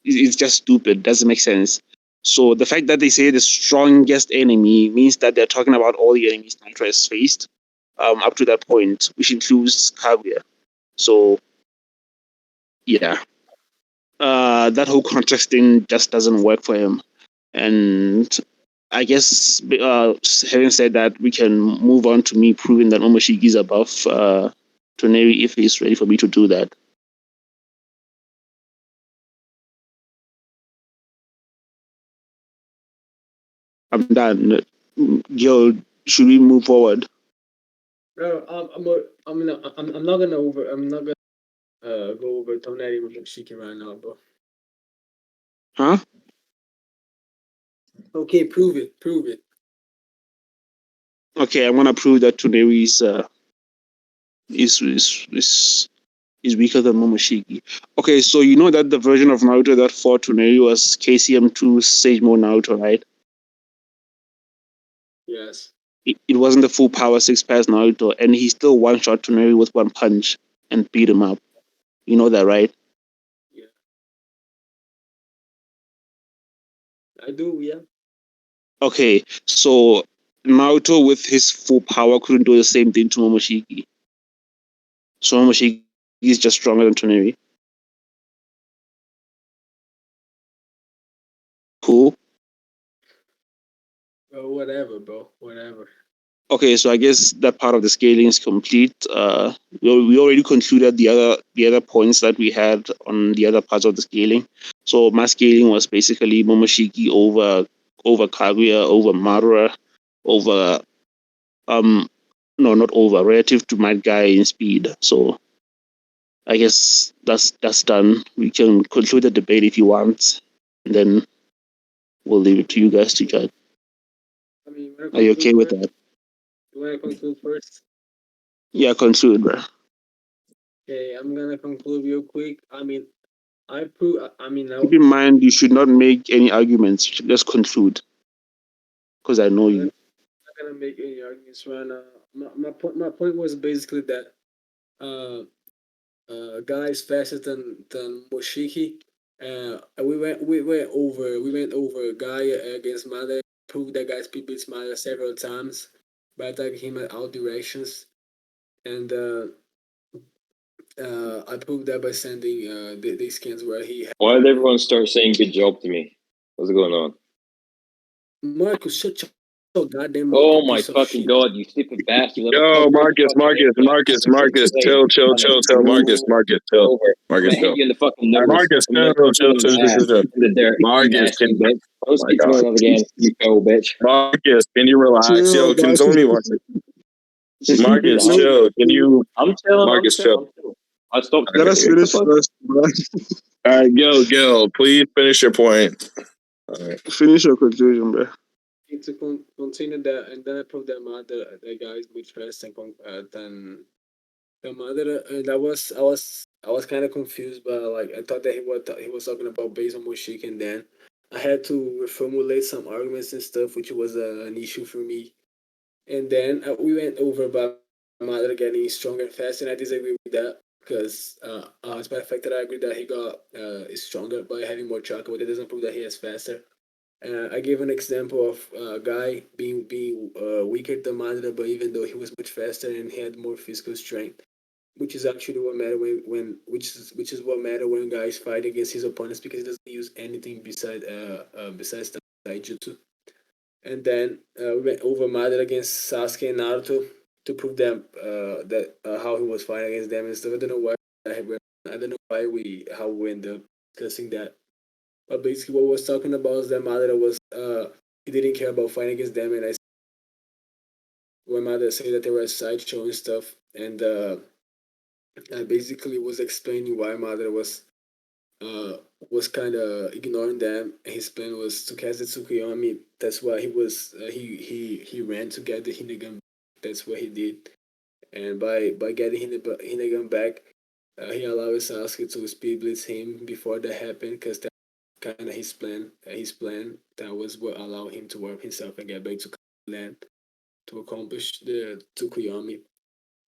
is just stupid. Doesn't make sense. So the fact that they say the strongest enemy means that they're talking about all the enemies Nitro has faced up to that point, which includes Kaguya. So yeah, that whole context thing just doesn't work for him. And I guess having said that, we can move on to me proving that Momoshiki is above Toneri if he's ready for me to do that. I'm done. Gil, should we move forward? No, I'm not gonna go over Toneri Momoshiki right now, bro. Huh? Okay, prove it. Okay, I'm gonna prove that Toneri is weaker than Momoshiki. Okay, so you know that the version of Naruto that fought Toneri was KCM2 Sage Mode Naruto, right? Yes. It wasn't the full power 6 pass Naruto, and he still one shot Toneri with one punch and beat him up. You know that, right? Yeah. I do. Yeah. Okay, so Naruto with his full power couldn't do the same thing to Momoshiki. So Momoshiki is just stronger than Toneri. Cool. Whatever, bro. Whatever. Okay, so I guess that part of the scaling is complete. We already concluded the other points that we had on the other parts of the scaling. So my scaling was basically Momoshiki over Kaguya, over Madara, over no, not over, relative to my guy in speed. So I guess that's done. We can conclude the debate if you want, and then we'll leave it to you guys to judge. I mean, Are you okay with that? You want to conclude first? Yeah, conclude, bro. Okay, I'm gonna conclude real quick. I mean, now Keep in mind, you should not make any arguments. You should just conclude, because I know you. I'm not gonna make any arguments right now. My point was basically that uh guy is faster than Moshiki. We went over guy against Mada. Proved that guy speed beats Mada several times by attacking him at all directions, and I proved that by sending the scans where he. Why did everyone start saying good job to me? What's going on? Marcus, shut your goddamn mouth. Oh You my piece of fucking shit. god, you stupid bastard. Yo, Marcus, chill, Marcus, chill. I'm gonna hit you in the fucking nose. Marcus, I'm gonna punch you in the ass. In the dirt. Marcus, You bitch. Don't speak to me love again. You go, bitch. Marcus, can you relax? Yo, can somebody watch it? Marcus, chill. Can you? I'm chilling. Marcus, chill. I'll stop. Let us finish first, bro. All right, Gil, please finish your point. All right. Finish your conclusion, bro. To continue that, and then I proved that Mother, that guy is much faster than the Mother, and I was kind of confused, but like I thought that he was talking about based on Moshik, and then I had to reformulate some arguments and stuff, which was an issue for me. And then we went over about Mother getting stronger and faster, and I disagree with that because, as a matter of fact, that I agree that he got stronger by having more chocolate, but it doesn't prove that he is faster. I gave an example of a guy being weaker than Madara, but even though he was much faster and he had more physical strength, which is actually what matter which is what matter when guys fight against his opponents because he doesn't use anything besides taijutsu. And then we went over Madara against Sasuke and Naruto to prove that how he was fighting against them and stuff. I don't know why we end up discussing that. But basically, what we was talking about is that Madara was he didn't care about fighting against them, and I when Madara said that they were a sideshow and stuff, and I basically was explaining why Madara was kind of ignoring them. His plan was to cast the Tsukuyomi. That's why he ran to get the Hinnegan. That's what he did, and by getting Hinnegan back, he allowed Sasuke to speed blitz him before that happened because kind of his plan. His plan that was what allowed him to warp himself and get back to land to accomplish the Tsukuyomi.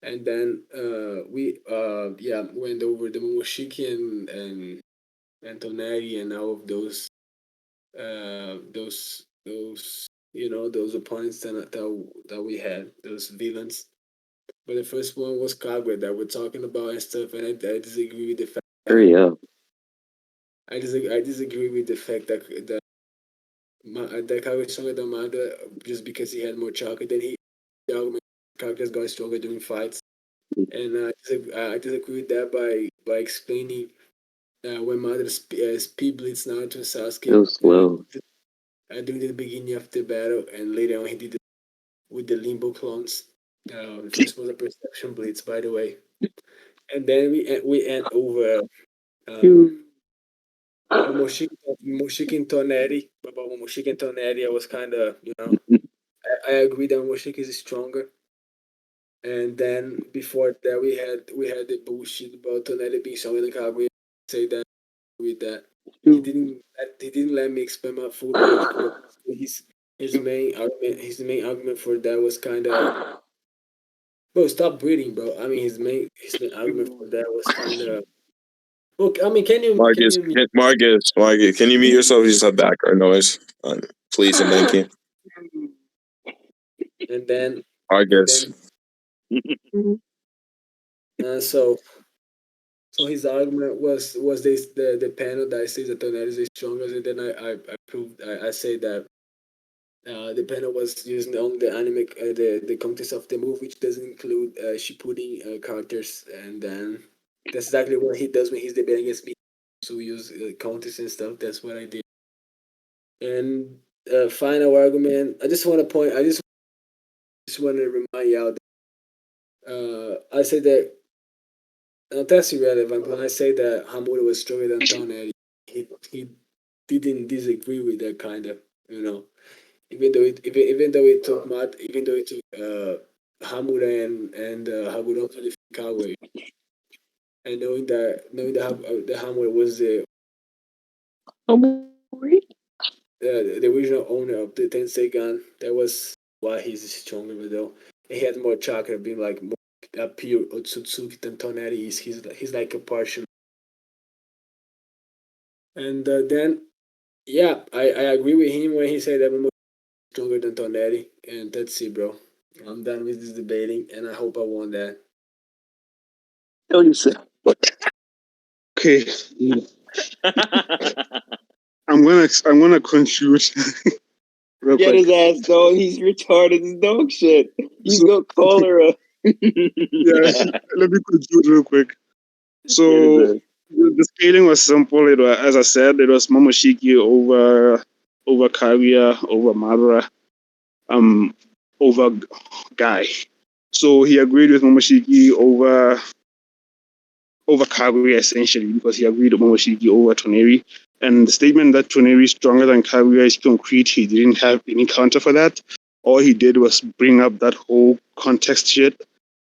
And then we went over the Momoshiki and Toneri and all of those those opponents that we had, those villains. But the first one was Kagura that we're talking about and stuff, and I disagree with the fact. Hurry up. I disagree with the fact that Kagura is stronger than Mada just because he had more chocolate. Then the argument Kagura got stronger during fights, and I disagree with that by explaining when Mada speed blitz Naruto and Sasuke. So slow. During the beginning of the battle, and later on he did it with the Limbo clones. The first was a perception blitz, by the way, and then we end over Momoshiki and Toneri. But Momoshiki and Toneri, I was kind of I agree that Momoshiki is stronger. And then before that, we had the bullshit about Toneri being stronger than Kaguya. Say that with that he didn't let me explain my full logic. But his main argument for that was kind of, bro, stop breathing, bro. I mean, his main argument for that was kind of. Look, I mean, Marcus, can you mute yourself? You just have background noise. Please and thank you. and then Marcus. so his argument was this the panel that says that Toneri is stronger, and then I proved I say that the panel was using only the anime the context of the movie, which doesn't include Shippuden characters, and then that's exactly what he does when he's debating against me. So we use context and stuff. That's what I did. And final argument, I just want to point. I just want to remind y'all. I said that. That's irrelevant. When I say that Hamura was stronger than Toneri, he didn't disagree with that kind of, you know. Even though it took Hamura and Haguro to the Kawe, and knowing that Hamura was the original owner of the Tensei gun, that was why he's stronger. But though he had more chakra, being like more pure Otsutsuki than Toneri is. He's like a partial. And then, yeah, I agree with him when he said that Momo is stronger than Toneri. And that's it, bro. I'm done with this debating, and I hope I won that. Okay. I'm gonna conclude. Get his ass, dog. He's retarded as dog shit. He's got cholera. Yeah, let me conclude real quick. So the scaling was simple. It was, as I said, it was Momoshiki over Kaguya, over Madara, over Guy. So he agreed with Momoshiki over Kaguya essentially because he agreed with Momoshiki over Toneri. And the statement that Toneri is stronger than Kaguya is concrete. He didn't have any counter for that. All he did was bring up that whole context shit,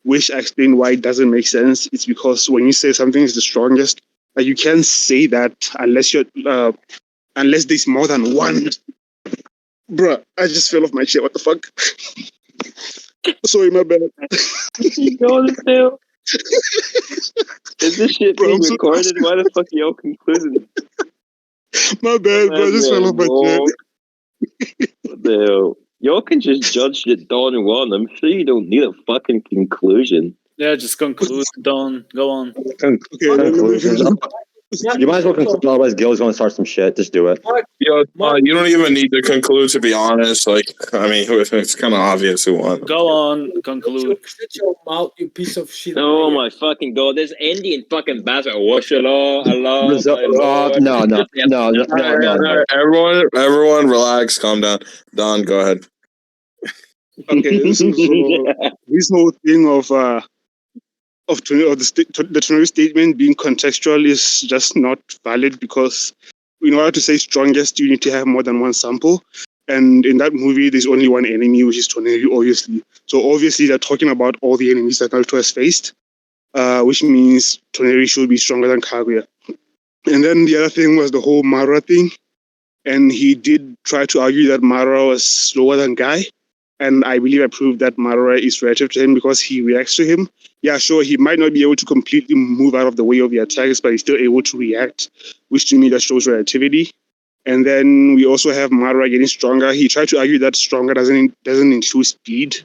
which I explained why it doesn't make sense. It's because when you say something is the strongest, you can't say that unless there's more than one. Bruh, I just fell off my chair. What the fuck? Sorry, my bad. You know this now? Is this shit being recorded? Why the fuck are y'all concluding? My bad, bro. I just fell off my chair. What the hell? Y'all can just judge that Dawn won. I'm sure you don't need a fucking conclusion. Yeah, just conclude, Dawn. Go on. Conclusions. You might as well conclude, otherwise Gil's going to start some shit. Just do it. Yo, you don't even need to conclude, to be honest. Like, I mean, it's kind of obvious who won. Go on, conclude. Shut your mouth, you piece of shit. Oh my fucking god! There's Indian fucking basketball. Allah. No. Everyone, relax, calm down. Don, go ahead. Okay, so this whole thing of the Toneri statement being contextual is just not valid because in order to say strongest, you need to have more than one sample. And in that movie, there's only one enemy, which is Toneri, obviously. So obviously, they're talking about all the enemies that Naruto has faced, which means Toneri should be stronger than Kaguya. And then the other thing was the whole Madara thing. And he did try to argue that Madara was slower than Guy. And I believe I proved that Madara is relative to him because he reacts to him. Yeah, sure, he might not be able to completely move out of the way of the attacks, but he's still able to react, which to me that shows relativity. And then we also have Madara getting stronger. He tried to argue that stronger doesn't include speed.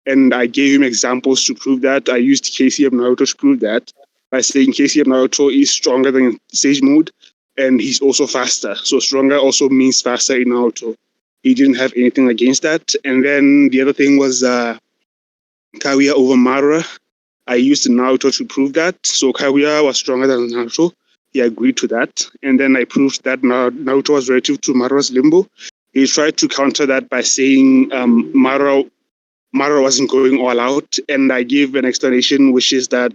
And I gave him examples to prove that. I used KCM Naruto to prove that by saying KCM Naruto is stronger than Sage Mode, and he's also faster. So stronger also means faster in Naruto. He didn't have anything against that. And then the other thing was Kaguya over Madara. I used Naruto to prove that. So Kaguya was stronger than Naruto. He agreed to that. And then I proved that Naruto was relative to Madara's limbo. He tried to counter that by saying Madara wasn't going all out. And I gave an explanation, which is that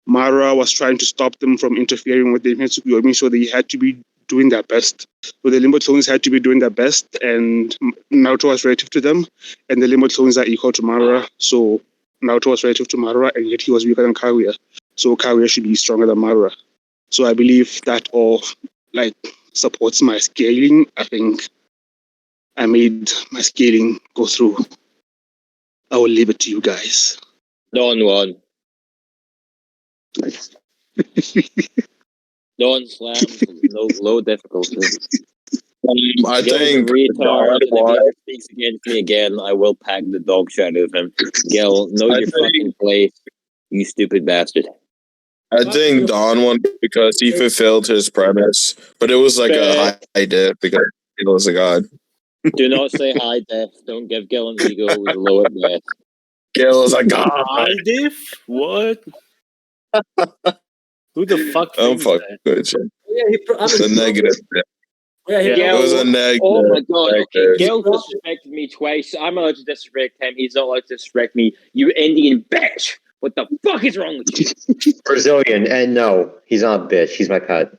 Madara was trying to stop them from interfering with the Mitsukuyomi, so they had to be doing their best. So the Limbo clones had to be doing their best, and Naruto was relative to them, and the Limbo clones are equal to Madara, so Naruto was relative to Madara, and yet he was weaker than Kaguya. So Kaguya should be stronger than Madara. So I believe that all supports my scaling. I think I made my skating go through. I will leave it to you guys. Don won. Don slams, low difficulty. I Gil's think a retard, Don and if won. he ever speaks against me again, I will pack the dog shit out of him. Gil, know your fucking place, you stupid bastard. I think Don won because he fulfilled his premise, but it was like a high diff because he was a god. Do not say high diff. Don't give Gil an ego. It was low at best. Gil is a god. High diff? What? Who the fuck I'm thinks fucking that? good, shit. Yeah, It's a negative. Yeah, It was a negative. Oh my god, okay. negative. Gil disrespected me twice. I'm allowed to disrespect him. He's not allowed to disrespect me. You Indian bitch! What the fuck is wrong with you? Brazilian, and no, he's not a bitch. He's my pet.